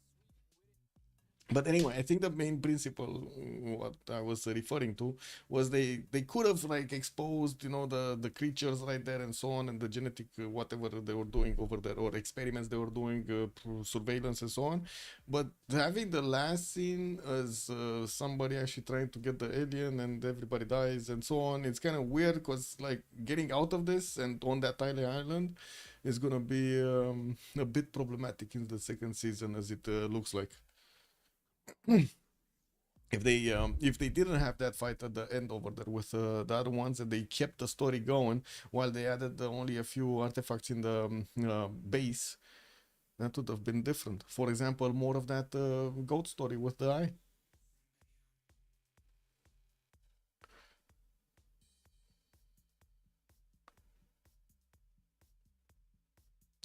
S1: But anyway, I think the main principle, what I was referring to, was they could have like exposed, you know, the creatures right there and so on, and the genetic whatever they were doing over there, or experiments they were doing, surveillance and so on. But having the last scene as somebody actually trying to get the alien and everybody dies and so on, it's kind of weird, because like getting out of this and on that tiny island is gonna be a bit problematic in the second season, as it looks like. If they didn't have that fight at the end over there with the other ones, and they kept the story going while they added only a few artifacts in the base, that would have been different. For example, more of that goat story with the eye.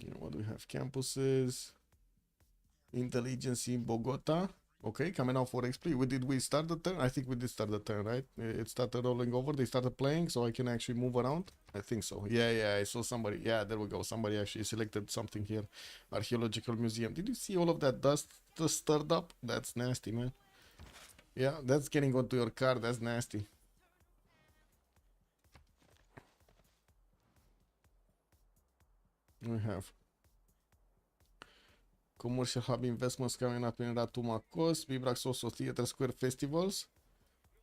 S1: You know what, we have campuses, intelligence in Bogota. Okay, coming out for XP. We start the turn? I think we did start the turn, right? It started rolling over. They started playing, so I can actually move around. I think so. Yeah, I saw somebody. Yeah, there we go. Somebody actually selected something here. Archaeological museum. Did you see all of that dust stirred up? That's nasty, man. Yeah, that's getting onto your car. That's nasty. We have commercial hub investments coming up in Ratuma Coast. Bibrax also Theater Square festivals.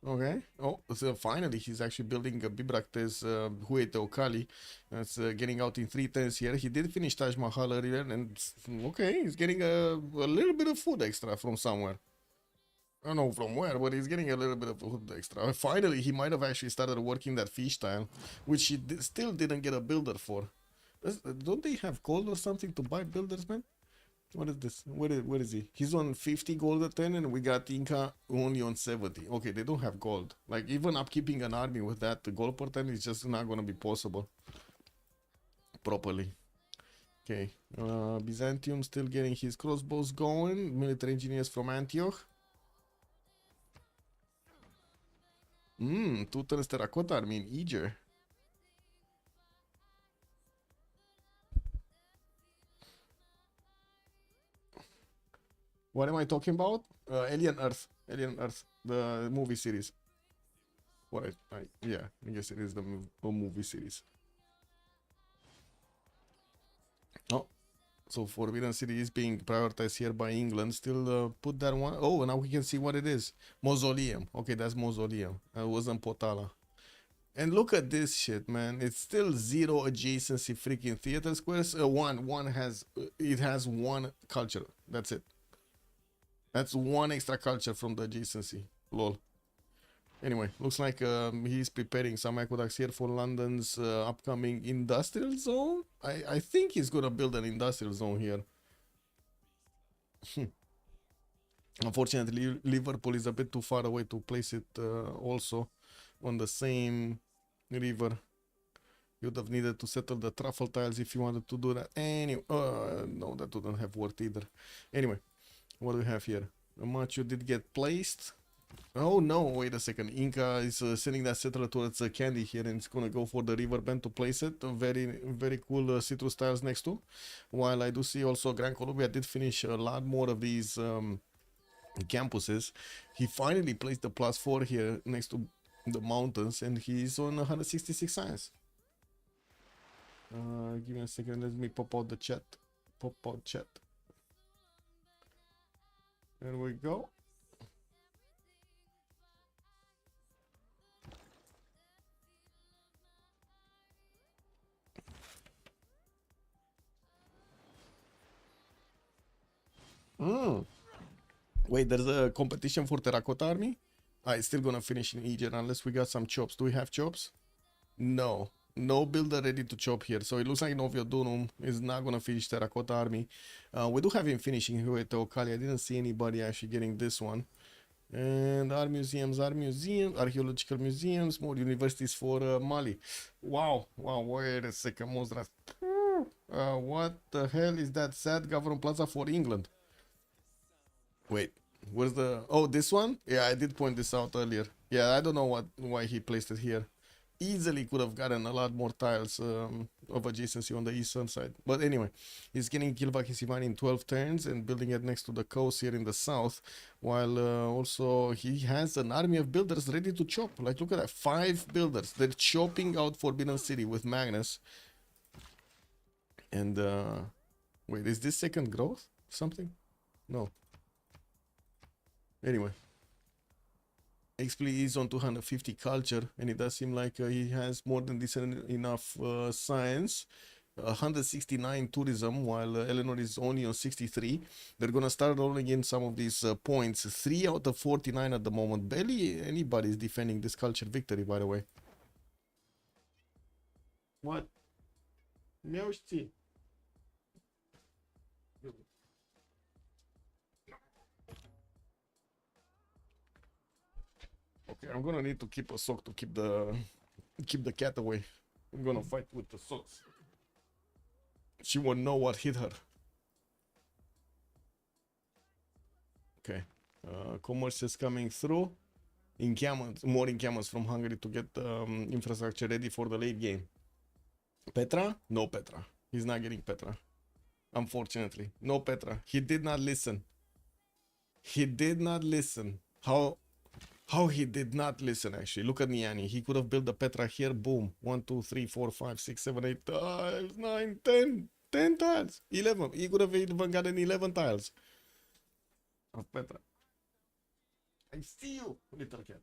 S1: Okay. Oh, so finally he's actually building a Bibraktes Huete Okali. That's getting out in 3 turns here. He did finish Taj Mahal earlier, and okay, he's getting a little bit of food extra from somewhere. I don't know from where, but he's getting a little bit of food extra. Finally, he might have actually started working that fish tile, which he still didn't get a builder for. Don't they have coal or something to buy builders, man? What is this? Where is he? He's on 50 gold at 10 and we got Inca only on 70. Okay, they don't have gold. Like even upkeeping an army with that gold per 10 is just not gonna be possible properly. Okay, Byzantium still getting his crossbows going. Military engineers from Antioch. 2 turns terracotta army in Eger. What am I talking about? Alien Earth. Alien Earth, the movie series. What? Yeah, I guess it is the movie series. Oh, so Forbidden City is being prioritized here by England. Still put that one. Oh, now we can see what it is. Mausoleum. Okay, that's Mausoleum. It wasn't Potala. And look at this shit, man. It's still 0 adjacency freaking theater squares. One has it has 1 culture. That's it. That's 1 extra culture from the adjacency. Lol. Anyway, looks like he's preparing some aqueducts here for London's upcoming industrial zone. I think he's gonna build an industrial zone here. Unfortunately, Liverpool is a bit too far away to place it also on the same river. You'd have needed to settle the truffle tiles if you wanted to do that. Anyway, no, that wouldn't have worked either. Anyway, what do we have here? How much you did get placed? Oh no, wait a second. Inca is sending that settler towards Candy here and it's gonna go for the river bend to place it. Very cool citrus tiles next to. While I do see also Gran Colombia did finish a lot more of these campuses. He finally placed the +4 here next to the mountains and he's on 166 science. Give me a second, let me pop out the chat. Pop out chat. There we go. Wait, there's a competition for Terracotta Army? It's still gonna finish in Egypt unless we got some chops. Do we have chops? No. No builder ready to chop here. So it looks like Novio Dunum is not gonna finish Terracotta Army. We do have him finishing here at Teocalli. I didn't see anybody actually getting this one. And art museums, archaeological museums, more universities for Mali. Wow, wait a second, Mosras. What the hell is that sad government plaza for England? Wait, where's the... Oh, this one? Yeah, I did point this out earlier. Yeah, I don't know why he placed it here. Easily could have gotten a lot more tiles of adjacency on the eastern side. But anyway, he's getting Kilvakisivan in 12 turns and building it next to the coast here in the south. While also he has an army of builders ready to chop. Like, look at that, 5 builders. They're chopping out Forbidden City with Magnus. And, wait, is this second growth? Something? No. Anyway. XP is on 250 culture, and it does seem like he has more than decent enough science. 169 tourism, while Eleanor is only on 63. They're gonna start rolling in some of these points. 3 out of 49 at the moment. Barely anybody is defending this culture victory, by the way. What? Miauști. Okay, I'm gonna need to keep a sock to keep the cat away. I'm gonna fight with the socks. She won't know what hit her. Okay. Commerce is coming through. More encampments from Hungary to get infrastructure ready for the late game. Petra? No Petra. He's not getting Petra. Unfortunately. No Petra. He did not listen. He did not listen. How he did not listen, actually. Look at Niani. He could have built the Petra here. Boom. 1, 2, 3, 4, 5, 6, 7, 8 tiles. 9, 10. 10 tiles. 11. He could have even gotten 11 tiles of Petra. I see you, little cat.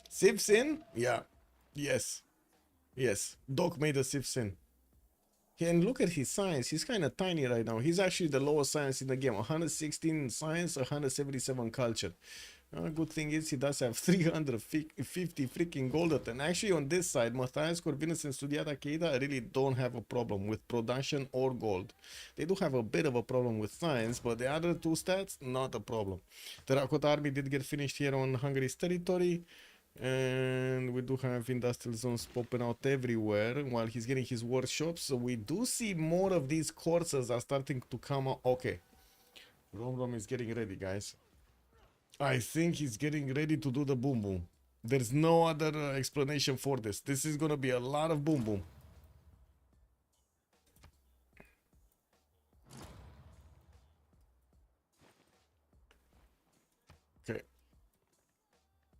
S1: Civ6? Yeah. Yes. Yes. Doc made a Civ6. And look at his science. He's kind of tiny right now. He's actually the lowest science in the game. 116 science, 177 culture. Good thing is he does have 350 freaking gold. And actually on this side, Matthias, Corvinus and Studiata Keita really don't have a problem with production or gold. They do have a bit of a problem with science, but the other two stats, not a problem. Terracotta Army did get finished here on Hungary's territory. And we do have industrial zones popping out everywhere while he's getting his workshops. So we do see more of these courses are starting to come out. Okay. Rom is getting ready, guys. I think he's getting ready to do the boom boom. There's no other explanation for this. This is gonna be a lot of boom boom. Okay.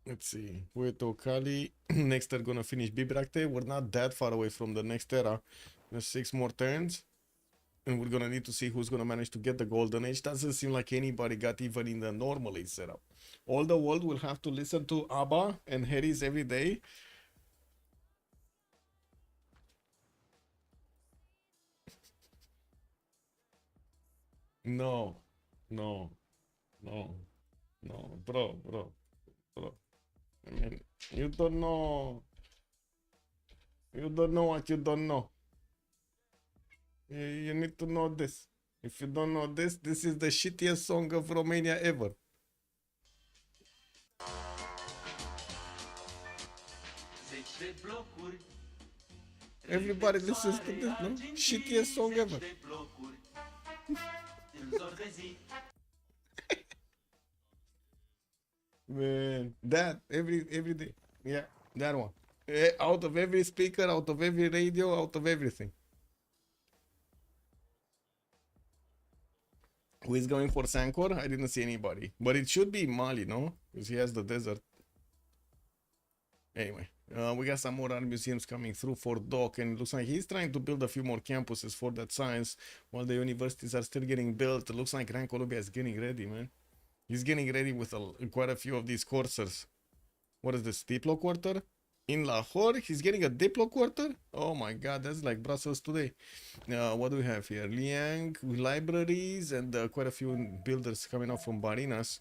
S1: Let's see. Puerto Cali. Next they're gonna finish Bibrakte. We're not that far away from the next era. There's 6 more turns. And we're gonna need to see who's gonna manage to get the golden age. Doesn't seem like anybody got even in the normal age setup. All the world will have to listen to ABBA and Harry's every day. No, no, no, no, bro. I mean, you don't know. You don't know what you don't know. You need to know this. If you don't know this, this is the shittiest song of Romania ever. Everybody listens to this, no? Shittiest song ever. Man, that every day. Yeah, that one. Out of every speaker, out of every radio, out of everything. Who is going for Sankor? I didn't see anybody. But it should be Mali, no? Because he has the desert. Anyway, we got some more art museums coming through for Doc, and it looks like he's trying to build a few more campuses for that science while the universities are still getting built. It looks like Gran Colombia is getting ready, man. He's getting ready with quite a few of these courses. What is this? Diplo quarter? In Lahore, he's getting a Diplo quarter? Oh my god, that's like Brussels today. What do we have here? Liang, libraries, and quite a few builders coming out from Barinas.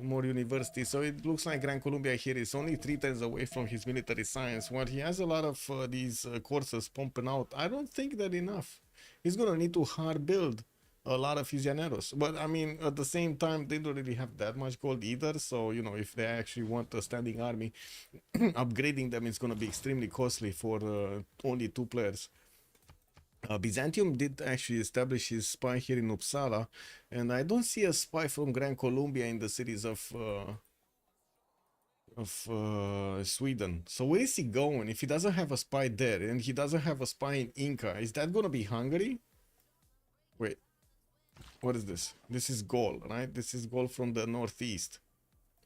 S1: More universities. So it looks like Gran Colombia here is only 3 times away from his military science. While he has a lot of these courses pumping out, I don't think that enough. He's gonna need to hard build a lot of his llaneros. But I mean, at the same time, they don't really have that much gold either. So, you know, if they actually want a standing army, upgrading them is gonna be extremely costly for only 2 players. Byzantium did actually establish his spy here in Uppsala, and I don't see a spy from Gran Colombia in the cities of Sweden. So where is he going? If he doesn't have a spy there, and he doesn't have a spy in Inca, is that gonna be Hungary? Wait, what is this? This is Gaul, right? This is Gaul from the northeast.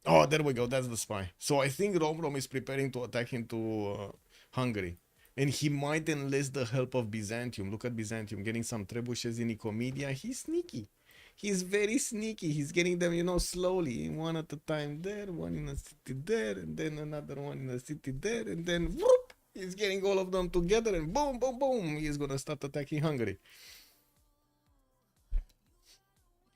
S1: Oh, there we go. That's the spy. So I think Rom is preparing to attack into Hungary. And he might enlist the help of Byzantium. Look at Byzantium getting some trebuchets in Nicomedia. He's sneaky. He's very sneaky. He's getting them, you know, slowly. One at a time there, one in a city there, and then another one in a city there, and then whoop, he's getting all of them together, and boom, boom, boom, he's gonna start attacking Hungary.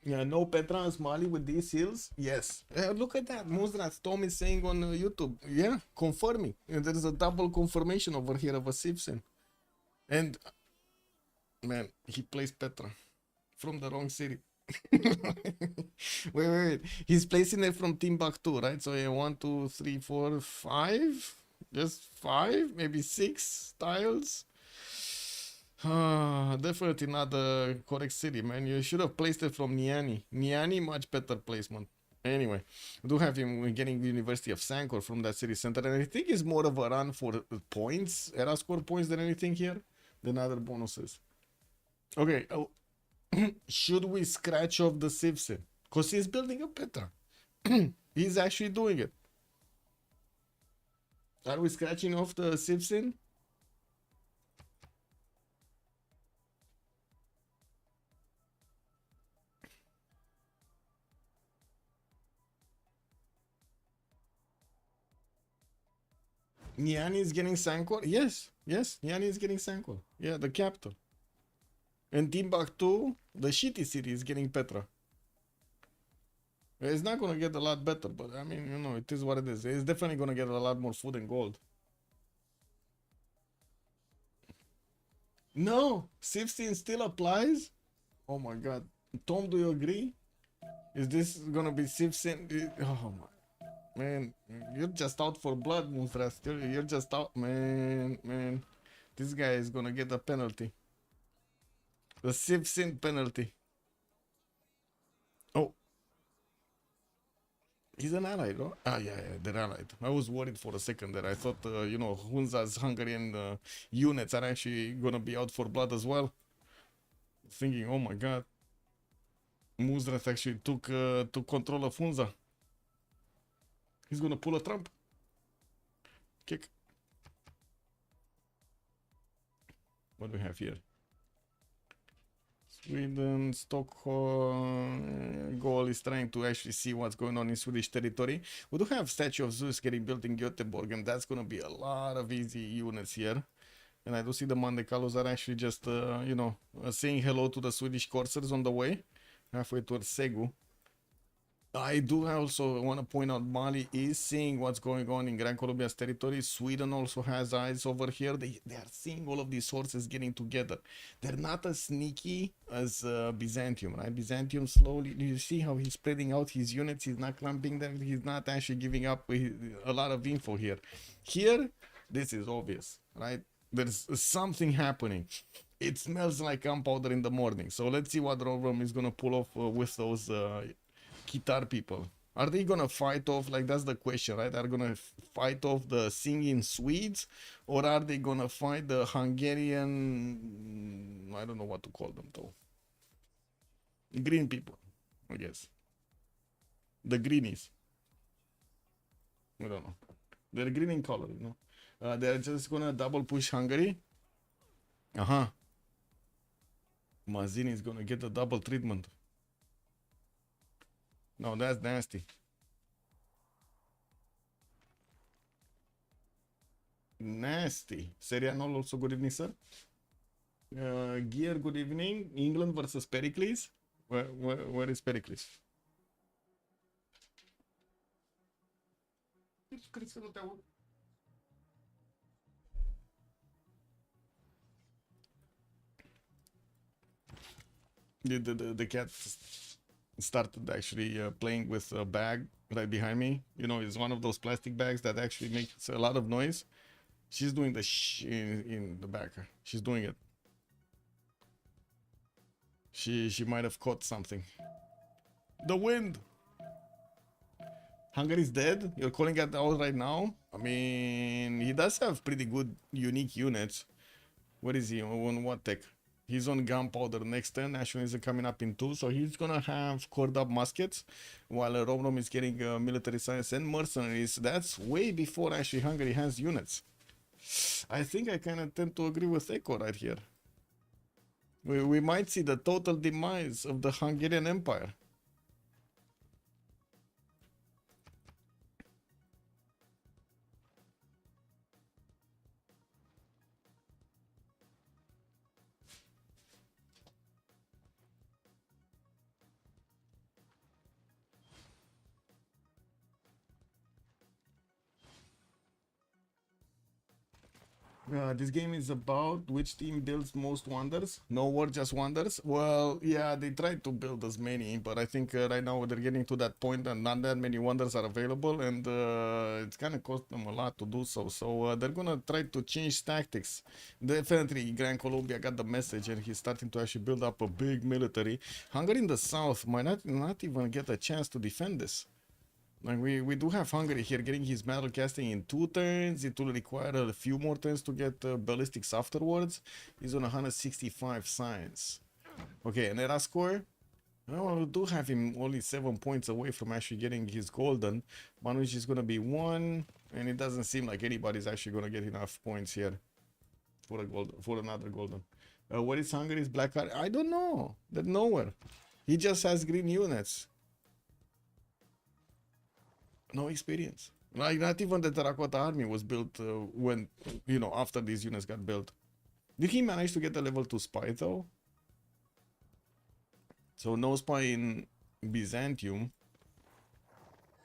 S1: Yeah, no Petrans Mali with these hills. Yes. Look at that. Muzrat Tom is saying on YouTube. Yeah, confirming. And there is a double confirmation over here of a Civ6. And man, he plays Petra from the wrong city. wait. He's placing it from Timbuktu, right? So yeah, 1, 2, 3, 4, 5. Just 5, maybe 6 tiles. Definitely not the correct city, man. You should have placed it from Niani. Niani, much better placement. Anyway, we do have him getting the University of Sankor from that city center, and I think it's more of a run for points, era score points than anything here, than other bonuses. Okay, should we scratch off the Civ6? Because he's building a Petra. He's actually doing it. Are we scratching off the Civ6? Niani is getting Sankor? Yes, Niani is getting Sankor. Yeah, the capital. And Timbuktu, the shitty city, is getting Petra. It's not gonna get a lot better, but I mean, you know, it is what it is. It's definitely gonna get a lot more food and gold. No, Civ6 still applies. Oh my god, Tom, do you agree? Is this gonna be Civ6? Oh my man, you're just out for blood, Mufra. Still, you're just out, man. This guy is gonna get a penalty. The Civ6 penalty. Oh, he's an ally, no? Ah, yeah, they're allied. I was worried for a second there. I thought, you know, Hunza's Hungarian units are actually gonna be out for blood as well. Thinking, oh my god, Muzrat actually took control of Hunza. He's gonna pull a Trump. Kick. What do we have here? Sweden, Stockholm. Goal is trying to actually see what's going on in Swedish territory. We do have Statue of Zeus getting built in Göteborg, and that's gonna be a lot of easy units here. And I do see the Monte Carlos are actually just, you know, saying hello to the Swedish coursers on the way, halfway towards Segu. I do also want to point out Mali is seeing what's going on in Gran Colombia's territory. Sweden also has eyes over here. They are seeing all of these sources getting together. They're not as sneaky as Byzantium, right? Byzantium slowly, you see how he's spreading out his units. He's not clumping them. He's not actually giving up a lot of info here. Here, this is obvious, right? There's something happening. It smells like gunpowder in the morning. So let's see what Rovrum is going to pull off with those guitar people. Are they gonna fight off, like that's the question, right? Are they gonna fight off the singing Swedes, or are they gonna fight the Hungarian, I don't know what to call them though, green people, I guess, the greenies, I don't know, they're green in color, you know. They're just gonna double push Hungary. Mazzini is gonna get a double treatment. No, that's nasty. Nasty. Serianol also good evening, sir. Gear, good evening. England versus Pericles. Where is Pericles? The cat started actually playing with a bag right behind me. You know, it's one of those plastic bags that actually makes a lot of noise. She's doing the in the back. She's doing it. She might have caught something. The wind. Hungary's dead. You're calling it out right now. I mean, he does have pretty good unique units. What is he on? What tech? He's on gunpowder next turn. Nationalism coming up in 2, so he's gonna have cored up muskets, while Rovnom is getting military science and mercenaries. That's way before actually Hungary has units. I think I kind of tend to agree with Echo right here. We might see the total demise of the Hungarian Empire. This game is about which team builds most wonders. No word, just wonders. Well, yeah, they tried to build as many, but I think right now they're getting to that point and not that many wonders are available, and it's gonna cost them a lot to do so. So they're gonna try to change tactics. Definitely, Gran Colombia got the message, and he's starting to actually build up a big military. Hungary in the south might not even get a chance to defend this. Like we do have Hungary here getting his metal casting in 2 turns. It will require a few more turns to get ballistics afterwards. He's on 165 science. Okay, and era score. Well, we do have him only 7 points away from actually getting his golden. One which is gonna be 1, and it doesn't seem like anybody's actually gonna get enough points here for a gold, for another golden. What is Hungary's black card? I don't know. They're nowhere. He just has green units. No experience. Like, not even the Terracotta army was built when, you know, after these units got built. Did he manage to get a level 2 spy though? So no spy in Byzantium.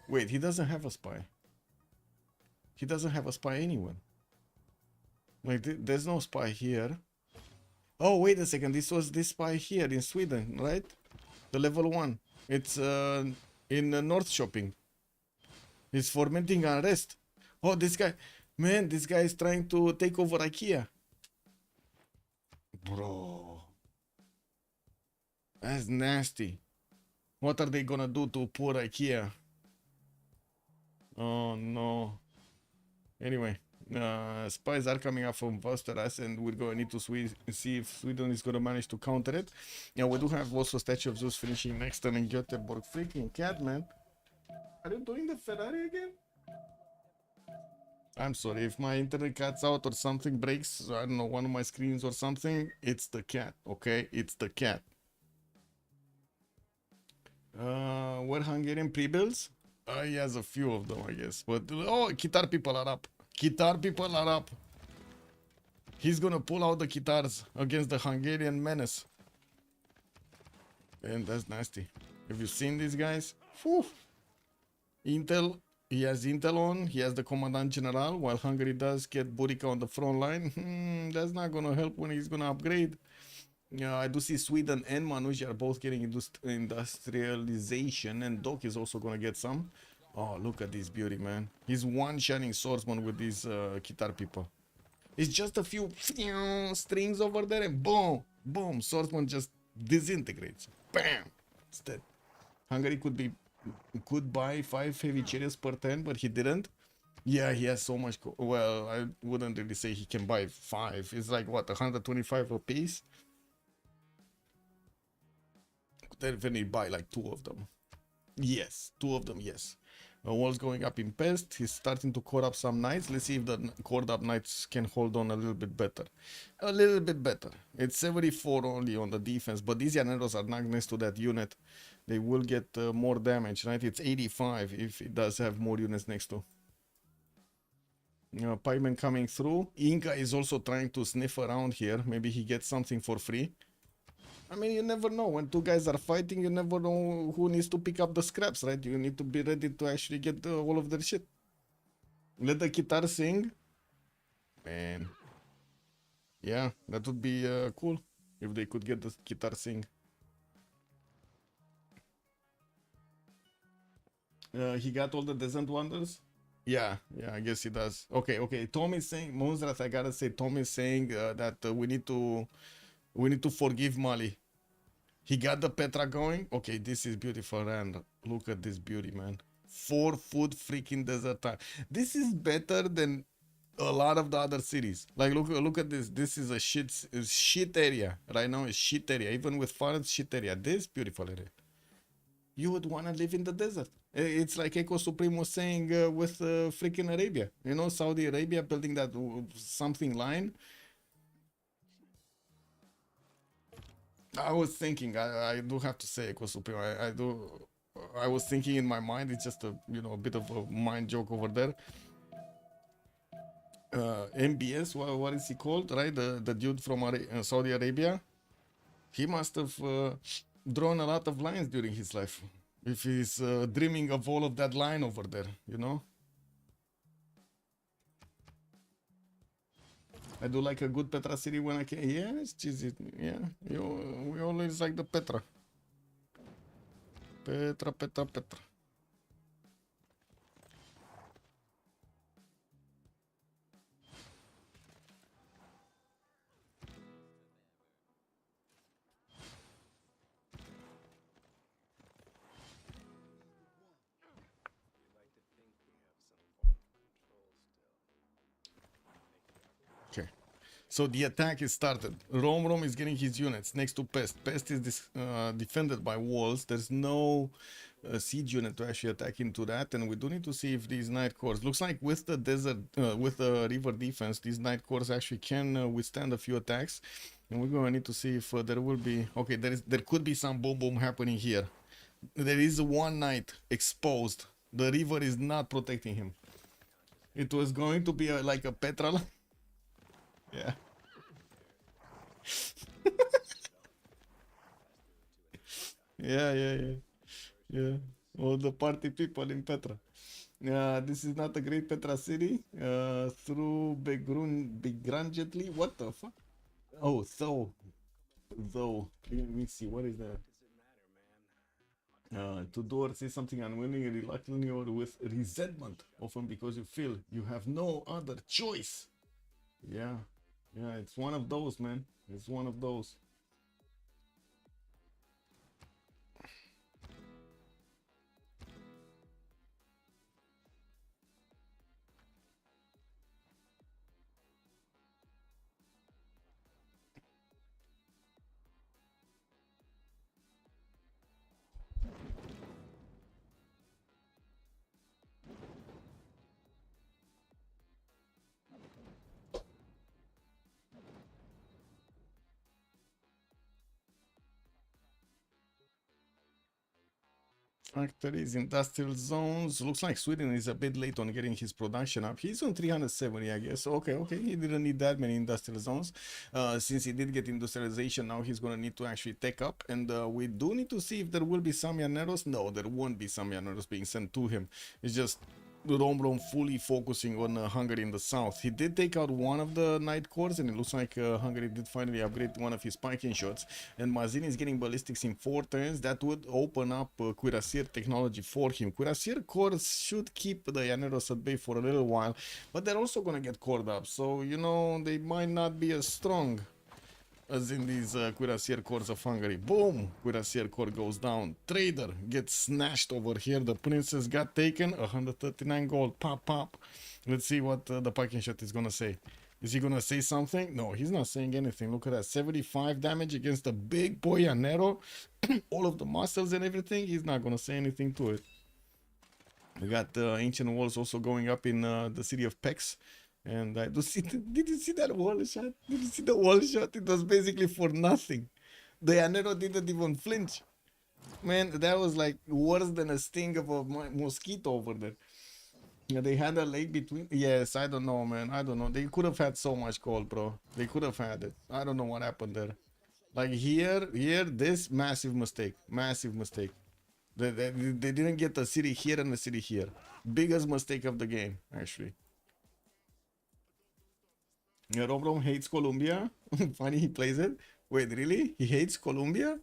S1: Wait, he doesn't have a spy. He doesn't have a spy anywhere. Like, there's no spy here. Oh, wait a second. This was this spy here in Sweden, right? The level 1. It's in North Shopping. He's fomenting unrest. Oh, this guy. Man, this guy is trying to take over IKEA. Bro. That's nasty. What are they gonna do to poor IKEA? Oh, no. Anyway. Spies are coming up from Vasteras, and we're going to need to see if Sweden is going to manage to counter it. Yeah, we do have also Statue of Zeus finishing next turn in Göteborg. Freaking cat, man. Are you doing the Ferrari again? I'm sorry, if my internet cuts out or something breaks, I don't know, one of my screens or something, it's the cat, okay? It's the cat. What Hungarian pre-builds? He has a few of them, I guess. But, oh, guitar people are up. Guitar people are up. He's gonna pull out the guitars against the Hungarian menace. And that's nasty. Have you seen these guys? Whew. Intel, he has Intel on, he has the Commandant General, while Hungary does get Burica on the front line. That's not gonna help when he's gonna upgrade. Yeah, I do see Sweden and Manusha are both getting industrialization, and Doc is also gonna get some. Oh, look at this beauty, man. He's one-shotting swordsman with these guitar people. It's just a few strings over there and boom, boom, swordsman just disintegrates. Bam! It's dead. Hungary could buy 5 heavy chariots per turn, but he didn't. Yeah, he has so much. Well, I wouldn't really say he can buy 5. It's like, what, 125 a piece? Could definitely buy like 2 of them. Yes, 2 of them, yes. Walls going up in Pest. He's starting to core up some knights. Let's see if the cored up knights can hold on a little bit better. A little bit better. It's 74 only on the defense, but these Llaneros are not next to that unit. They will get more damage, right? It's 85 if it does have more units next to. Pikeman coming through. Inca is also trying to sniff around here. Maybe he gets something for free. I mean, you never know. When 2 guys are fighting, you never know who needs to pick up the scraps, right? You need to be ready to actually get all of their shit. Let the guitar sing. Man. Yeah, that would be cool if they could get the guitar sing. He got all the Descent Wonders? Yeah, I guess he does. Okay. Tom is saying, Moonstrath, I gotta say, Tom is saying that we need to forgive Mali. He got the Petra going. Okay, this is beautiful, and look at this beauty, man. 4-foot freaking desert time. This is better than a lot of the other cities. Like, look at this. This is a shit area right now. It's shit area, even with forests, shit area. This beautiful area. You would want to live in the desert. It's like Echo Supreme was saying with freaking Arabia. You know, Saudi Arabia building that something line. I was thinking, I do have to say, Echo Supreme, I was thinking in my mind, it's just a bit of a mind joke over there. MBS, what is he called, right? The dude from Saudi Arabia. He must have drawn a lot of lines during his life. If he's dreaming of all of that line over there, you know? I do like a good Petra city when I can. Yeah, it's cheesy. Yeah, we always like the Petra. Petra. Okay. So the attack is started. Rom is getting his units next to Pest. Pest is defended by walls. There's no siege unit to actually attack into that, and we do need to see if these Night Cores. Looks like with the desert, with the river defense, these Night Cores actually can withstand a few attacks. And we're going to need to see if there will be. Okay, there could be some boom happening here. There is one knight exposed. The river is not protecting him. It was going to be like a Petra. Yeah. Yeah. All the party people in Petra. This is not a great Petra city. Through begrudgingly. What the fuck? Oh, though. Let me see. What is that? To do or say something unwillingly, reluctantly, or with resentment, often because you feel you have no other choice. Yeah, yeah, it's one of those, man. It's one of those. Factories, industrial zones. Looks like Sweden is a bit late on getting his production up. He's on 370, I guess. Okay, okay. He didn't need that many industrial zones. Since he did get industrialization, now he's gonna need to actually take up. And we do need to see if there will be some llaneros. No, there won't be some llaneros being sent to him. It's just Romrom fully focusing on Hungary in the south. He did take out one of the night cores, and it looks like Hungary did finally upgrade one of his spiking shots. And Mazzini is getting ballistics in 4 turns. That would open up Cuirassier technology for him. Cuirassier cores should keep the Llaneros at bay for a little while, but they're also gonna get cored up. So, you know, they might not be as strong as in these Cuirassier cores of Hungary. Boom! Cuirassier core goes down. Trader gets snatched over here. The princess got taken. 139 gold. Pop, pop. Let's see what the packing shot is gonna say. Is he gonna say something? No, he's not saying anything. Look at that. 75 damage against the big boy Llanero. All of the muscles and everything. He's not gonna say anything to it. We got the ancient walls also going up in the city of Pex. And I do see. Did you see that wall shot? Did you see the wall shot? It was basically for nothing. The Anero didn't even flinch. Man, that was like worse than a sting of a mosquito over there. Yeah, they had a lake between. Yes, I don't know, man. I don't know. They could have had so much gold, bro. They could have had it. I don't know what happened there. Like here, this massive mistake. Massive mistake. They didn't get the city here and the city here. Biggest mistake of the game, actually. Rom hates Colombia. Funny he plays it. Wait, really? He hates Colombia?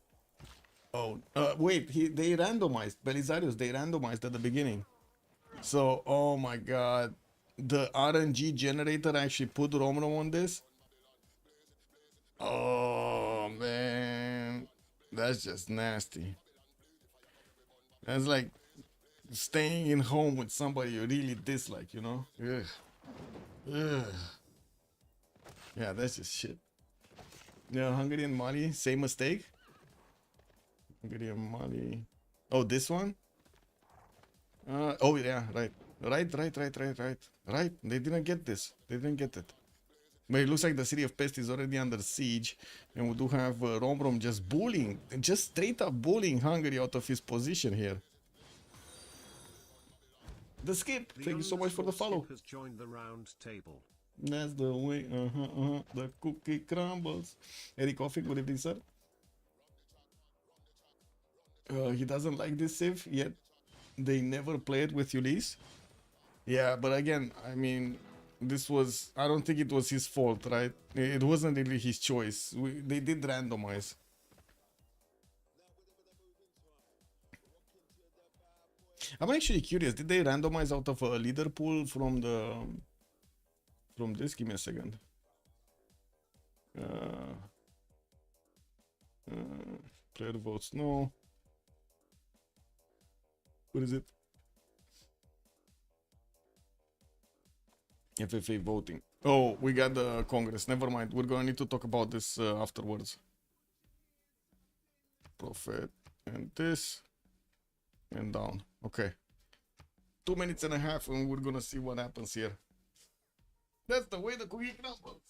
S1: Oh, wait. They randomized Belisarius. They randomized at the beginning. So, oh my God, the RNG generator actually put Rom on this. Oh man, that's just nasty. That's like staying in home with somebody you really dislike. You know? Ugh. Ugh. Yeah, that's just shit. Yeah, Hungary and Mali, same mistake. Hungary and Mali. Oh, this one? Oh yeah, right. Right. They didn't get this. They didn't get it. But it looks like the city of Pest is already under siege. And we do have Romrom just bullying, just straight up bullying Hungary out of his position here. The skip, thank you so much for the follow.
S3: Has joined the round table.
S1: That's the way, the cookie crumbles. Eric Coffee, good evening, sir. He doesn't like this Civ, yet they never played with Ulysse. Yeah, but again, I mean, this was, I don't think it was his fault, right? It wasn't really his choice. They did randomize. I'm actually curious, did they randomize out of a leader pool from this? Give me a second. Player votes, no. What is it? FFA voting. Oh, we got the Congress. Never mind. We're gonna need to talk about this afterwards. Prophet and this and down. Okay. 2 minutes and a half and we're gonna see what happens here. That's the way the cookie crumbles.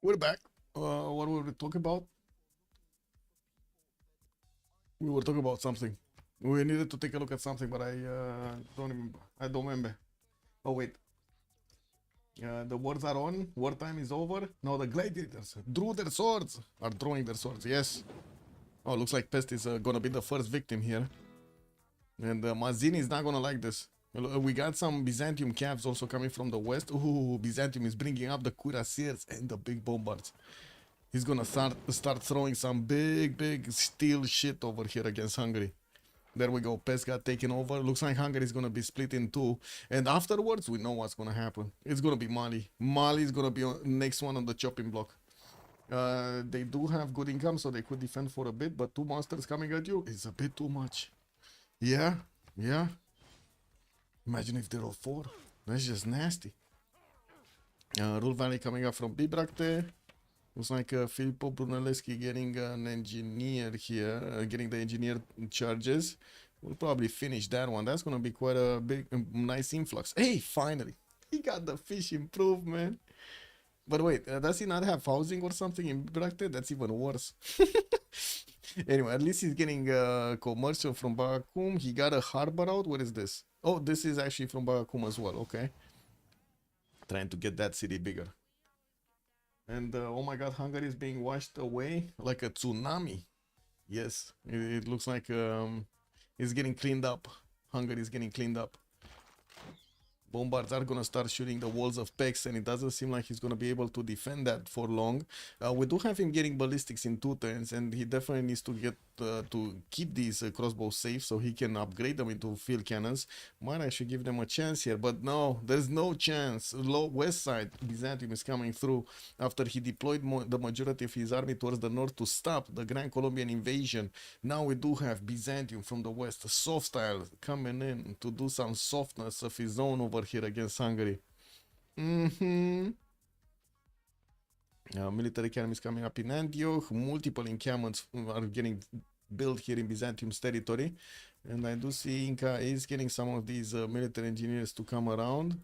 S1: We're back. What were we talking about? We were talking about something. We needed to take a look at something, but I don't remember. I don't remember. Oh wait. The wars are on. Wartime is over. Now the gladiators drew their swords. Are drawing their swords. Yes. Oh, looks like Pest is gonna be the first victim here. And Mazzini is not gonna like this. We got some Byzantium calves also coming from the west. Ooh, Byzantium is bringing up the cuirassiers and the big bombards. He's gonna start throwing some big steel shit over here against Hungary. There we go. Pest got taken over. Looks like Hungary is gonna be split in two. And afterwards, we know what's gonna happen. It's gonna be Mali. Mali is gonna be next one on the chopping block. They do have good income, so they could defend for a bit. But 2 monsters coming at you is a bit too much. Yeah, yeah. Imagine if they're all 4. That's just nasty. Rule Valley coming up from Bibracte. Looks like Filippo Brunelleschi getting an engineer here, getting the engineer charges. We'll probably finish that one. That's gonna be quite a big, nice influx. Hey, finally, he got the fish improvement. But wait, does he not have housing or something in Bibracte? That's even worse. Anyway, at least he's getting commercial from Bakum. He got a harbor out. What is this? Oh, this is actually from Bakum as well. Okay. Trying to get that city bigger. And oh my god, Hungary is being washed away like a tsunami. Yes, it looks like it's getting cleaned up. Hungary is getting cleaned up. Bombards are gonna start shooting the walls of Pex, and it doesn't seem like he's gonna be able to defend that for long. We do have him getting ballistics in 2 turns, and he definitely needs to get to keep these crossbows safe so he can upgrade them into field cannons. Might actually give them a chance here, but no, there's no chance. Low west side, Byzantium is coming through after he deployed the majority of his army towards the north to stop the Grand Colombian invasion. Now we do have Byzantium from the west, soft style, coming in to do some softness of his own over here against Hungary. Military academies coming up in Antioch. Multiple encampments are getting built here in Byzantium's territory. And I do see Inca is getting some of these military engineers to come around.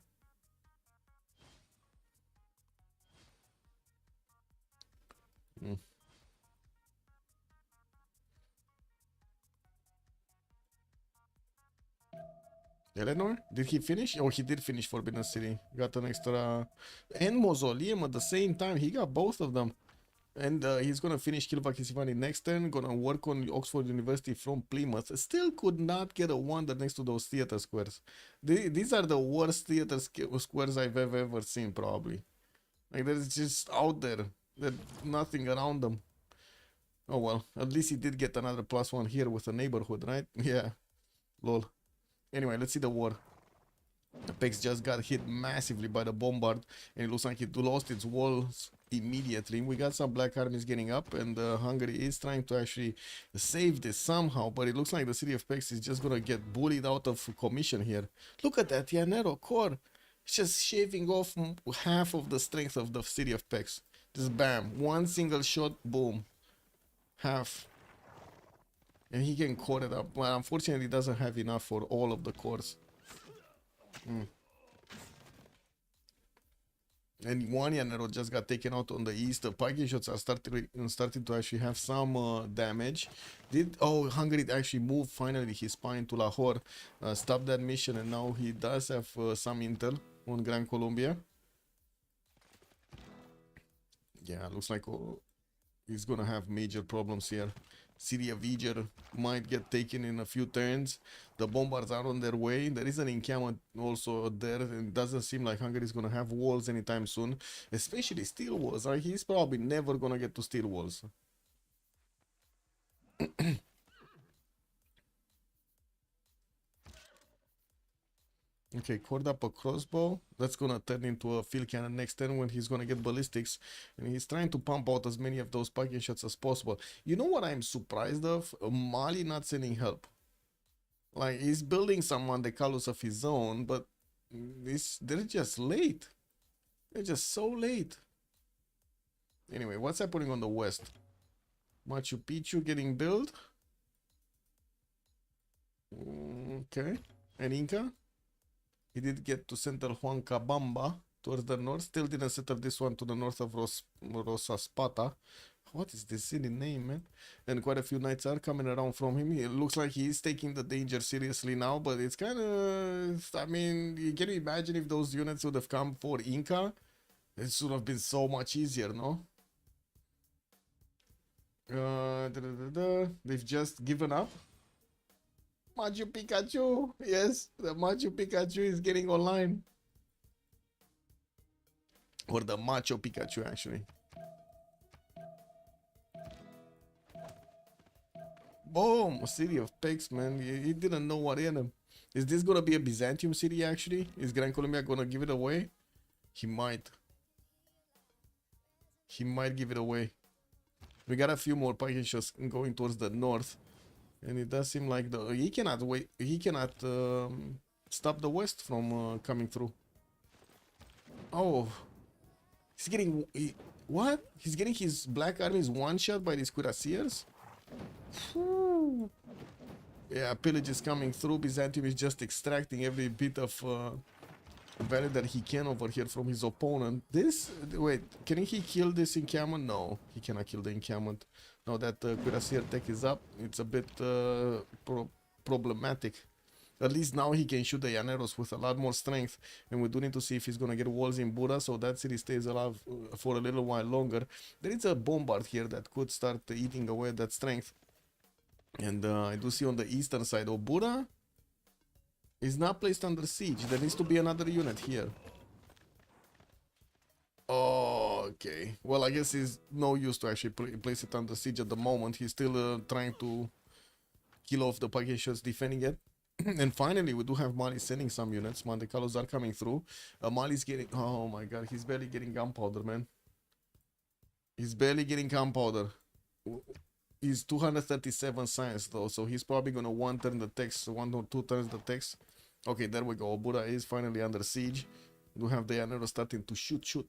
S1: Eleanor? Did he finish? Oh, he did finish Forbidden City. Got an extra... And Mausoleum at the same time. He got both of them. And he's gonna finish Kilvakisivani next turn. Gonna work on Oxford University from Plymouth. Still could not get a wonder next to those theater squares. These are the worst theater squares I've ever seen, probably. Like, they're just out there. There's nothing around them. Oh well, at least he did get another +1 here with a neighborhood, right? Yeah. Lol. Anyway, let's see the war. Apex just got hit massively by the bombard, and it looks like it lost its walls immediately. We got some black armies getting up, and Hungary is trying to actually save this somehow, but it looks like the city of Pex is just gonna get bullied out of commission here. Look at that Llanero core. It's just shaving off half of the strength of the city of Pex. Just bam, one single shot, boom, half. And he can core it up. Well, unfortunately, he doesn't have enough for all of the cores. And one Llanero just got taken out on the east. The parking shots are starting to actually have some damage. Hungary actually moved finally his spine to Lahore, stopped that mission, and now he does have some intel on Gran Colombia. Yeah, looks like he's gonna have major problems here. City of Eger might get taken in a few turns. The bombards are on their way. There is an encampment also there, and it doesn't seem like Hungary is gonna have walls anytime soon, especially steel walls. Right? He's probably never gonna get to steel walls. Okay, cored up a crossbow. That's gonna turn into a field cannon next turn when he's gonna get ballistics. And he's trying to pump out as many of those parking shots as possible. You know what I'm surprised of? Mali not sending help. Like, he's building some Monte Carlos of his own, but they're just late. They're just so late. Anyway, what's happening on the west? Machu Picchu getting built. Okay. And Inca? He did get to center Huancabamba towards the north. Still didn't settle this one to the north of Rosaspata. What is this silly name, man? And quite a few knights are coming around from him. It looks like he's taking the danger seriously now, but it's kind of... I mean, can you imagine if those units would have come for Inca? It should have been so much easier, no? They've just given up. Machu Pikachu! Yes, the Machu Pikachu is getting online. Or the Macho Pikachu, actually. Boom! City of Pex, man. He didn't know what in him. Is this gonna be a Byzantium city, actually? Is Gran Colombia gonna give it away? He might. He might give it away. We got a few more packages going towards the north. And it does seem like he cannot wait. He cannot stop the west from coming through. Oh. He's getting... what? He's getting his black armies one-shot by these cuirassiers? Yeah, pillage is coming through. Byzantium is just extracting every bit of value that he can over here from his opponent. This... wait, can he kill this encampment? No, he cannot kill the encampment. Now that cuirassier tech is up, it's a bit problematic. At least now he can shoot the Llaneros with a lot more strength. And we do need to see if he's going to get walls in Buda, so that city stays alive for a little while longer. There is a bombard here that could start eating away that strength. And I do see on the eastern side, Buda is not placed under siege. There needs to be another unit here. Oh, okay. Well, I guess it's no use to actually place it under siege at the moment. He's still trying to kill off the Pagetians defending it. And finally, we do have Mali sending some units. Monte Carlos are coming through. Mali's getting... oh my god, he's barely getting gunpowder, man. He's barely getting gunpowder. He's 237 science, though, so he's probably going to one-turn the text, 1 or 2 turns the text. Okay, there we go. Buda is finally under siege. We do have the Llaneros starting to shoot.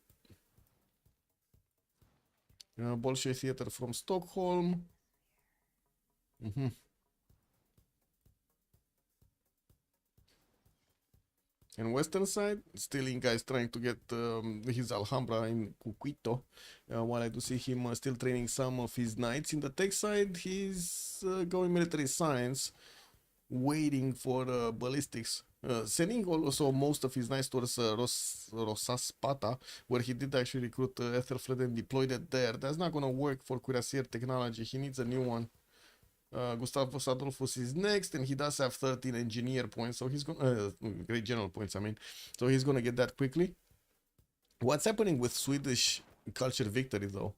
S1: Bolshoi Theater from Stockholm. And western side, still Inca is trying to get his Alhambra in Cuquito. While I do see him still training some of his knights. In the tech side, he's going military science, waiting for ballistics. Sending also most of his knights towards Rosaspata, where he did actually recruit Ethelflaed and deployed it there. That's not going to work for Cuirassier technology. He needs a new one. Gustavus Adolphus is next, and he does have 13 engineer points, so he's going great general points, I mean, so he's gonna get that quickly. What's happening with Swedish culture victory, though?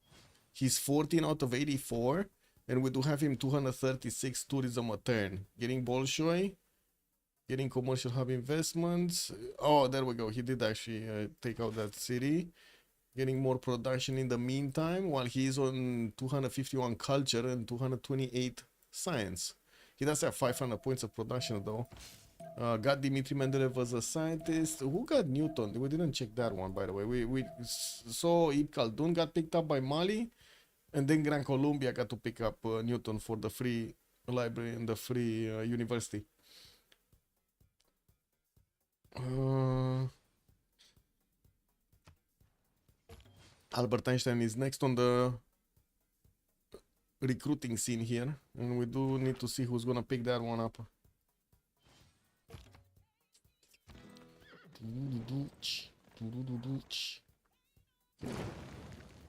S1: He's 14 out of 84, and we do have him 236 tourism a turn. Getting Bolshoi, getting commercial hub investments. Oh, there we go. He did actually take out that city. Getting more production in the meantime, while he's on 251 culture and 228 science. He does have 500 points of production, though. Got Dimitri Mendeleev as a scientist. Who got Newton? We didn't check that one, by the way. We saw Ibn Khaldun got picked up by Mali, and then Gran Colombia got to pick up Newton for the free library and the free university. Albert Einstein is next on the recruiting scene here, and we do need to see who's gonna pick that one up.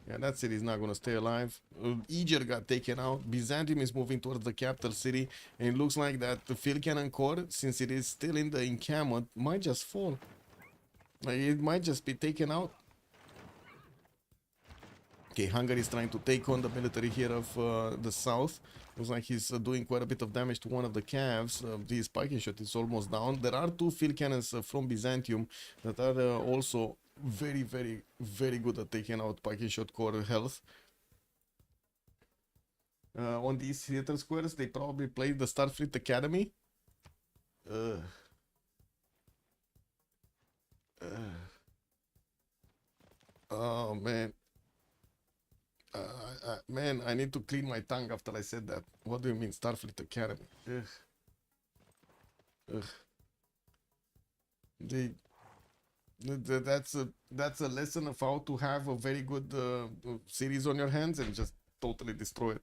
S1: Yeah, that city is not gonna stay alive. Eger got taken out. Byzantium is moving towards the capital city, and it looks like that the field cannon core, since it is still in the encampment, might just fall. Like, it might just be taken out. Okay, Hungary is trying to take on the military here of the south. Looks like he's doing quite a bit of damage to one of the calves. This spiking shot is almost down. There are 2 field cannons from Byzantium that are also very, very, very good at taking out spiking shot core health. On these theater squares, they probably played the Starfleet Academy. Oh, man. Man, I need to clean my tongue after I said that. What do you mean, Starfleet Academy? Ugh. That's a lesson of how to have a very good series on your hands and just totally destroy it.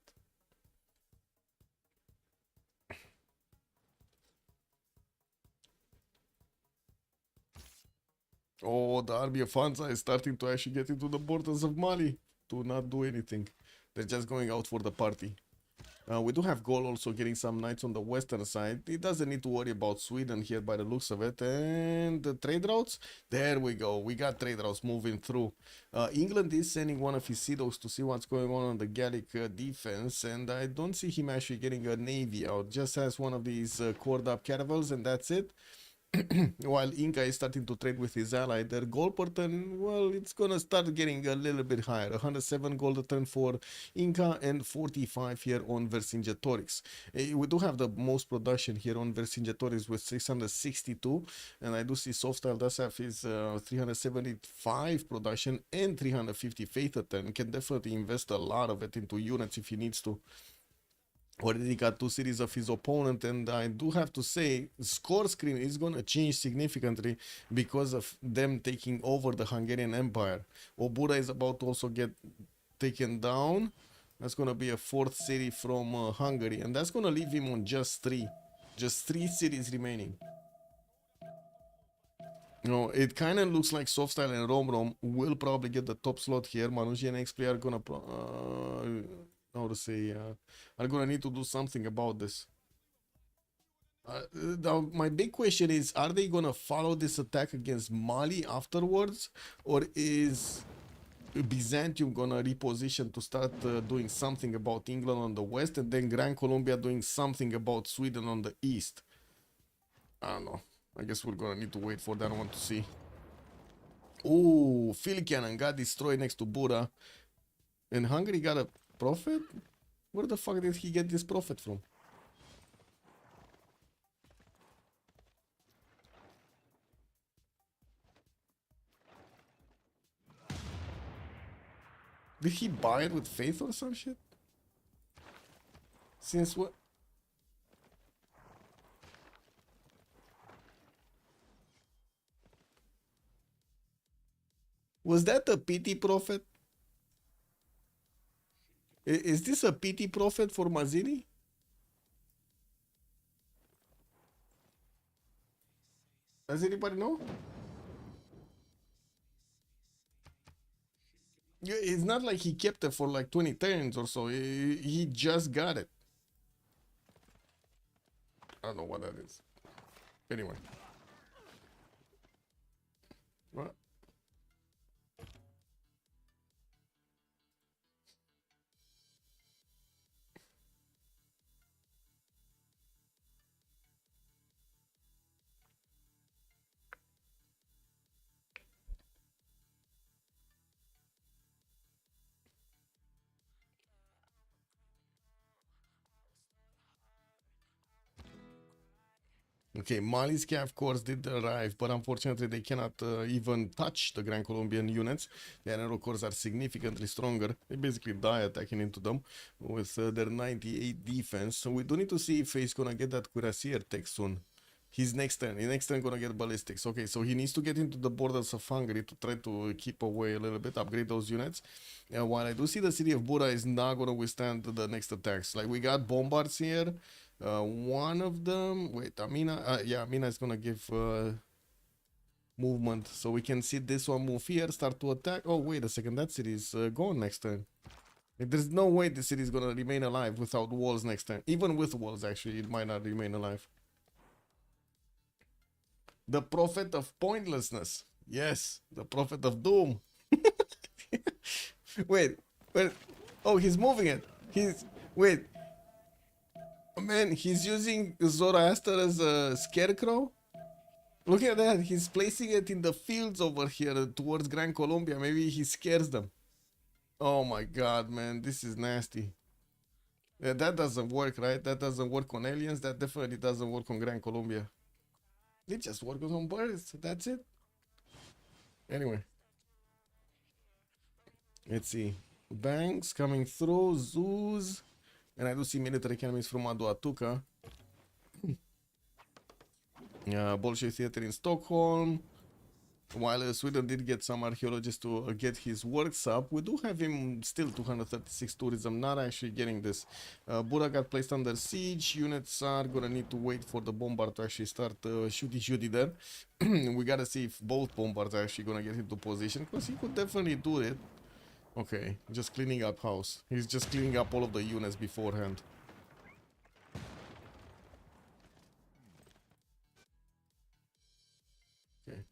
S1: Oh, the army of Hansa is starting to actually get into the borders of Mali to not do anything. They're just going out for the party. We do have Gaul also getting some knights on the western side. He doesn't need to worry about Sweden here by the looks of it. And the trade routes, there we go. We got trade routes moving through. England is sending one of his sea dogs to see what's going on the Gallic defense. And I don't see him actually getting a navy out. Just has one of these cored up caravels and that's it. While Inca is starting to trade with his ally, their gold per turn, well, it's gonna start getting a little bit higher. 107 gold a turn for Inca and 45 here on Vercingetorix. We do have the most production here on Vercingetorix with 662, and I do see Softstyle does have his 375 production and 350 faith a turn. Can definitely invest a lot of it into units if he needs to. Already got 2 cities of his opponent, and I do have to say score screen is gonna change significantly because of them taking over the Hungarian Empire. Obura is about to also get taken down. That's gonna be a 4th city from Hungary, and that's gonna leave him on just 3 cities remaining. No, it kind of looks like Softstyle and Rom will probably get the top slot here. Manuji and XP are gonna how to say, are gonna need to do something about this. Now my big question is, are they gonna follow this attack against Mali afterwards, or is Byzantium gonna reposition to start doing something about England on the west, and then Gran Colombia doing something about Sweden on the east? I don't know. I guess we're gonna need to wait for that one to see. Ooh, field cannon got destroyed next to Bura, and Hungary got a profit? Where the fuck did he get this profit from? Did he buy it with faith or some shit? Since what? Was that a pity profit? Is this a pity profit for Mazzini? Does anybody know? Yeah, it's not like he kept it for like 20 turns or so. He just got it. I don't know what that is. Anyway. What? Okay, Mali's Cav Corps did arrive, but unfortunately they cannot even touch the Grand Colombian units. The Aero Corps are significantly stronger. They basically die attacking into them with their 98 defense. So we do need to see if he's gonna get that Cuirassier tech soon. His next turn gonna get ballistics. Okay, so he needs to get into the borders of Hungary to try to keep away a little bit, upgrade those units. While I do see the city of Bura is not gonna withstand the next attacks. Like we got bombards here. One of them, wait, Amina, yeah, Amina is gonna give movement, so we can see this one move here, start to attack. Oh, wait a second, that city is gone next turn. Like, there's no way this city is gonna remain alive without walls next turn. Even with walls, actually, it might not remain alive. The prophet of pointlessness. Yes, the prophet of doom. Wait. Oh, he's moving it. Wait. Man, he's using Zoroaster as a scarecrow? Look at that, he's placing it in the fields over here towards Gran Colombia. Maybe he scares them. Oh my god, man, this is nasty. Yeah, that doesn't work, right? That doesn't work on aliens. That definitely doesn't work on Gran Colombia. It just works on birds, that's it. Anyway. Let's see. Banks coming through, zoos. And I do see military academies from Aduatuca. Bolshoi Theater in Stockholm. While Sweden did get some archaeologists to get his works up, we do have him still 236 tourism, not actually getting this. Bura got placed under siege. Units are gonna need to wait for the bombard to actually start shooty there. We gotta see if both bombards are actually gonna get into position, because he could definitely do it. Okay, just cleaning up house. He's just cleaning up all of the units beforehand. Okay.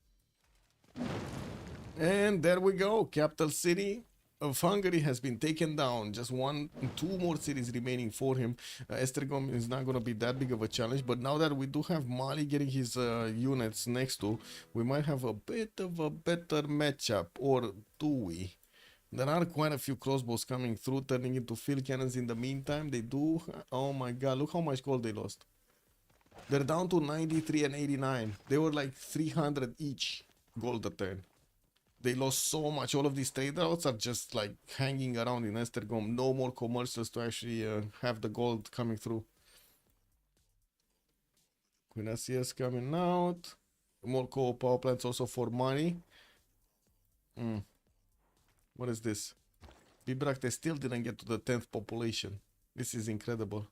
S1: And there we go. Capital city of Hungary has been taken down. Just two more cities remaining for him. Esztergom is not going to be that big of a challenge. But now that we do have Mali getting his units next to, we might have a bit of a better matchup. Or do we? There are quite a few crossbows coming through, turning into field cannons in the meantime. They do. Oh my god, look how much gold they lost. They're down to 93 and 89. They were like 300 each gold a turn. They lost so much. All of these trade routes are just like hanging around in Esztergom. No more commercials to actually have the gold coming through. Quinasius coming out. More coal power plants also for money. What is this? Bibrak, they still didn't get to the 10th population. This is incredible.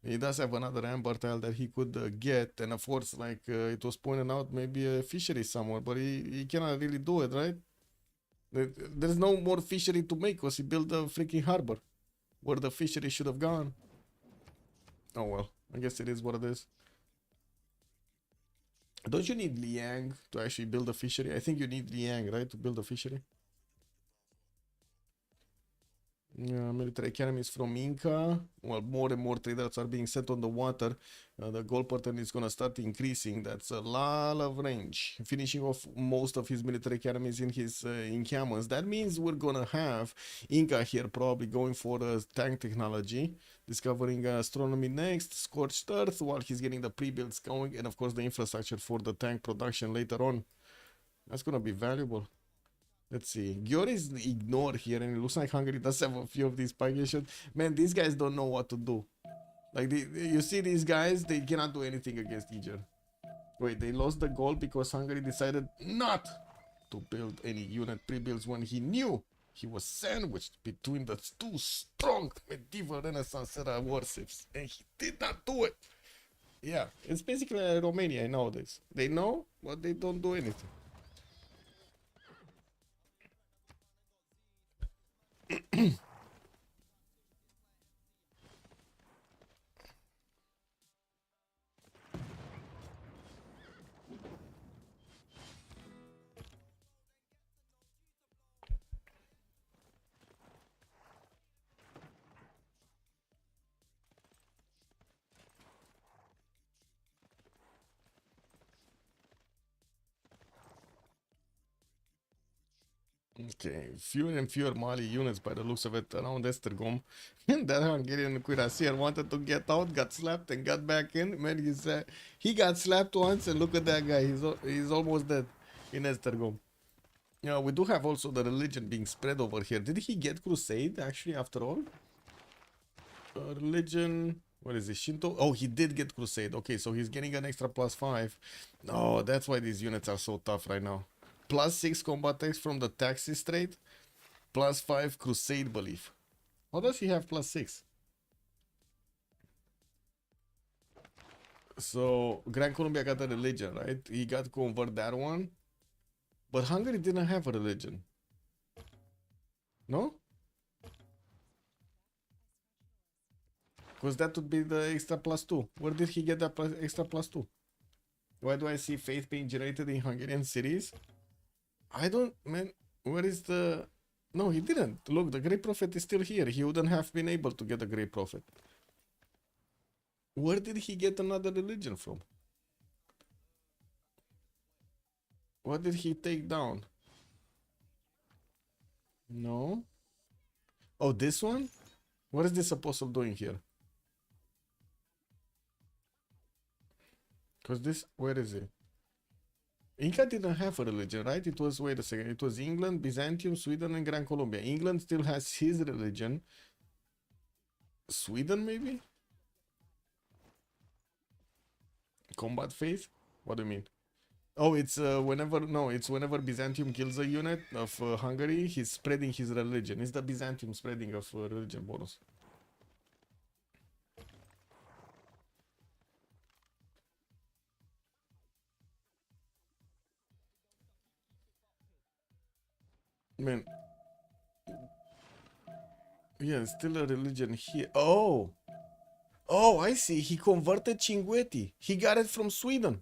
S1: He does have another amber tile that he could get, and of course, like it was pointed out, maybe a fishery somewhere, but he cannot really do it, right? There's no more fishery to make because he built a freaking harbor where the fishery should have gone. Oh well, I guess it is what it is. Don't you need Liang to actually build a fishery? I think you need Liang, right, to build a fishery? Military academies from Inca. Well, more and more traders are being set on the water. The gold pattern is going to start increasing. That's a lot of range. Finishing off most of his military academies in his encampments. That means we're going to have Inca here probably going for tank technology. Discovering astronomy next. Scorched Earth while he's getting the pre-builds going. And of course the infrastructure for the tank production later on. That's going to be valuable. Let's see. Gyori is ignored here, and it looks like Hungary does have a few of these packages. Man, these guys don't know what to do. Like, you see these guys, they cannot do anything against Niger. Wait, they lost the gold because Hungary decided not to build any unit pre-builds when he knew he was sandwiched between the two strong medieval Renaissance era warships, and he did not do it. Yeah, it's basically like Romania nowadays. They know, but they don't do anything. Okay, fewer and fewer Mali units by the looks of it around Esztergom. That Hungarian cuirassier wanted to get out, got slapped and got back in. Man, he got slapped once and look at that guy. He's almost dead in Esztergom. Yeah, we do have also the religion being spread over here. Did he get crusade actually after all? Religion, what is it? Shinto? Oh, he did get crusade. Okay, so he's getting an extra +5. Oh, that's why these units are so tough right now. +6 combat tax from the taxes trade, +5 crusade belief. How does he have +6? So Gran Colombia got a religion, right? He got to convert that one, but Hungary didn't have a religion. No? Because that would be the extra +2. Where did he get that extra +2? Why do I see faith being generated in Hungarian cities? I don't, man, where is the... No, he didn't. Look, the Great Prophet is still here. He wouldn't have been able to get a Great Prophet. Where did he get another religion from? What did he take down? No. Oh, this one? What is this apostle doing here? Because this, where is it? Inca didn't have a religion, right? It was, wait a second, it was England, Byzantium, Sweden, and Gran Colombia. England still has his religion. Sweden, maybe? Combat faith? What do you mean? Oh, it's whenever Byzantium kills a unit of Hungary, he's spreading his religion. It's the Byzantium spreading of religion bonus. Man, yeah, still a religion here. Oh, I see. He converted Cinguetti. He got it from Sweden.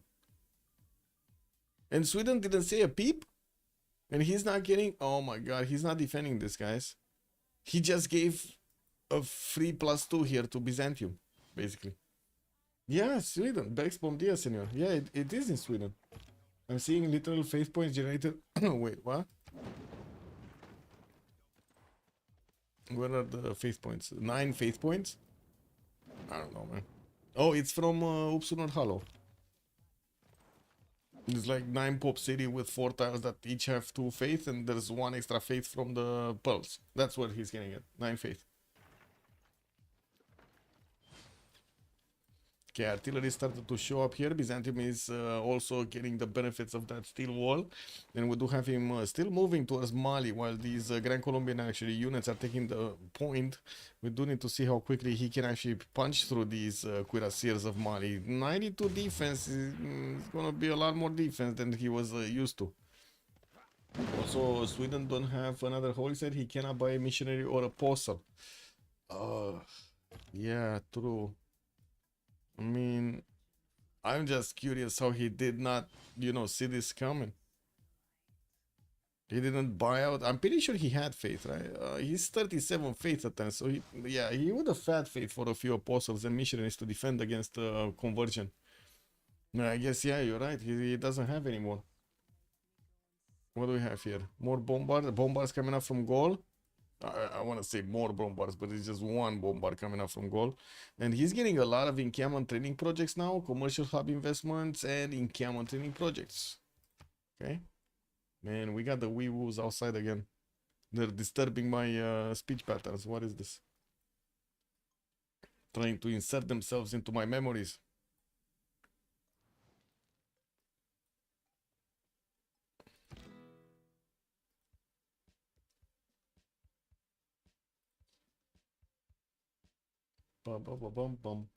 S1: And Sweden didn't say a peep? And he's not getting... Oh my god, he's not defending this, guys. He just gave a free +2 here to Byzantium, basically. Yeah, Sweden. Bex Bomdia, senor. Yeah, it is in Sweden. I'm seeing literal faith points generated... Wait, what? Where are the faith points? 9 faith points? I don't know, man. Oh, it's from Upsunor Hollow. It's like 9 pop city with 4 tiles that each have 2 faith, and there's 1 extra faith from the pearls. That's what he's getting at. 9 faith. Okay, artillery started to show up here. Byzantium is also getting the benefits of that steel wall. And we do have him still moving towards Mali, while these Grand Colombian actually units are taking the point. We do need to see how quickly he can actually punch through these cuirassiers of Mali. 92 defense is gonna be a lot more defense than he was used to. Also, Sweden don't have another holy site. He cannot buy a missionary or apostle. Yeah, true. I mean, I'm just curious how he did not, see this coming. He didn't buy out. I'm pretty sure he had faith, right? He's 37 faith at times, so he would have had faith for a few apostles and missionaries to defend against conversion. I guess, yeah, you're right. He doesn't have anymore. What do we have here? More bombards coming up from goal. I want to say more bombards, but it's just 1 bombard coming up from goal. And he's getting a lot of encampment training projects now, commercial hub investments, and encampment training projects. Okay. Man, we got the wee woos outside again. They're disturbing my speech patterns. What is this? Trying to insert themselves into my memories. Bum, bum, bum, bum, bum.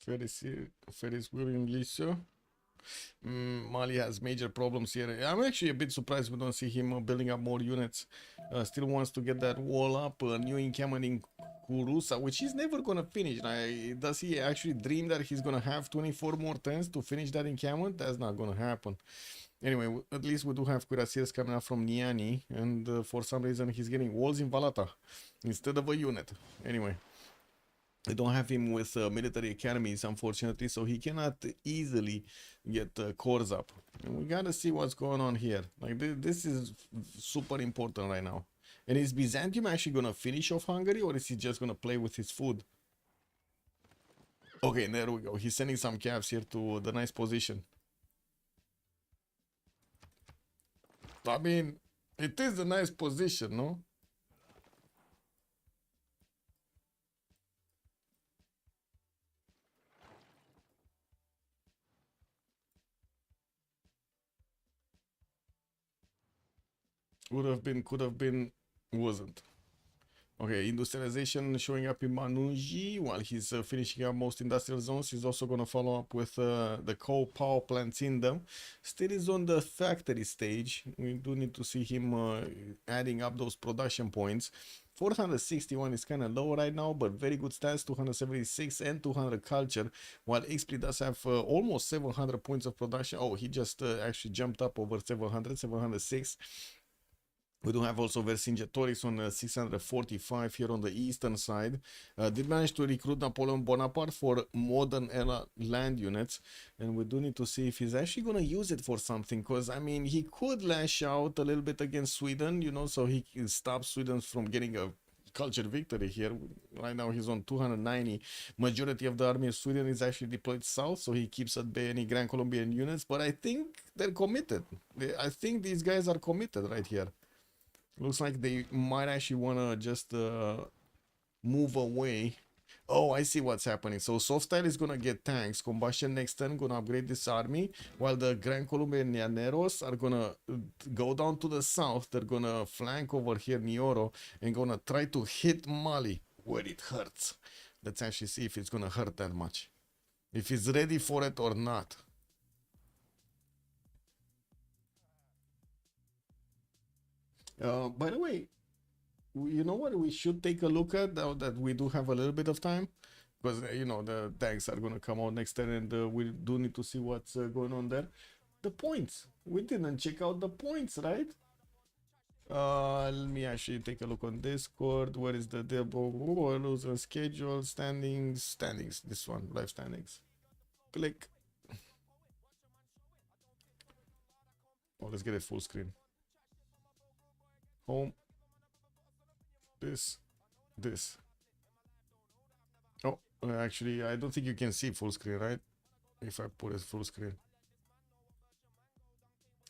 S1: Ferris willingly so. Mali has major problems here. I'm actually a bit surprised we don't see him building up more units. Still wants to get that wall up. A new encampment in Kurusa, which he's never gonna finish. Does he actually dream that he's gonna have 24 more turns to finish that encampment? That's not gonna happen. Anyway, at least we do have cuirassiers coming up from Niani, and for some reason he's getting walls in Valata instead of a unit. Anyway. I don't have him with military academies, unfortunately, so he cannot easily get cores up. And we gotta see what's going on here. Like, this is super important right now. And is Byzantium actually gonna finish off Hungary, or is he just gonna play with his food? Okay, there we go. He's sending some cabs here to the nice position. I mean, it is a nice position, no? Would have been, could have been, wasn't. Okay, industrialization showing up in Manunji while he's finishing up most industrial zones. He's also going to follow up with the coal power plants in them. Still is on the factory stage. We do need to see him adding up those production points. 461 is kind of low right now, but very good stats, 276 and 200 culture, while XP does have almost 700 points of production. Oh, he just actually jumped up over 700, 706. We do have also Vercingetorix on 645 here on the eastern side. Did manage to recruit Napoleon Bonaparte for modern era land units, and we do need to see if he's actually going to use it for something, because I mean he could lash out a little bit against Sweden, you know, so he can stop Sweden from getting a culture victory here. Right now he's on 290. Majority of the army of Sweden is actually deployed south, so he keeps at bay any Grand Colombian units, but I think they're committed. I think these guys are committed right here. Looks like they might actually want to just move away. Oh, I see what's happening. So soft style is going to get tanks. Combustion next turn going to upgrade this army, while the Gran Colombian Llaneros are going to go down to the south. They're going to flank over here Nioro and going to try to hit Mali where it hurts. Let's actually see if it's going to hurt that much, if he's ready for it or not. By the way, you know what we should take a look at now that we do have a little bit of time, because you know the tanks are going to come out next turn, and we do need to see what's going on there. The points, we didn't check out the points, right? Let me actually take a look on Discord. Where is the loser schedule, standings, this one, live standings. Click. Oh, let's get it full screen. Home. This. Oh, actually, I don't think you can see full screen, right? If I put it full screen.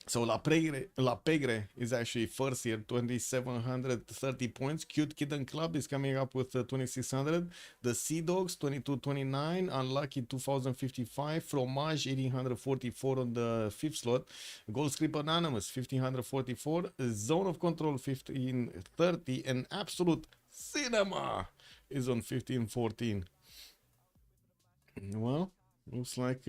S1: So La Pegre is actually first here, 2,730 points. Cute Kitten Club is coming up with 2,600. The Sea Dogs, 2,229. Unlucky, 2,055. Fromage, 1,844 on the fifth slot. Gold Script Anonymous, 1,544. Zone of Control, 1,530. And Absolute Cinema is on 1,514. Well, looks like...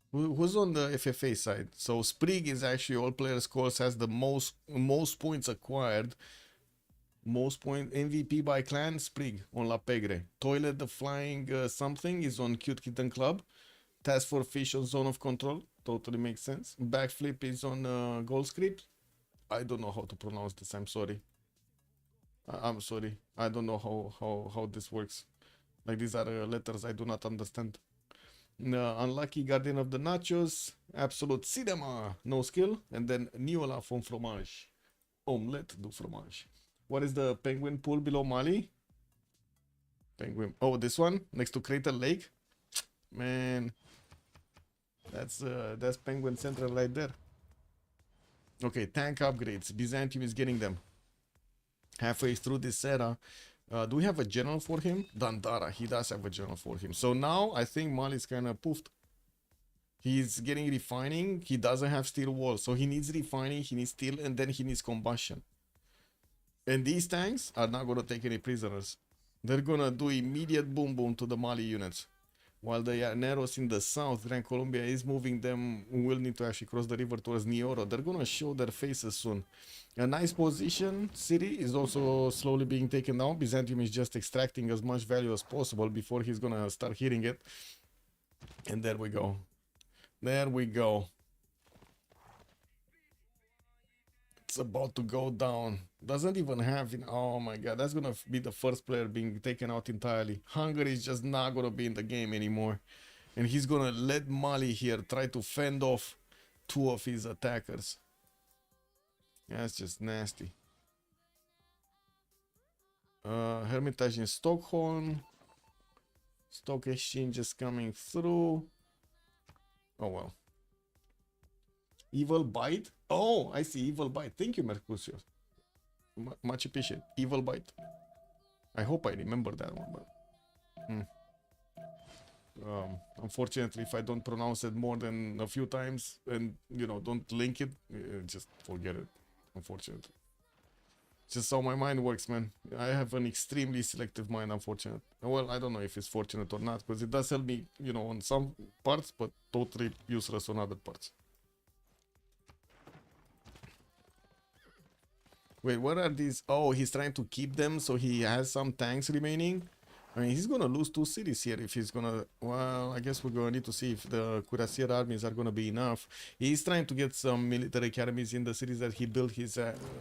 S1: Who's on the FFA side? So Sprig is actually all player scores, has the most points acquired. Most point MVP by clan, Sprig on La Pegre. Toilet the Flying something is on Cute Kitten Club. Task for Fish on Zone of Control. Totally makes sense. Backflip is on Gold Script. I don't know how to pronounce this. I'm sorry. I'm sorry. I don't know how this works. Like, these are letters I do not understand. Unlucky Guardian of the Nachos, Absolute Cinema, no skill, and then Niola from Fromage, Omelette du Fromage. What is the penguin pool below Mali? Penguin, oh, this one next to Crater Lake, man, that's Penguin Central right there. Okay, tank upgrades. Byzantium is getting them halfway through this era. Do we have a general for him? Dandara, he does have a general for him. So now I think Mali's kind of poofed. He's getting refining. He doesn't have steel walls, so he needs refining, he needs steel, and then he needs combustion. And these tanks are not going to take any prisoners. They're going to do immediate boom boom to the Mali units. While the Llaneros in the south, Gran Colombia is moving them, will need to actually cross the river towards Nioro. They're going to show their faces soon. A nice position. City is also slowly being taken down. Byzantium is just extracting as much value as possible before he's going to start hitting it. And there we go. There we go. It's about to go down. Doesn't even have... Oh my god, that's gonna be the first player being taken out entirely. Hungary is just not gonna be in the game anymore. And he's gonna let Mali here try to fend off two of his attackers. That's just nasty. Hermitage in Stockholm. Stock exchange is coming through. Oh well. Evil Bite. Oh, I see. Evil Bite. Thank you, Mercutio. Much appreciated. Evil Bite. I hope I remember that one, but unfortunately, if I don't pronounce it more than a few times and you know don't link it, just forget it. Unfortunately, just how my mind works, man. I have an extremely selective mind, unfortunately. Well, I don't know if it's fortunate or not, because it does help me, you know, on some parts, but totally useless on other parts. Wait, what are these? Oh, he's trying to keep them, so he has some tanks remaining. I mean, he's gonna lose 2 cities here if he's gonna. Well, I guess we're gonna need to see if the Cuirassier armies are gonna be enough. He's trying to get some military academies in the cities that he built his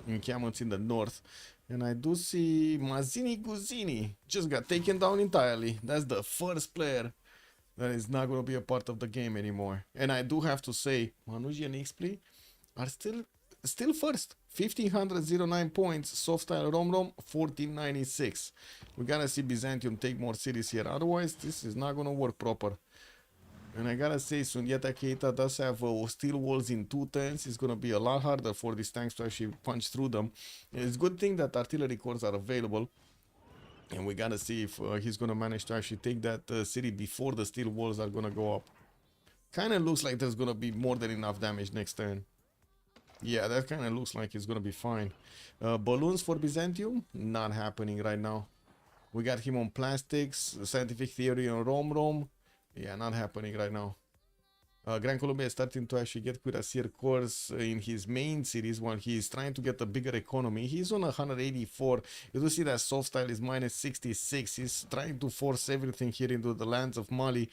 S1: encampments in the north. And I do see Mazzini Guzzini just got taken down entirely. That's the first player that is not gonna be a part of the game anymore. And I do have to say, Manuji and Ixpli are still first. 1509 points. Soft style Rom 1496. We gotta see Byzantium take more cities here, otherwise this is not gonna work proper. And I gotta say, Sundiata Keita does have steel walls in 2 turns. It's gonna be a lot harder for these tanks to actually punch through them. It's a good thing that artillery cores are available, and we gotta see if he's gonna manage to actually take that city before the steel walls are gonna go up. Kinda looks like there's gonna be more than enough damage next turn. Yeah, that kind of looks like it's gonna be fine. Balloons for Byzantium, not happening right now. We got him on plastics, scientific theory on Rom. Yeah, not happening right now. Gran Colombia is starting to actually get Cuirassier cores in his main cities while he's trying to get a bigger economy. He's on 184. You do see that soft style is minus 66. He's trying to force everything here into the lands of Mali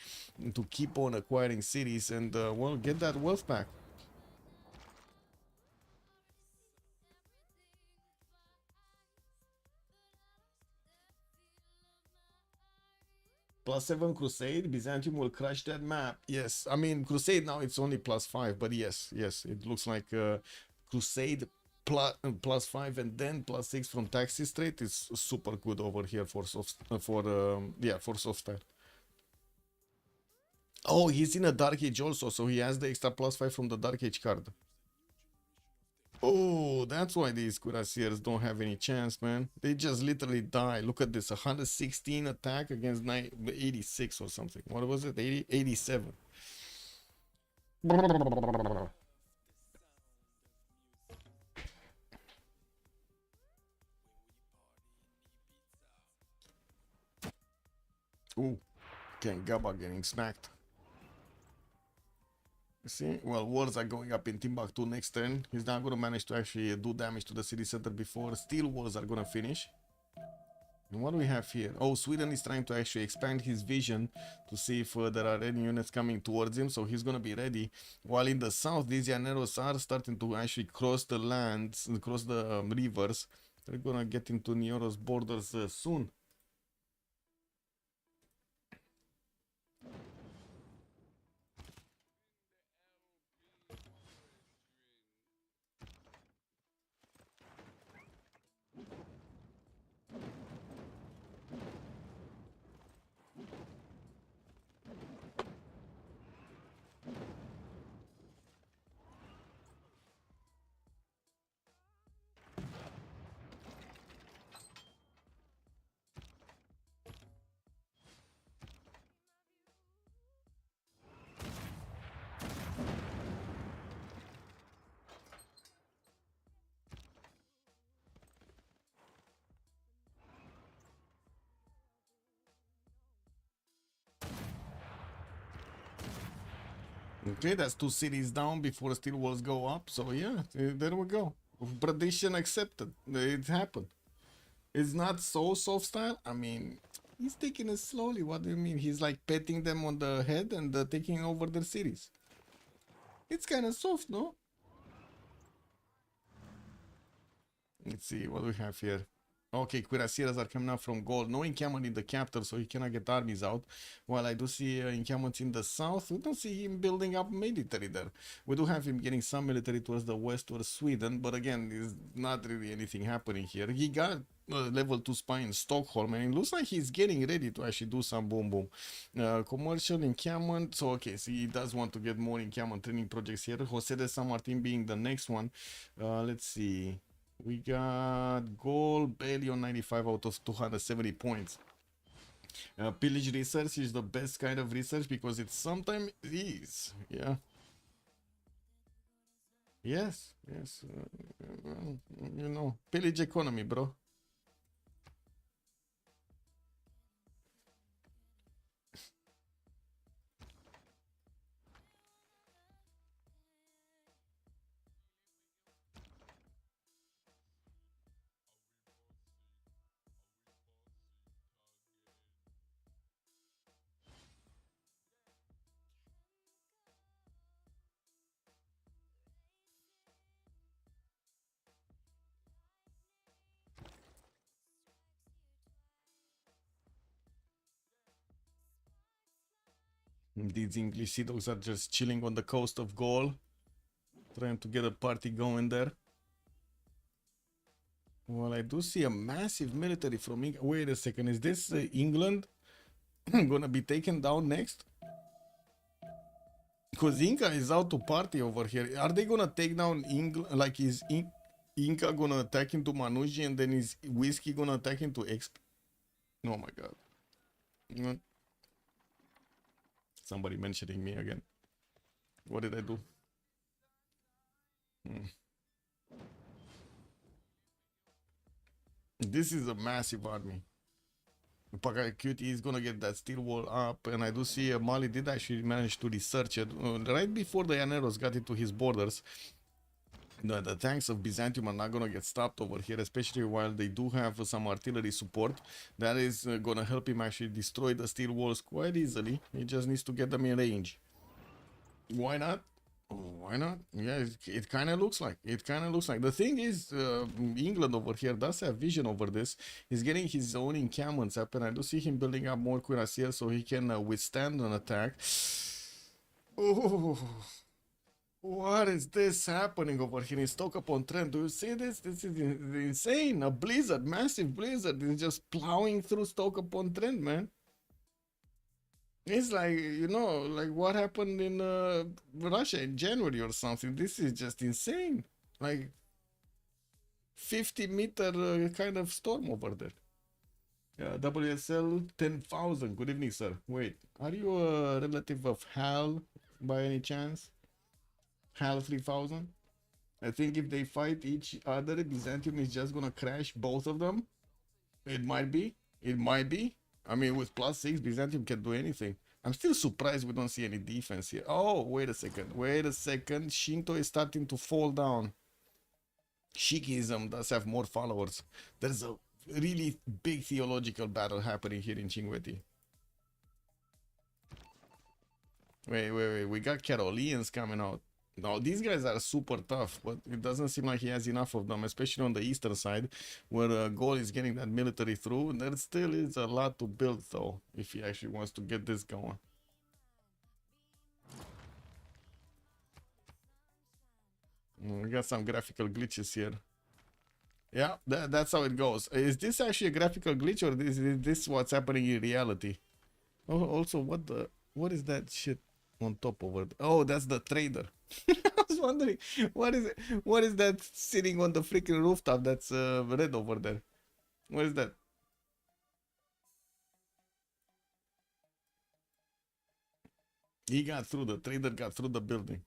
S1: to keep on acquiring cities and, well, get that wealth back. +7 Crusade, Byzantium will crush that map. Yes, I mean, Crusade now it's only +5, but yes, it looks like Crusade +5 and then +6 from Taxi Strait is super good over here for soft style. Oh, he's in a Dark Age also, so he has the extra +5 from the Dark Age card. Oh, that's why these Cuirassiers don't have any chance, man. They just literally die. Look at this, 116 attack against 86 or something. What was it? 80, 87. Ooh, Ken Gaba getting smacked. See, well, wars are going up in Timbuktu next turn. He's not going to manage to actually do damage to the city center before steel walls are going to finish. And what do we have here? Oh, Sweden is trying to actually expand his vision to see if there are any units coming towards him, so he's going to be ready. While in the south, these Llaneros are starting to actually cross the lands, cross the rivers. They're going to get into Nioro's borders soon. Okay, that's 2 cities down before steel walls go up. So yeah, there we go. Prediction accepted. It happened. It's not so soft style. I mean, he's taking it slowly. What do you mean? He's like petting them on the head and taking over their cities. It's kind of soft, no? Let's see what we have here. Okay, Cuirassiers are coming out from gold. No encampment in the capital, so he cannot get armies out. While I do see encampments in the south, we don't see him building up military there. We do have him getting some military towards the west, towards Sweden, but again, there's not really anything happening here. He got level 2 spy in Stockholm, and it looks like he's getting ready to actually do some boom boom. Commercial encampment, so okay, so he does want to get more encampment training projects here. Jose de San Martin being the next one. Let's see. We got gold barely on 95 out of 270 points. Pillage research is the best kind of research because it sometimes is. Yeah. Yes. You know, pillage economy, bro. These English sea dogs are just chilling on the coast of Gaul, trying to get a party going there. Well, I do see a massive military from England. Wait a second, is this England gonna be taken down next? Because Inca is out to party over here. Are they gonna take down England? Like, is Inca gonna attack into Manuji and then is Whiskey gonna attack into Exp? Oh my god. Somebody mentioning me again. What did I do? This is a massive army. Paka Cutie is gonna get that steel wall up, and I do see Mali did actually manage to research it right before the Llaneros got into his borders. The tanks of Byzantium are not gonna get stopped over here, especially while they do have some artillery support. That is gonna help him actually destroy the steel walls quite easily. He just needs to get them in range. Why not? Why not? Yeah, it kind of looks like. It kind of looks like. The thing is, England over here does have vision over this. He's getting his own encampments up, and I do see him building up more cuirassiers so he can withstand an attack. Oh, what is this happening over here in Stoke-upon-Trent? Do you see this? This is insane. A blizzard, massive blizzard is just plowing through Stoke-upon-Trent, man. It's like, you know, like what happened in Russia in January or something. This is just insane. Like 50-meter kind of storm over there. Yeah, WSL 10,000. Good evening, sir. Wait, are you a relative of Hal by any chance? Hal 3000? I think if they fight each other, Byzantium is just gonna crash both of them. It might be. It might be. I mean, with +6, Byzantium can do anything. I'm still surprised we don't see any defense here. Oh, wait a second. Wait a second. Shinto is starting to fall down. Sikhism does have more followers. There's a really big theological battle happening here in Chinguetti. Wait. We got Caroleans coming out. No, these guys are super tough, but it doesn't seem like he has enough of them, especially on the eastern side, where Gaul is getting that military through. There still is a lot to build, though, if he actually wants to get this going. We got some graphical glitches here. Yeah, that's how it goes. Is this actually a graphical glitch, or is this what's happening in reality? Oh, also, what is that shit on top over there? Oh, that's the trader. I was wondering, what is it? What is that sitting on the freaking rooftop that's red over there? What is that? He got through, the trader got through the building.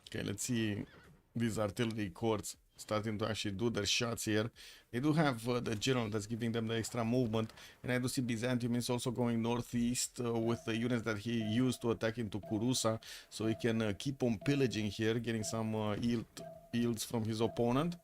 S1: Okay, let's see these artillery corps starting to actually do their shots here. They do have the general that's giving them the extra movement, and I do see Byzantium is also going northeast with the units that he used to attack into Kurusa, so he can keep on pillaging here, getting some yields from his opponent.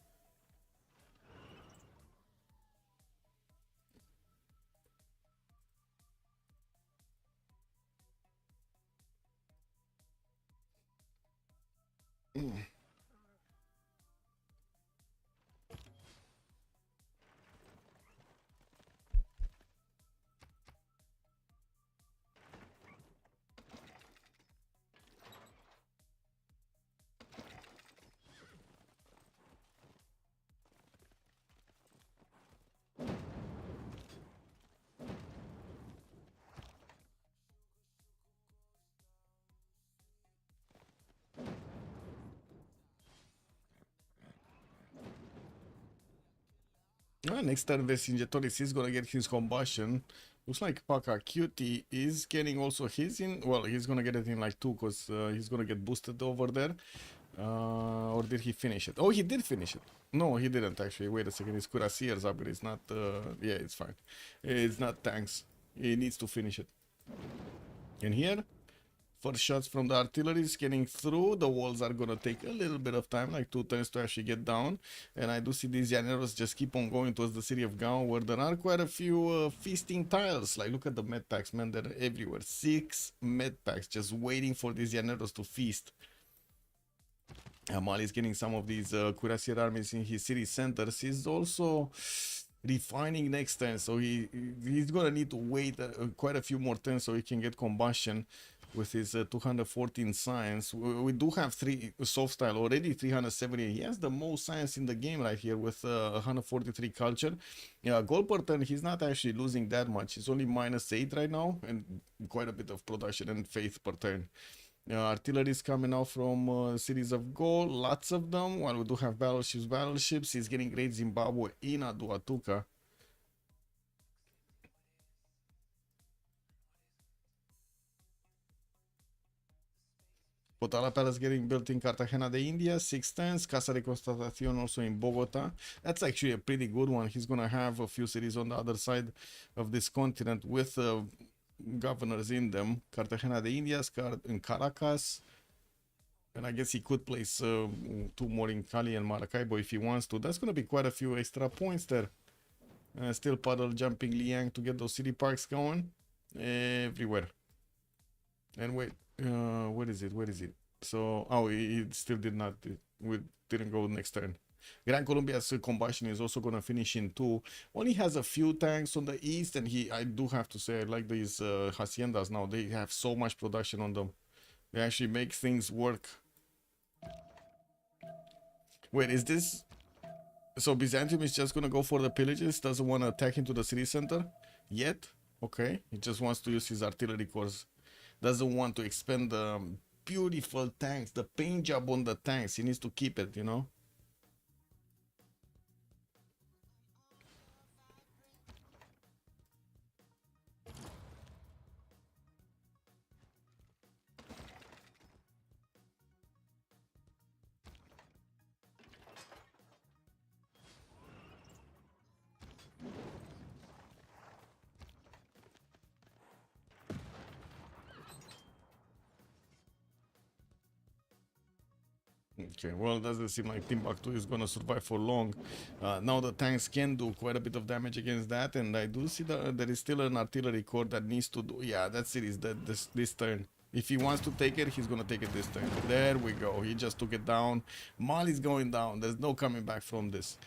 S1: Next turn, Vercingetorix is gonna get his combustion. Looks like Paka Cutie is getting also his in. Well, he's gonna get it in like 2 because he's gonna get boosted over there. Or did he finish it? Oh, he did finish it. No, he didn't actually. Wait a second. His Cuirassiers upgrade. It's not. Yeah, it's fine. It's not tanks. He needs to finish it. And here, first shots from the artillery is getting through. The walls are gonna take a little bit of time, like 2 turns to actually get down. And I do see these Llaneros just keep on going towards the city of Gao, where there are quite a few feasting tiles. Like, look at the med packs, man. They're everywhere. 6 med packs just waiting for these Llaneros to feast. Mali is getting some of these cuirassier armies in his city centers. He's also refining next turn, so he's gonna need to wait quite a few more turns so he can get combustion with his 214 science. We do have 3 soft style already, 370. He has the most science in the game right here with 143 culture. Gold per turn, he's not actually losing that much. He's only -8 right now, and quite a bit of production and faith per turn. Artillery is coming out from cities of gold, lots of them. While we do have battleships, he's getting Great Zimbabwe in Aduatuca. Potala Palace getting built in Cartagena de India, 6 turns. Casa de Constatación also in Bogota. That's actually a pretty good one. He's gonna have a few cities on the other side of this continent with governors in them. Cartagena de Indias in Caracas, and I guess he could place 2 more in Cali and Maracaibo if he wants to. That's gonna be quite a few extra points there. Still puddle jumping Liang to get those city parks going everywhere. And wait, where is it? So it still did not, we didn't go next turn. Gran Colombia's combustion is also going to finish in 2. Only has a few tanks on the east, and I do have to say I like these haciendas now. They have so much production on them. They actually make things work. Wait, is this... So Byzantium is just going to go for the pillages? Doesn't want to attack into the city center yet? Okay, he just wants to use his artillery corps. Doesn't want to expend the beautiful tanks, the paint job on the tanks. He needs to keep it, you know? Okay, well, it doesn't seem like Timbuktu is gonna survive for long. Now the tanks can do quite a bit of damage against that, and I do see that there is still an artillery corps that needs to do... Yeah, that's it, is that this turn. If he wants to take it, he's gonna take it this turn. There we go, he just took it down. Mali's going down, there's no coming back from this.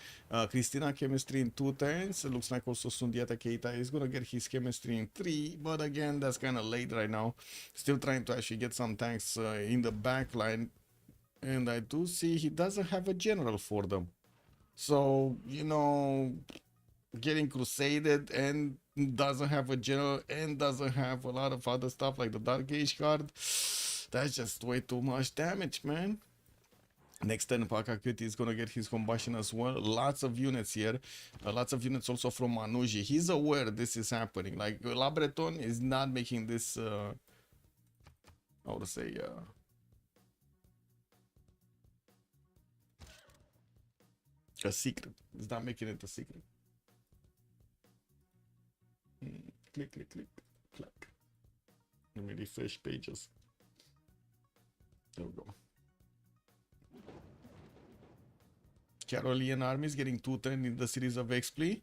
S1: Cristina chemistry in 2 turns. It looks like also Sundiata Keita is gonna get his chemistry in 3, but again, that's kind of late right now. Still trying to actually get some tanks in the back line. And I do see he doesn't have a general for them. So, you know, getting crusaded and doesn't have a general and doesn't have a lot of other stuff like the Dark Age card. That's just way too much damage, man. Next turn, Pakakut is going to get his combustion as well. Lots of units here. Lots of units also from Manuji. He's aware this is happening. Like, La Breton is not making this, how to say, a secret. It's not making it a secret. Click, click, click, click. Let me refresh pages. There we go. Carolean armies getting 2 turns in the series of Expli.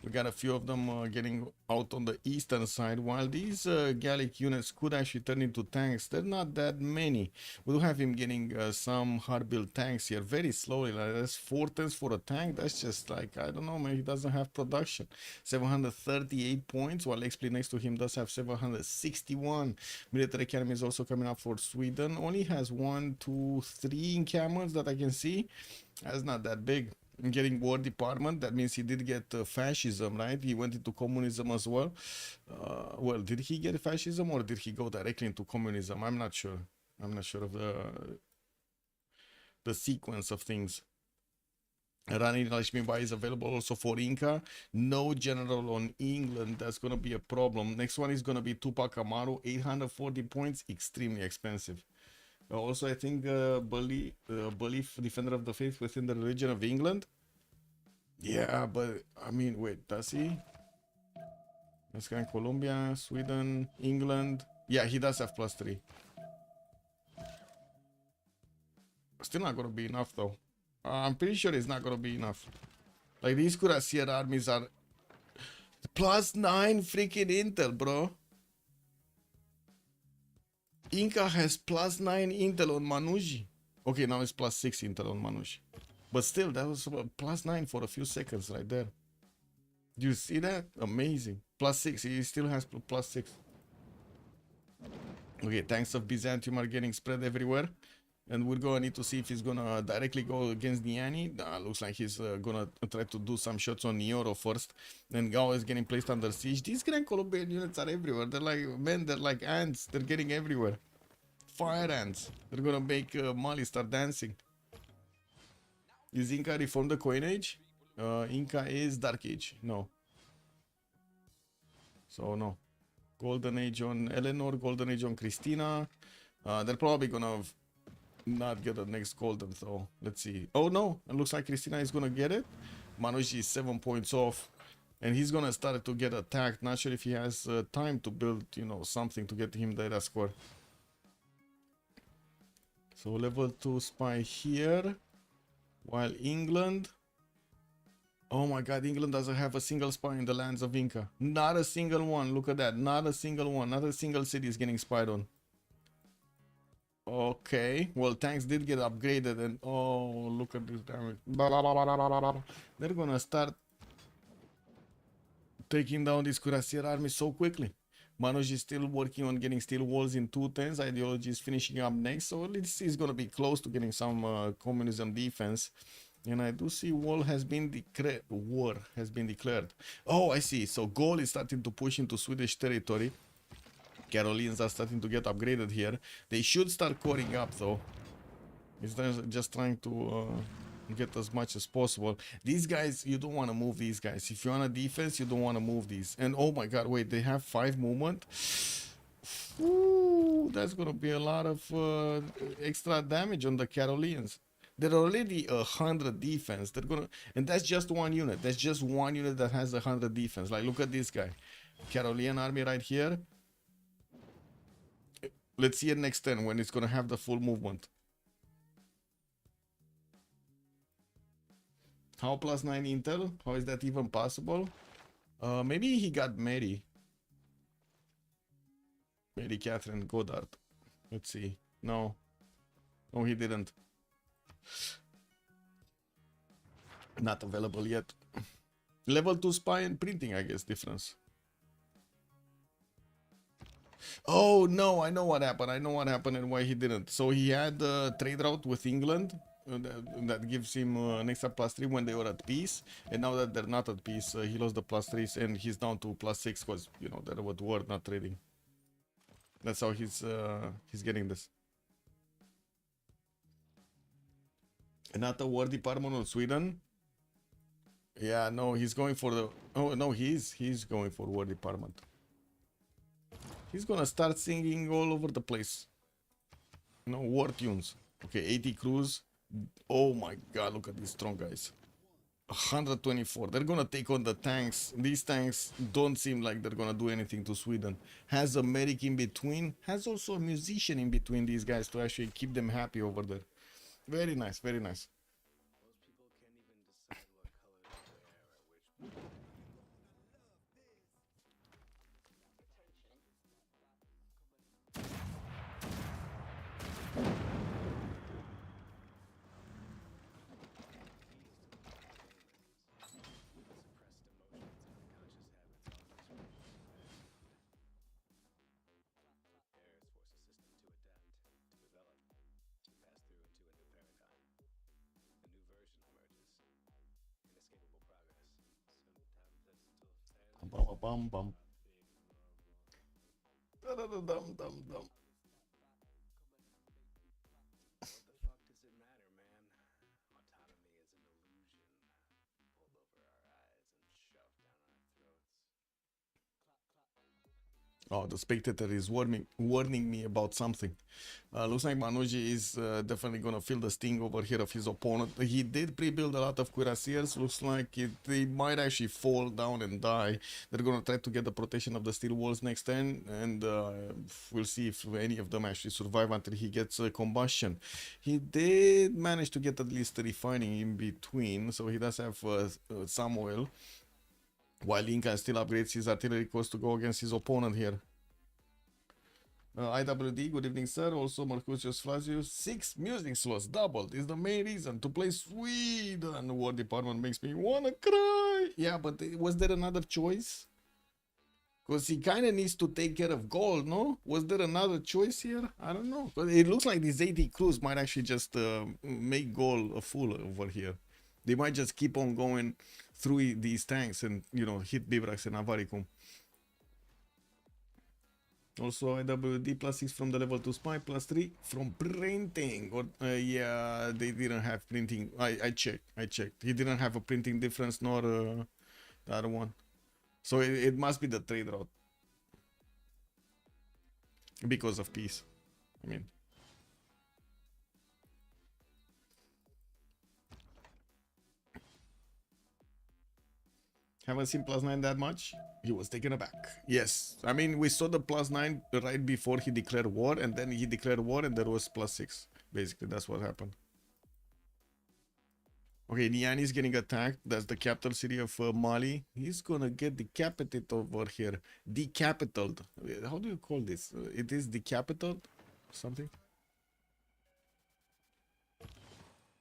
S1: We got a few of them getting out on the eastern side, while these Gallic units could actually turn into tanks. They're not that many. We do have him getting some hard-built tanks here very slowly. Like, that's 4 turns for a tank. That's just like, I don't know, man. He doesn't have production. 738 points, while Expli next to him does have 761. Military Academy is also coming up for Sweden. Only has 1, 2, 3 encampments that I can see. That's not that big. Getting War Department, that means he did get fascism, right? He went into communism as well. Well, did he get fascism or did he go directly into communism? I'm not sure. I'm not sure of the sequence of things. Rani Lakshmibai is available also for Inca. No general on England. That's going to be a problem. Next one is going to be Tupac Amaru. 840 points. Extremely expensive. Also, I think belief defender of the faith within the religion of England. Yeah, but I mean, wait, does he? Let's go in Colombia, Sweden, England. Yeah, he does have +3. Still not gonna be enough though. I'm pretty sure it's not gonna be enough. Like, these Cuirassier armies are +9 freaking intel, bro. Inca has +9 intel on Manuji. Okay, now it's +6 Intel on Manush. But still, that was +9 for a few seconds right there. Do you see that? Amazing. +6. He still has +6. Okay, tanks of Byzantium are getting spread everywhere. And we're gonna need to see if he's gonna directly go against Niani. Looks like he's gonna try to do some shots on Nioro first. Then Gao is getting placed under siege. These Grand Colombian units are everywhere. They're like, man, they're like ants. They're getting everywhere. Fire ants. They're gonna make Mali start dancing. Is Inca reformed the coinage? Inca is Dark Age. No. So no. Golden Age on Eleanor, Golden Age on Christina. They're probably gonna not get the next golden, so let's see. Oh no, it looks like Christina is gonna get it. Manush is 7 points off, and he's gonna start to get attacked. Not sure if he has time to build, you know, something to get him the era score. So level 2 spy here, while England. Oh my god, England doesn't have a single spy in the lands of Inca. Not a single one. Look at that. Not a single one. Not a single city is getting spied on. Okay. Well, tanks did get upgraded, and oh, look at this damage. They're gonna start taking down this Cuirassier army so quickly. Manoj is still working on getting steel walls in 210s. Ideology is finishing up next, so this is gonna be close to getting some communism defense. And I do see war has been declared. Oh, I see. So Gaul is starting to push into Swedish territory. Carolines are starting to get upgraded here. They should start coring up though. It's just trying to get as much as possible. These guys, you don't want to move these guys. If you're on a defense, you don't want to move these. And oh my god, wait, they have 5 movement. Ooh, that's gonna be a lot of extra damage on the Carolians. They're already 100 defense. They're gonna, and that's just one unit. That's just one unit that has 100 defense. Like, look at this guy, Carolian army right here. Let's see it next turn when it's gonna have the full movement. How +9 intel? How is that even possible? Maybe he got Mary Catherine Goddard. Let's see. No, he didn't. Not available yet. Level 2 spy and printing, I guess, difference. Oh no, I know what happened. I know what happened and why he didn't. So he had a trade route with England that gives him an extra +3 when they were at peace, and now that they're not at peace, he lost the +3s and he's down to +6 because, you know, they're at war, not trading. That's how he's getting this. Not a war department on Sweden. Yeah, no, he's going for the. Oh no, he's going for war department. He's gonna start singing all over the place. No war tunes. Okay, 80 crews. Oh my god, look at these strong guys. 124. They're gonna take on the tanks. These tanks don't seem like they're gonna do anything to Sweden. Has a medic in between. Has also a musician in between these guys to actually keep them happy over there. Very nice, very nice. Bum bum. Dum dum dum. Oh, the spectator is warning me about something. Looks like Manuji is definitely gonna feel the sting over here of his opponent. He did pre-build a lot of cuirassiers. Looks like they might actually fall down and die. They're gonna try to get the protection of the steel walls next turn, and we'll see if any of them actually survive until he gets combustion. He did manage to get at least refining in between, so he does have some oil. While Lincoln still upgrades his artillery cost to go against his opponent here. IWD, good evening, sir. Also, Marcus Flavius, 6 music slots doubled is the main reason to play Sweden. War department makes me wanna cry. Yeah, but was there another choice? Because he kind of needs to take care of gold, no? Was there another choice here? I don't know. But it looks like these 80 crews might actually just make gold a fool over here. They might just keep on going through these tanks and, you know, hit Bibrax and Avaricum. Also, IWD +6 from the level 2 spy, +3 from printing. Or, yeah, they didn't have printing. I checked. He didn't have a printing difference, nor the other one. So it must be the trade route. Because of peace. I mean. Haven't seen +9 that much. He was taken aback. Yes. I mean, we saw the +9 right before he declared war, and then he declared war, and there was +6. Basically, that's what happened. Okay, Niani is getting attacked. That's the capital city of Mali. He's gonna get decapitated over here. Decapitated. How do you call this? It is decapitated? Something?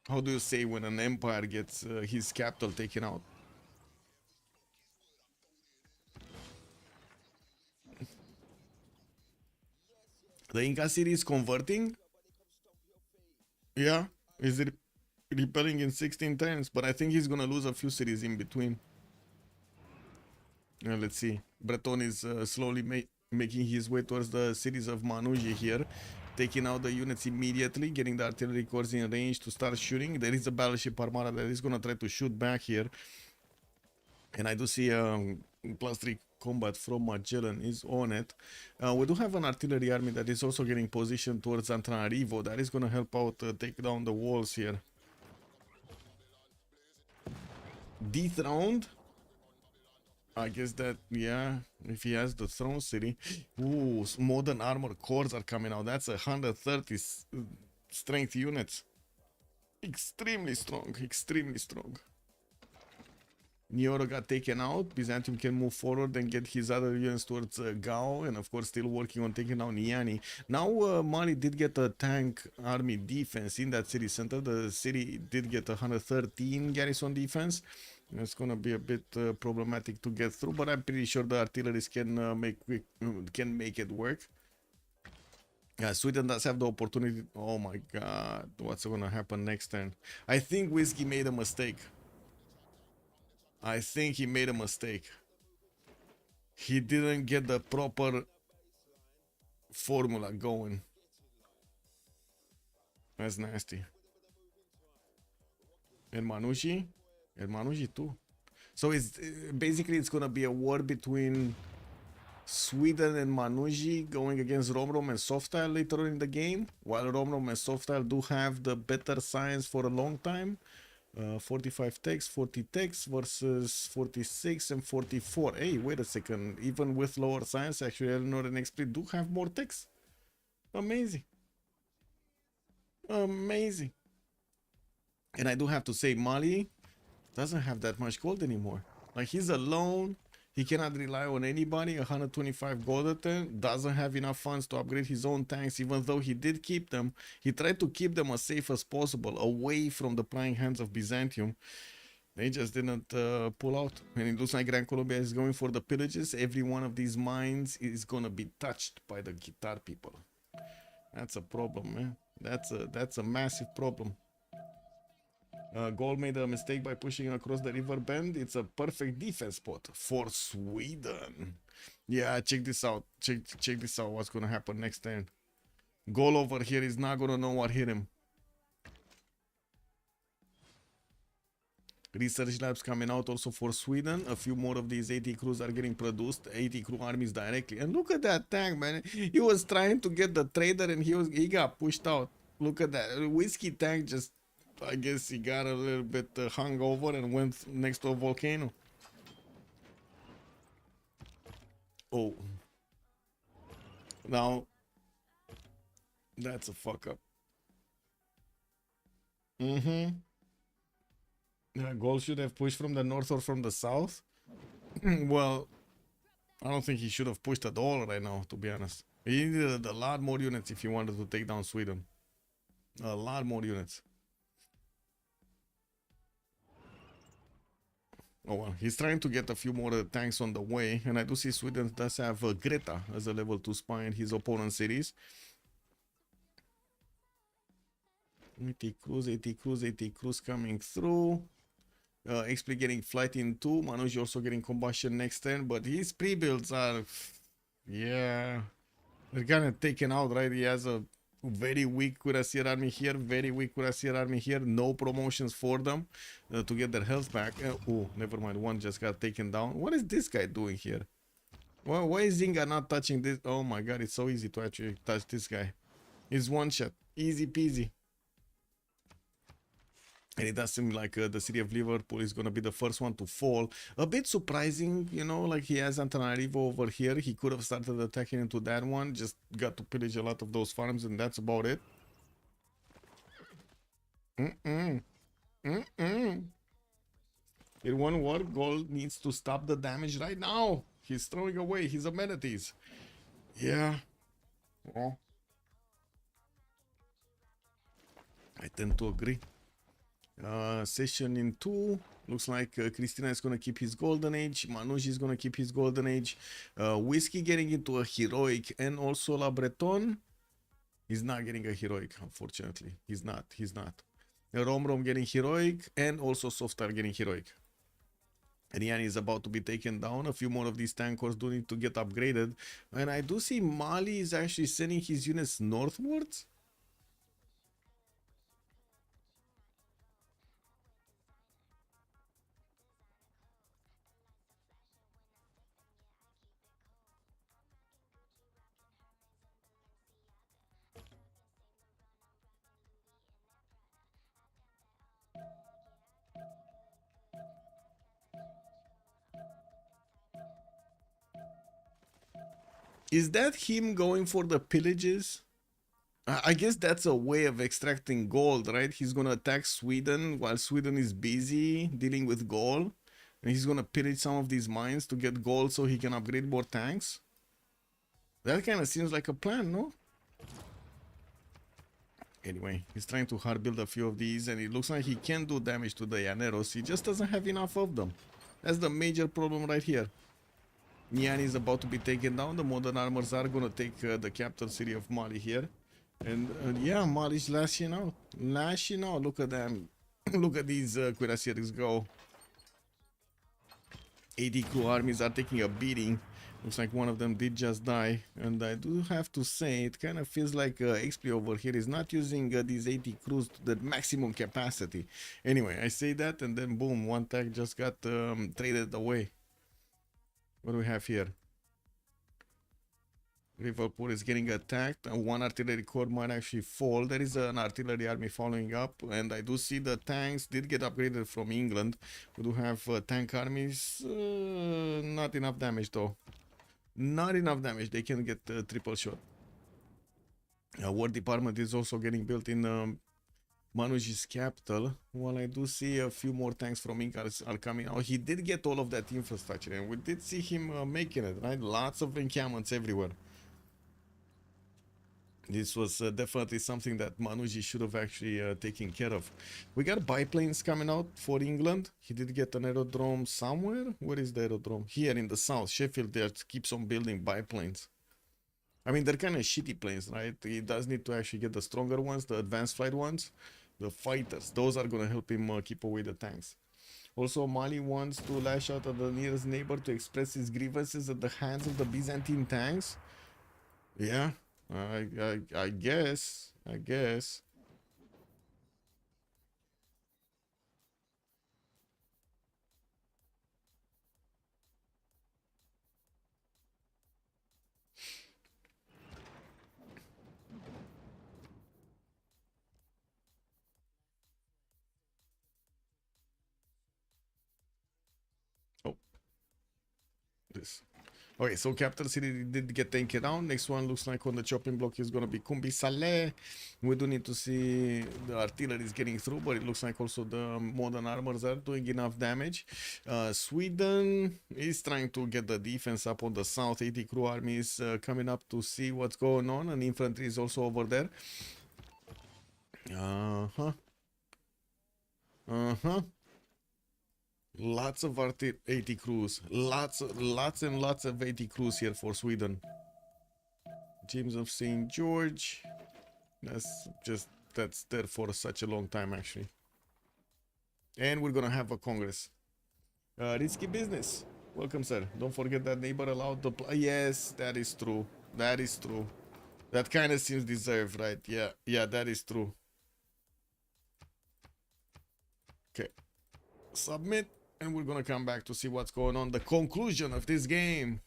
S1: How do you say when an empire gets his capital taken out? The Inca city is converting? Yeah. Is it repelling in 16 times? But I think he's gonna lose a few cities in between. Let's see. Breton is slowly making his way towards the cities of Manuji here. Taking out the units immediately. Getting the artillery corps in range to start shooting. There is a battleship armada that is gonna try to shoot back here. And I do see +3 combat from Magellan is on it. We do have an artillery army that is also getting positioned towards Antananarivo. That is going to help out take down the walls here. Dethroned? I guess that, yeah, if he has the throne city. Ooh, modern armor cores are coming out. That's 130 strength units. Extremely strong, extremely strong. Nioro got taken out. Byzantium can move forward and get his other units towards Gao, and of course still working on taking down Niani. Now Mali did get a tank army defense in that city center. The city did get 113 garrison defense. It's gonna be a bit problematic to get through, but I'm pretty sure the artilleries can make it work. Sweden does have the opportunity. Oh my god, what's gonna happen next turn? I think Whiskey made a mistake. I think he made a mistake. He didn't get the proper formula going. That's nasty. And Manushi? And Manushi too. So it's basically it's gonna be a war between Sweden and Manuji going against Romrom and Softile later on in the game. While Romrom and Softile do have the better science for a long time. 45 techs, 40 techs versus 46 and 44. Hey, wait a second. Even with lower science, actually, Eleanor and XP do have more techs. Amazing. Amazing. And I do have to say, Mali doesn't have that much gold anymore. Like, he's alone. He cannot rely on anybody. 125 gold a turn. Doesn't have enough funds to upgrade his own tanks, even though he did keep them. He tried to keep them as safe as possible, away from the prying hands of Byzantium. They just didn't pull out. And it looks like Gran Colombia is going for the pillages. Every one of these mines is gonna be touched by the guitar people. That's a problem, man. That's a massive problem. Gold made a mistake by pushing across the river bend. It's a perfect defense spot for Sweden. Yeah, check this out. Check this out. What's gonna happen next turn? Goal over here is not gonna know what hit him. Research labs coming out also for Sweden. A few more of these 80 crews are getting produced. 80 crew armies directly. And look at that tank, man. He was trying to get the trader and he got pushed out. Look at that. Whiskey tank just, I guess he got a little bit hungover and went next to a volcano. Oh. Now, that's a fuck up. Gold should have pushed from the north or from the south. Well, I don't think he should have pushed at all right now, to be honest. You needed a lot more units if you wanted to take down Sweden. A lot more units. Oh well, he's trying to get a few more tanks on the way, and I do see Sweden does have Greta as a level 2 spy in his opponent series. 80 Cruz, 80 Cruz, 80 Cruz coming through. XP getting flight in 2. Manuj also getting combustion next turn, but his pre-builds are... Yeah... They're kind of taken out, right? He has a very weak cuirassier army here, very weak cuirassier army here. No promotions for them to get their health back. Oh, never mind. One just got taken down. What is this guy doing here? Well, why is Zinga not touching this? Oh my god, it's so easy to actually touch this guy. It's one shot. Easy peasy. And it does seem like the city of Liverpool is going to be the first one to fall. A bit surprising, you know, like he has Antananarivo over here. He could have started attacking into that one. Just got to pillage a lot of those farms and that's about it. In one word, Gold needs to stop the damage right now. He's throwing away his amenities. Yeah. Oh. I tend to agree. Session in 2. Looks like Cristina is going to keep his golden age. Manuj is going to keep his golden age. Whiskey getting into a heroic, and also La Breton. He's not getting a heroic, unfortunately. He's not. Rom getting heroic, and also Softar getting heroic. Rian is about to be taken down. A few more of these tankers do need to get upgraded. And I do see Mali is actually sending his units northwards. Is that him going for the pillages? I guess that's a way of extracting gold, right? He's gonna attack Sweden while Sweden is busy dealing with gold. And he's gonna pillage some of these mines to get gold so he can upgrade more tanks. That kind of seems like a plan, no? Anyway, he's trying to hard build a few of these and it looks like he can do damage to the Llaneros. He just doesn't have enough of them. That's the major problem right here. Niani is about to be taken down. The modern armors are gonna take the capital city of Mali here. And yeah, Mali's lashing out. Look at them. Look at these cuirassiers go. 80 crew armies are taking a beating. Looks like one of them did just die. And I do have to say, it kind of feels like XP over here is not using these 80 crews to the maximum capacity. Anyway, I say that and then boom, one tank just got traded away. What do we have here? Liverpool is getting attacked and one artillery corps might actually fall. There is an artillery army following up and I do see the tanks did get upgraded from England. We do have tank armies. Not enough damage though. Not enough damage. They can get triple shot. War department is also getting built in Manuj's capital. While I do see a few more tanks from England are coming out. He did get all of that infrastructure and we did see him making it, right? Lots of encampments everywhere. This was definitely something that Manuji should have actually taken care of. We got biplanes coming out for England. He did get an aerodrome somewhere. Where is the aerodrome? Here in the south. Sheffield there keeps on building biplanes. I mean, they're kind of shitty planes, right? He does need to actually get the stronger ones, the advanced flight ones. The fighters. Those are going to help him keep away the tanks. Also, Mali wants to lash out at the nearest neighbor to express his grievances at the hands of the Byzantine tanks. Yeah. I guess. Oh. This. Okay, so capital city did get taken down. Next one looks like on the chopping block is gonna be Kumbi Saleh. We do need to see the artillery is getting through, but it looks like also the modern armors are doing enough damage. Sweden is trying to get the defense up on the south. 80 crew army is coming up to see what's going on, and infantry is also over there. Lots of 80 crews. Lots and lots of 80 crews here for Sweden. James of St. George. That's there for such a long time actually. And we're gonna have a congress. Risky business. Welcome, sir. Don't forget that neighbor allowed to play. Yes, that is true. That is true. That kind of seems deserved, right? Yeah, that is true. Okay. Submit. And we're gonna come back to see what's going on. The conclusion of this game.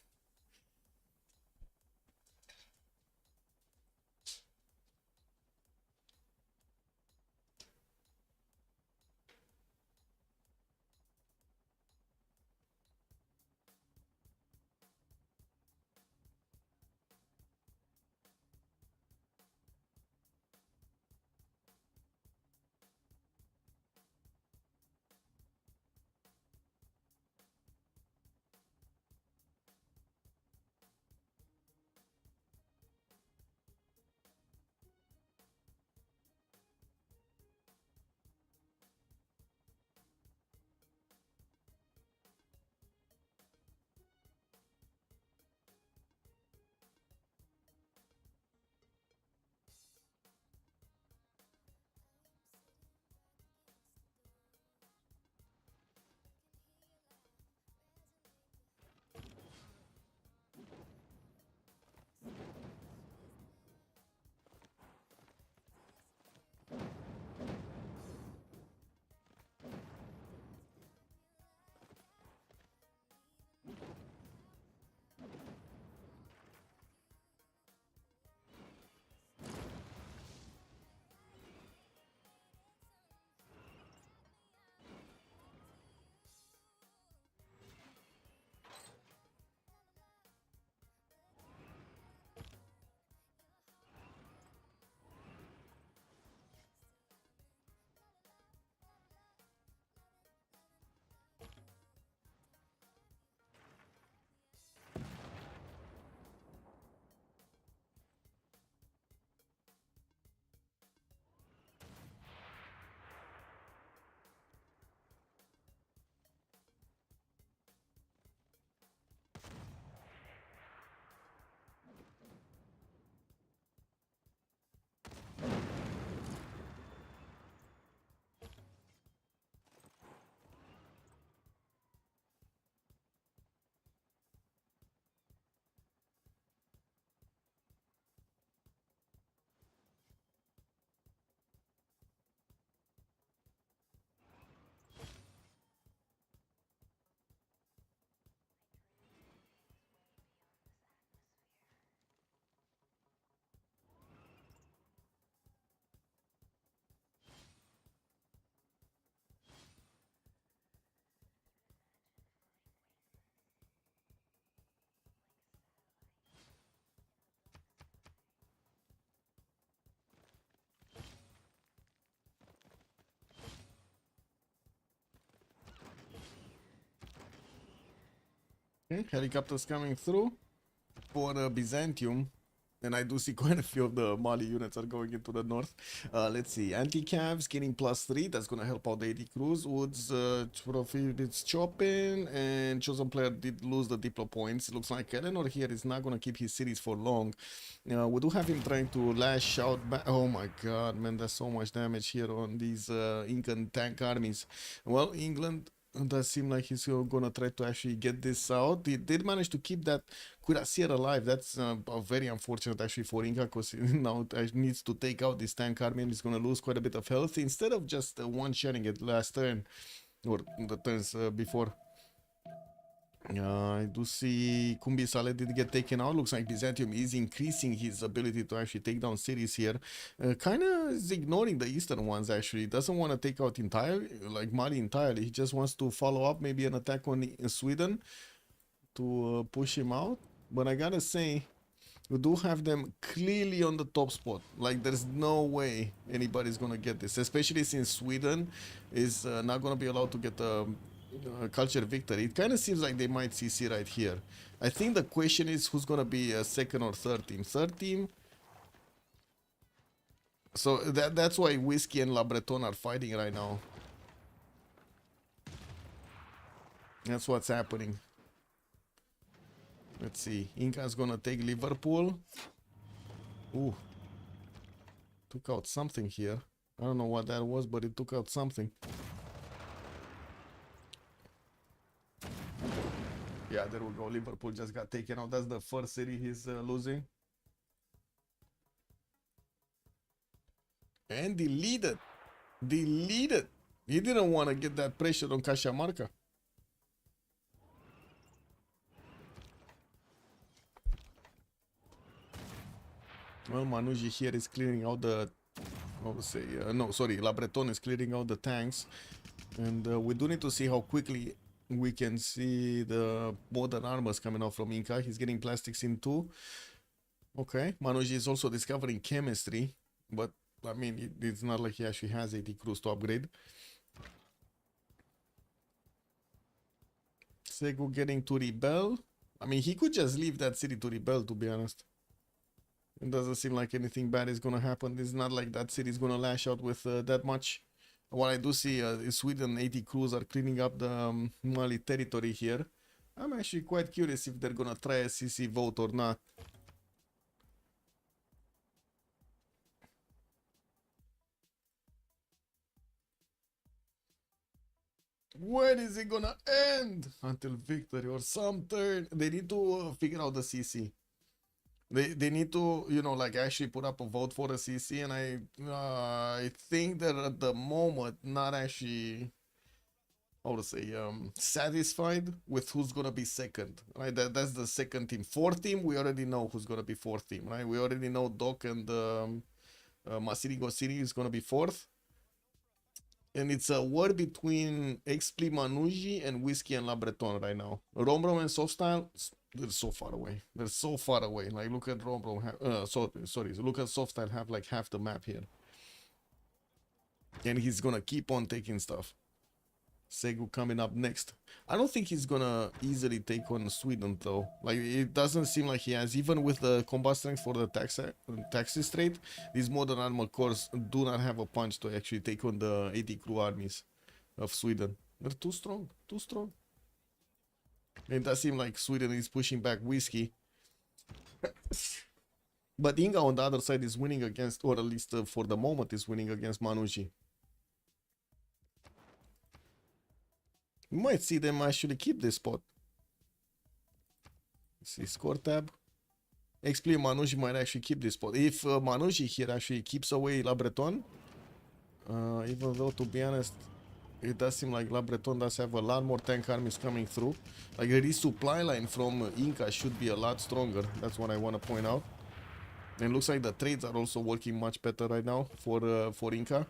S1: Okay, helicopters coming through for Byzantium. And I do see quite a few of the Mali units are going into the north. Let's see. Anti-cavs getting +3. That's going to help out the 80 crews. Woods it's chopping. And chosen player did lose the Diplo points. It looks like Eleanor here is not going to keep his cities for long. We do have him trying to lash out back. Oh my god, man. There's so much damage here on these Incan tank armies. Well, England does seem like he's gonna try to actually get this out. He did manage to keep that cuirassier alive. That's very unfortunate actually for Inca, because now it needs to take out this tank army and he's gonna lose quite a bit of health instead of just one-shotting it last turn or the turns before. I do see Kumbi Saleh did get taken out. Looks like Byzantium is increasing his ability to actually take down cities here. Kind of is ignoring the eastern ones actually. Doesn't want to take out entirely, like Mali entirely. He just wants to follow up maybe an attack on Sweden. to push him out, but I gotta say, we do have them clearly on the top spot. Like, there's no way anybody's gonna get this, especially since Sweden is not gonna be allowed to get a culture victory. It kind of seems like they might CC right here. I think the question is who's gonna be a second or third team. Third team. So that's why Whiskey and La Breton are fighting right now. That's what's happening. Let's see. Inca's gonna take Liverpool. Ooh. Took out something here. I don't know what that was, but it took out something. Yeah, there we go. Liverpool just got taken out. That's the first city he's losing. And deleted. Deleted. He didn't want to get that pressure on Cajamarca. Well, Manuji here is clearing out the... How to say? No, sorry. La Breton is clearing out the tanks. And we do need to see how quickly we can see the modern armors coming out from Inca. He's getting plastics in too. Okay. Manuji is also discovering chemistry. But, I mean, it's not like he actually has 80 crews to upgrade. Segu getting to rebel. I mean, he could just leave that city to rebel, to be honest. It doesn't seem like anything bad is gonna happen. It's not like that city is gonna lash out with that much. What I do see is Sweden 80 crews are cleaning up the Mali territory here. I'm actually quite curious if they're gonna try a CC vote or not. When is it gonna end? Until victory or something. They need to figure out the CC. They need to, you know, like actually put up a vote for a CC, and I think that at the moment not actually, how to say, satisfied with who's gonna be second, right? That's the second team. Fourth team, we already know who's gonna be fourth team, right? We already know Doc and Masiri Gosiri is gonna be fourth. And it's a war between Expli Manuji and Whiskey and La Breton right now. Rom and Softstyle, they're so far away. They're so far away. Like, look at Rom. Sorry. Look at Softstyle have like half the map here. And he's gonna keep on taking stuff. Segu coming up next. I don't think he's gonna easily take on Sweden though. Like, it doesn't seem like he has. Even with the combat strength for the taxi straight, these modern armor cores do not have a punch to actually take on the 80 crew armies of Sweden. They're too strong. Too strong. And it does seem like Sweden is pushing back Whiskey. But Inga on the other side is winning against, or at least for the moment is winning against Manuji. We might see them actually keep this spot. Let's see, score tab. Explain Manuji might actually keep this spot. If Manuji here actually keeps away La Breton, even though, to be honest, it does seem like La Breton does have a lot more tank armies coming through. Like, the resupply line from Inca should be a lot stronger. That's what I want to point out. And it looks like the trades are also working much better right now for Inca.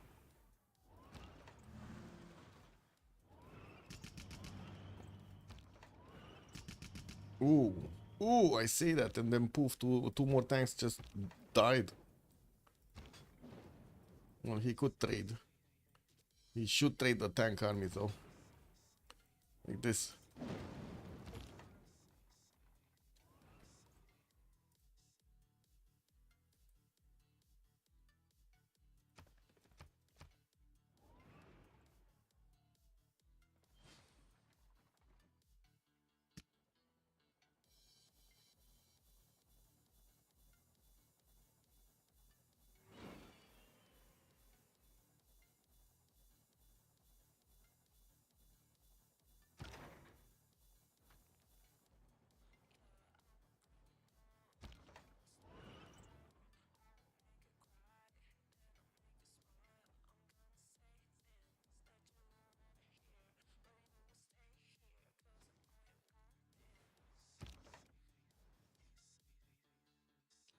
S1: Ooh, I say that, and then poof, two more tanks just died. Well, he could trade. He should trade the tank army though. Like this.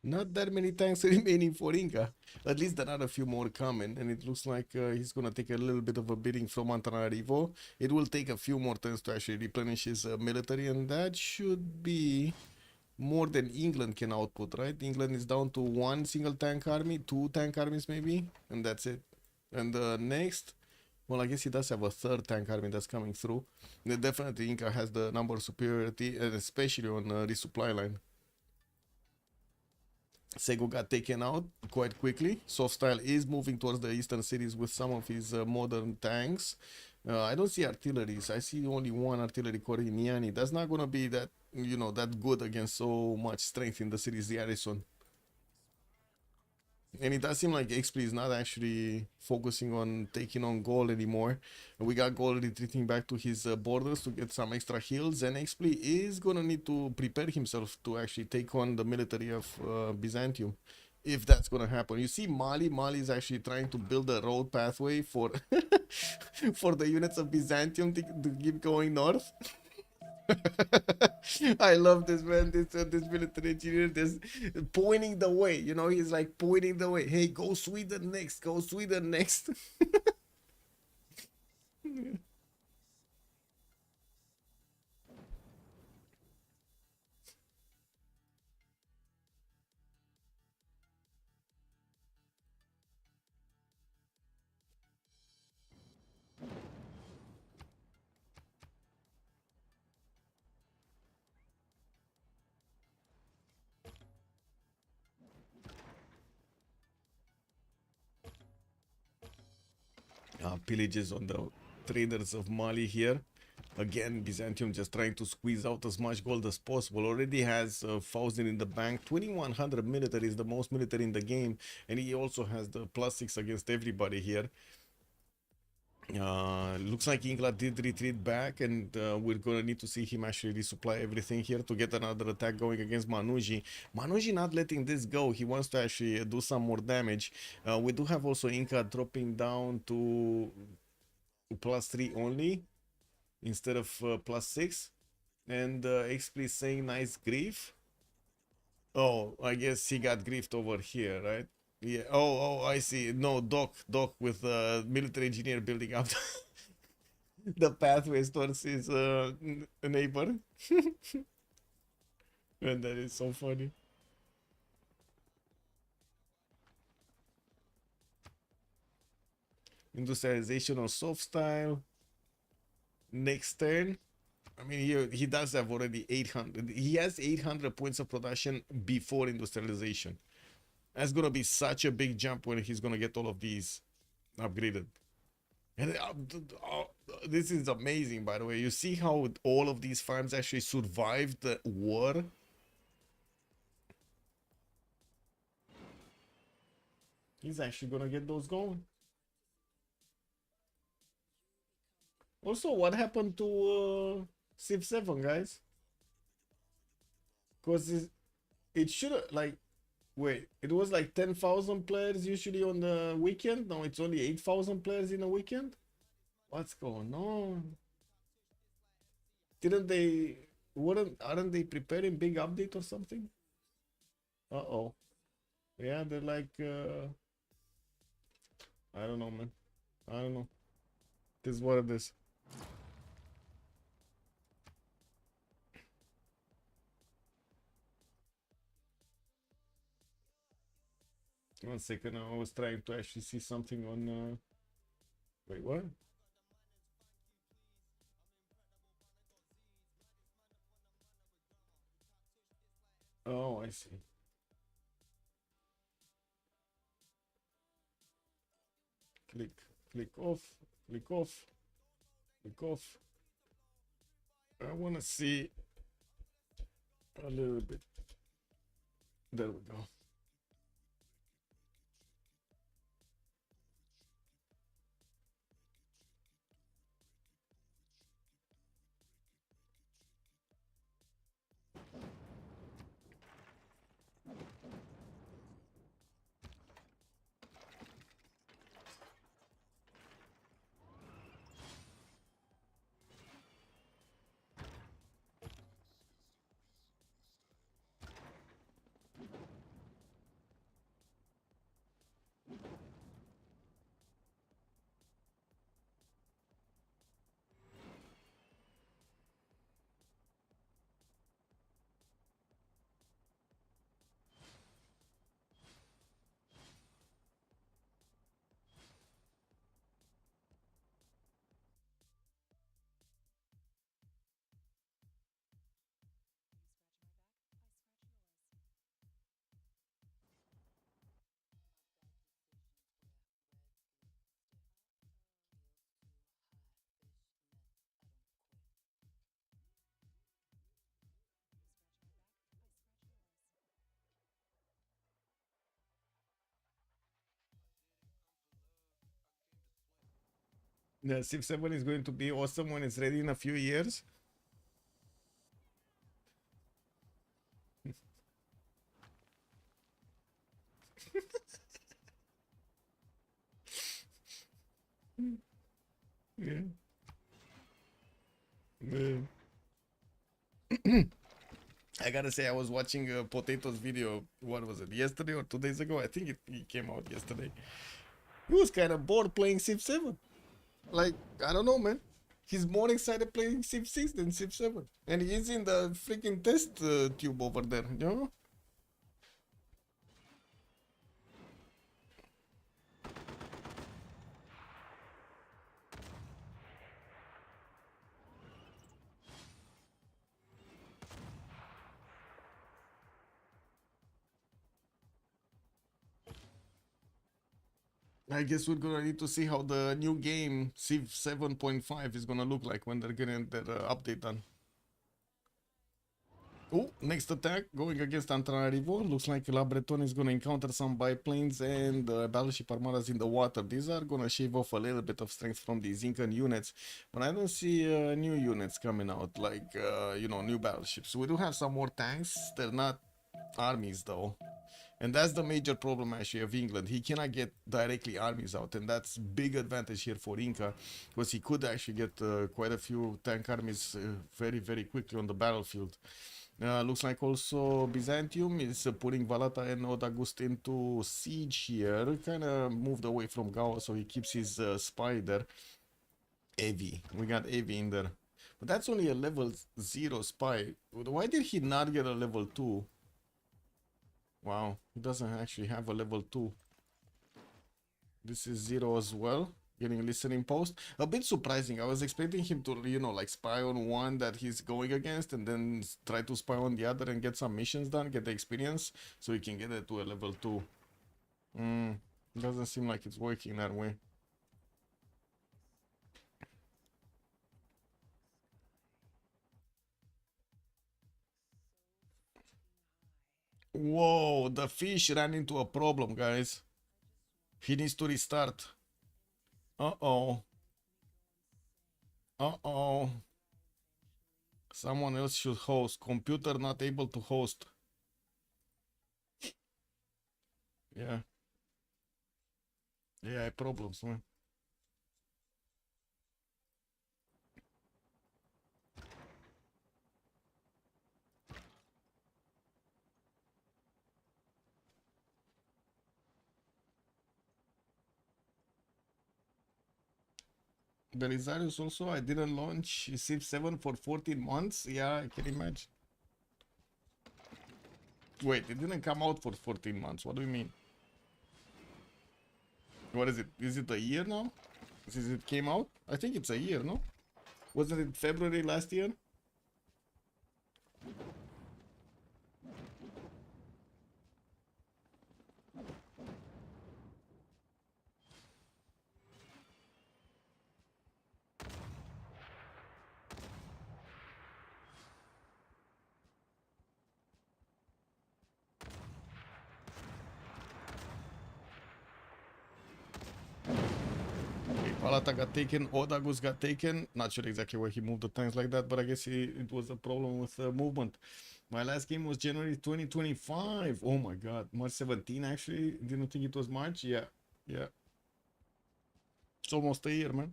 S1: Not that many tanks remaining for Inca. At least there are a few more coming, and it looks like he's gonna take a little bit of a beating from Antananarivo. It will take a few more turns to actually replenish his military, and that should be more than England can output, right? England is down to one single tank army, two tank armies maybe, and that's it. And next, well, I guess he does have a third tank army that's coming through. And definitely Inca has the number superiority, and especially on resupply line. Sego got taken out quite quickly. Softstyle is moving towards the eastern cities with some of his modern tanks. I don't see artilleries. I see only one artillery corps in Iani. That's not gonna be that, you know, that good against so much strength in the cities Garrison. And it does seem like XP is not actually focusing on taking on Gaul anymore. We got Gaul retreating back to his borders to get some extra heals, and XP is gonna need to prepare himself to actually take on the military of Byzantium, if that's gonna happen. You see, Mali is actually trying to build a road pathway for for the units of Byzantium to keep going north. I love this, man. This military engineer just pointing the way. You know, he's like pointing the way. Hey, go Sweden next. Go Sweden next. Pillages on the traders of Mali here. Again, Byzantium just trying to squeeze out as much gold as possible. Already has 1,000 in the bank. 2,100 military is the most military in the game. And he also has the +6 against everybody here. Looks like Ingla did retreat back, and we're gonna need to see him actually resupply everything here to get another attack going against Manuji. Manuji not letting this go. He wants to actually do some more damage. We do have also Inca dropping down to +3 only instead of +6, and XP saying nice grief. Oh, I guess he got griefed over here, right? Yeah. Oh, I see. No, Doc with military engineer building up the pathways towards his neighbor. And that is so funny. Industrialization on soft style. Next turn. I mean, he does have already 800. He has 800 points of production before industrialization. That's gonna be such a big jump when he's gonna get all of these upgraded. And this is amazing, by the way. You see how all of these farms actually survived the war? He's actually gonna get those going. Also, what happened to Civ7, guys? Because it should have, like, wait, it was like 10,000 players usually on the weekend. Now it's only 8,000 players in a weekend. What's going on? Didn't they, aren't they preparing big update or something? Uh-oh. Yeah, they're like, I don't know, man. I don't know. This is what it is. One second, I was trying to actually see something on, wait, what? Oh, I see. Click off, click off, click off. I want to see a little bit. There we go. The Civ 7 is going to be awesome when it's ready in a few years. Yeah. Yeah. I gotta say, I was watching a Potatoes video. What was it? Yesterday or 2 days ago? I think it came out yesterday. He was kind of bored playing Civ 7. Like, I don't know, man. He's more excited playing Civ 6 than Civ 7. And he's in the freaking test tube over there, you know? I guess we're gonna need to see how the new game Civ 7.5 is gonna look like when they're getting their update done. Oh, next attack going against Antananarivo. Looks like La Breton is gonna encounter some biplanes and battleship armadas in the water. These are gonna shave off a little bit of strength from these Incan units, but I don't see new units coming out like you know, new battleships. We do have some more tanks. They're not armies though. And that's the major problem actually of England. He cannot get directly armies out, and that's big advantage here for Inca, because he could actually get quite a few tank armies very, very quickly on the battlefield. Looks like also Byzantium is putting Valata and Odagust into siege here. Kind of moved away from Gaua, so he keeps his spy there. Evi. We got Evi in there. But that's only a level 0 spy. Why did he not get a level 2? Wow, he doesn't actually have a level 2. This is 0 as well. Getting a listening post. A bit surprising. I was expecting him to, you know, like spy on one that he's going against and then try to spy on the other and get some missions done, get the experience, so he can get it to a level 2. Doesn't seem like it's working that way. Whoa, the fish ran into a problem, guys. He needs to restart. Uh-oh. Uh-oh. Someone else should host. Computer not able to host. Yeah. Yeah, problems, man. Belisarius also, I didn't launch Civ 7 for 14 months. Yeah, I can imagine. Wait, it didn't come out for 14 months. What do you mean? What is it? Is it a year now? Since it came out? I think it's a year, no? Wasn't it February last year? Palata got taken, Odagus got taken. Not sure exactly where he moved the tanks like that, but I guess it was a problem with movement. My last game was January 2025. Oh my god, March 17 actually. Didn't think it was March. Yeah, yeah. It's almost a year, man.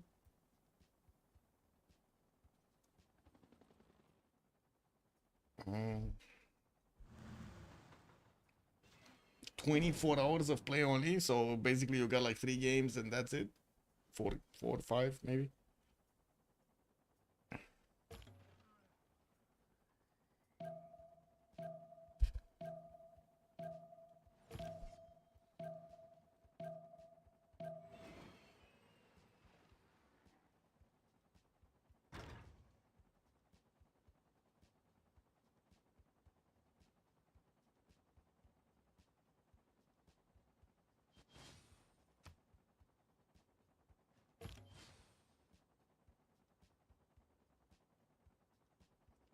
S1: Mm. 24 hours of play only, so basically you got like 3 games and that's it. Four or 5 maybe.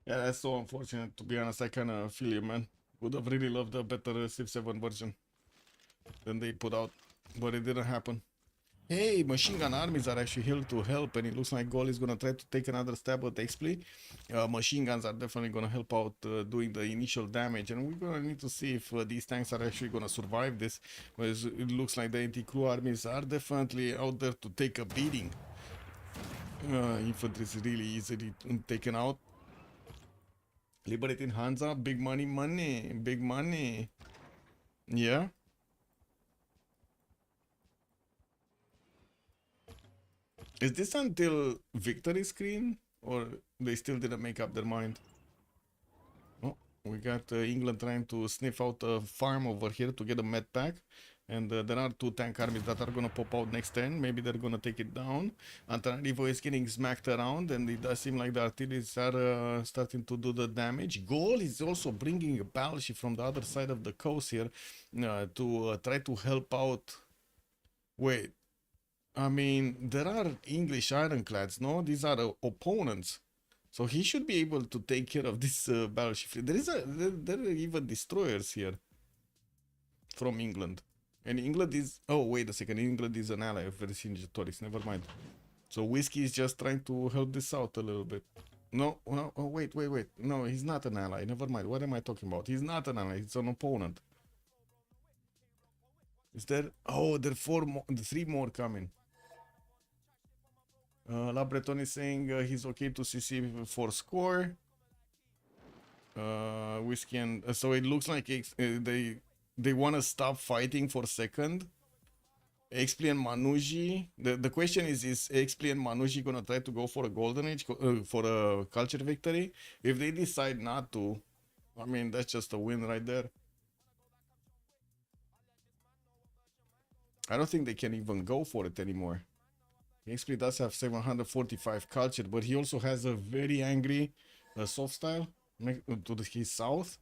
S1: Yeah, that's so unfortunate. To be honest, I kind of feel you, man. Would have really loved a better Civ 7 version than they put out, but it didn't happen. Hey, machine gun armies are actually here to help, and it looks like Gol is gonna try to take another stab at XP. Machine guns are definitely gonna help out doing the initial damage, and we're gonna need to see if these tanks are actually gonna survive this, because it looks like the anti-crew armies are definitely out there to take a beating. Infantry is really easily taken out. Liberating Hansa, big money, big money. Yeah. Is this until victory screen, or they still didn't make up their mind? Oh, we got England trying to sniff out a farm over here to get a med pack. And there are two tank armies that are gonna pop out next turn. Maybe they're gonna take it down. Antananarivo is getting smacked around, and it does seem like the artilleries are starting to do the damage. Gol is also bringing a battleship from the other side of the coast here to try to help out. Wait, I mean, there are English ironclads, no? These are opponents. So he should be able to take care of this battleship fleet. There are even destroyers here from England. And England is... Oh, wait a second. England is an ally of Vercingetorix. Never mind. So Whiskey is just trying to help this out a little bit. No, no, oh, wait. No, he's not an ally. Never mind. What am I talking about? He's not an ally. He's an opponent. Is there... Oh, there are three more coming. La Breton is saying he's okay to CC for score. Whiskey and... so it looks like they want to stop fighting for second. Expli and Manuji. The question is Expli and Manuji gonna try to go for a golden age, for a culture victory? If they decide not to, I mean, that's just a win right there. I don't think they can even go for it anymore. Expli does have 745 culture, but he also has a very angry soft style to his south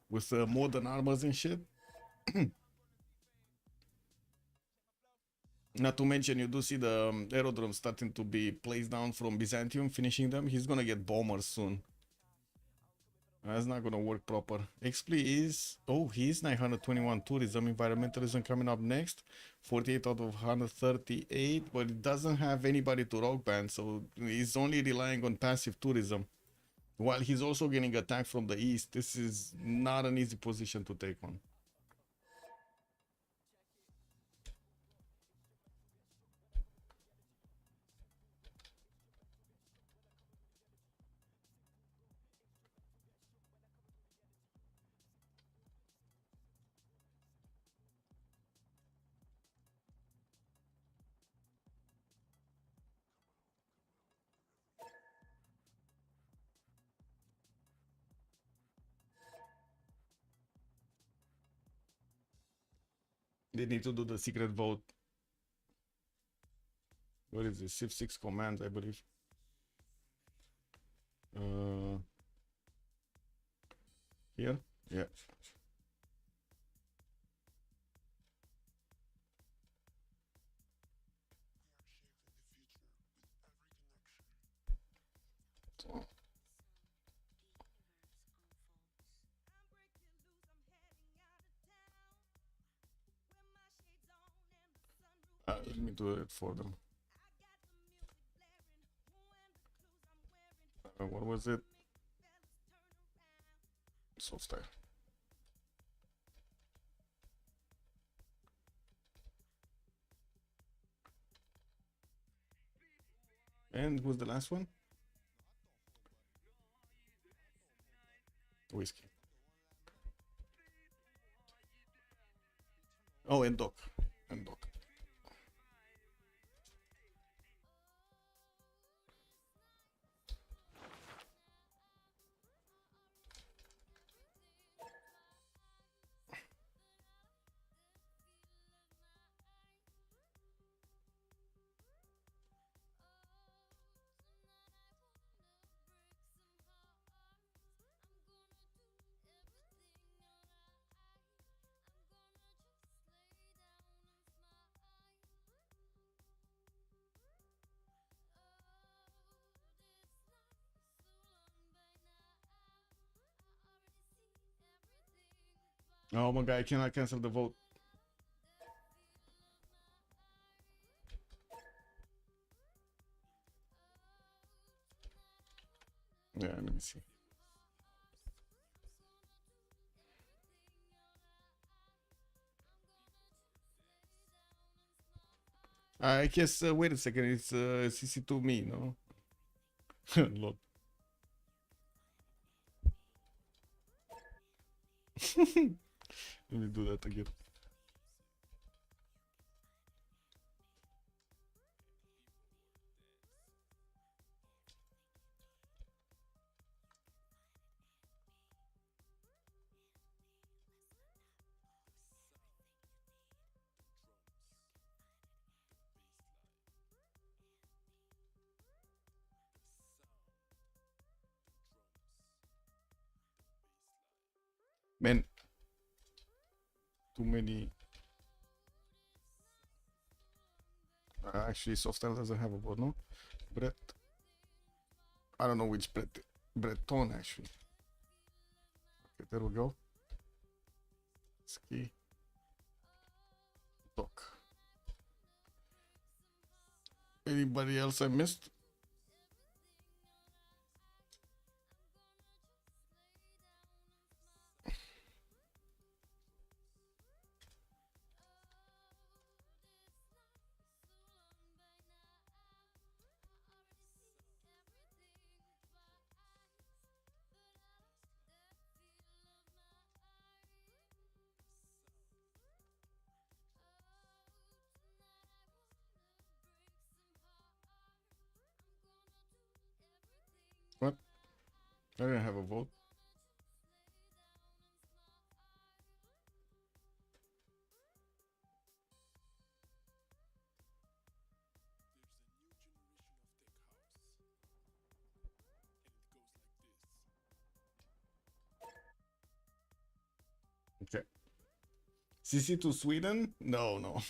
S1: with modern armors and shit. Not to mention, you do see the aerodromes starting to be placed down from Byzantium, finishing them. He's gonna get bombers soon. That's not gonna work proper. Expli is... Oh, he's 921 tourism. Environmentalism coming up next. 48 out of 138, but it doesn't have anybody to rock band, so he's only relying on passive tourism. While he's also getting attacked from the east. This is not an easy position to take on. They need to do the secret vote. What is this? Civ6 command, I believe. Here? Yeah. Let me do it for them. What was it? Soft style. And who's the last one? Whiskey. Oh, and Doc. And Doc. Oh my god, I cannot cancel the vote. me see. I guess, wait a second, it's CC2 me, no? Lol. Let me do that again. Man, too many. Actually, Softstyle doesn't have a board, no? Brett. I don't know which Brett. Breton, actually. Okay, there we go. Ski. Talk. Anybody else I missed? What? I didn't have a vote. Okay. CC to Sweden? No, no.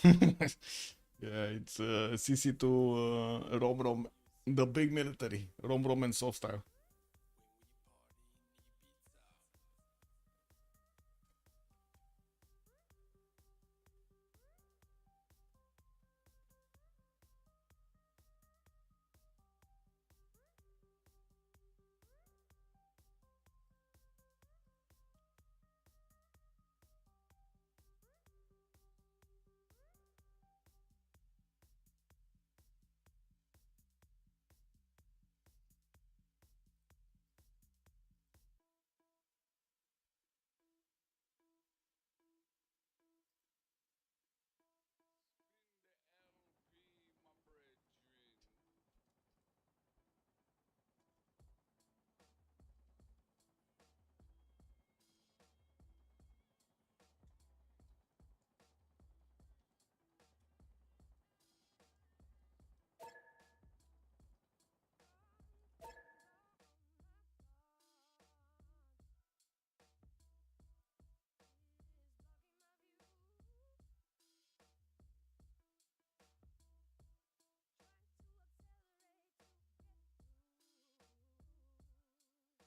S1: Yeah, it's CC to Rom, the big military. Rom and Softstyle.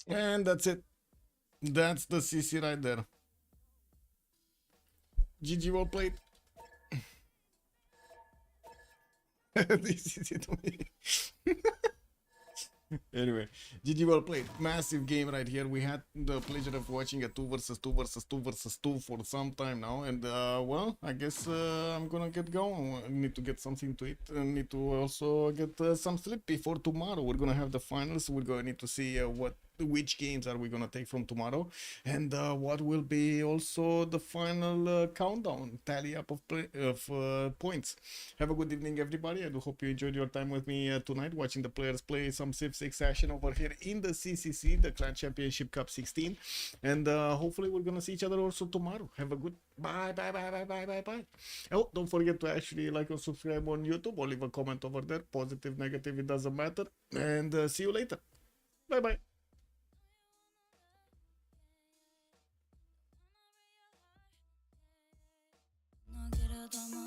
S1: And that's it. That's the CC right there. GG, well played. This is it. Anyway, GG, well played. Massive game right here. We had the pleasure of watching a 2 versus 2 versus 2 versus 2 for some time now. And, well, I guess I'm gonna get going. I need to get something to eat. I need to also get some sleep before tomorrow. We're gonna have the finals. We're gonna need to see which games are we gonna take from tomorrow, and what will be also the final countdown tally up of points. Have a good evening, everybody. I do hope you enjoyed your time with me tonight, watching the players play some Civ6 action over here in the CCC, the Clan Championship Cup 16, and hopefully we're gonna see each other also tomorrow. Have a good bye. Oh, don't forget to actually like or subscribe on YouTube, or leave a comment over there, positive, negative, it doesn't matter, and see you later. Bye.
S4: No quiero tomar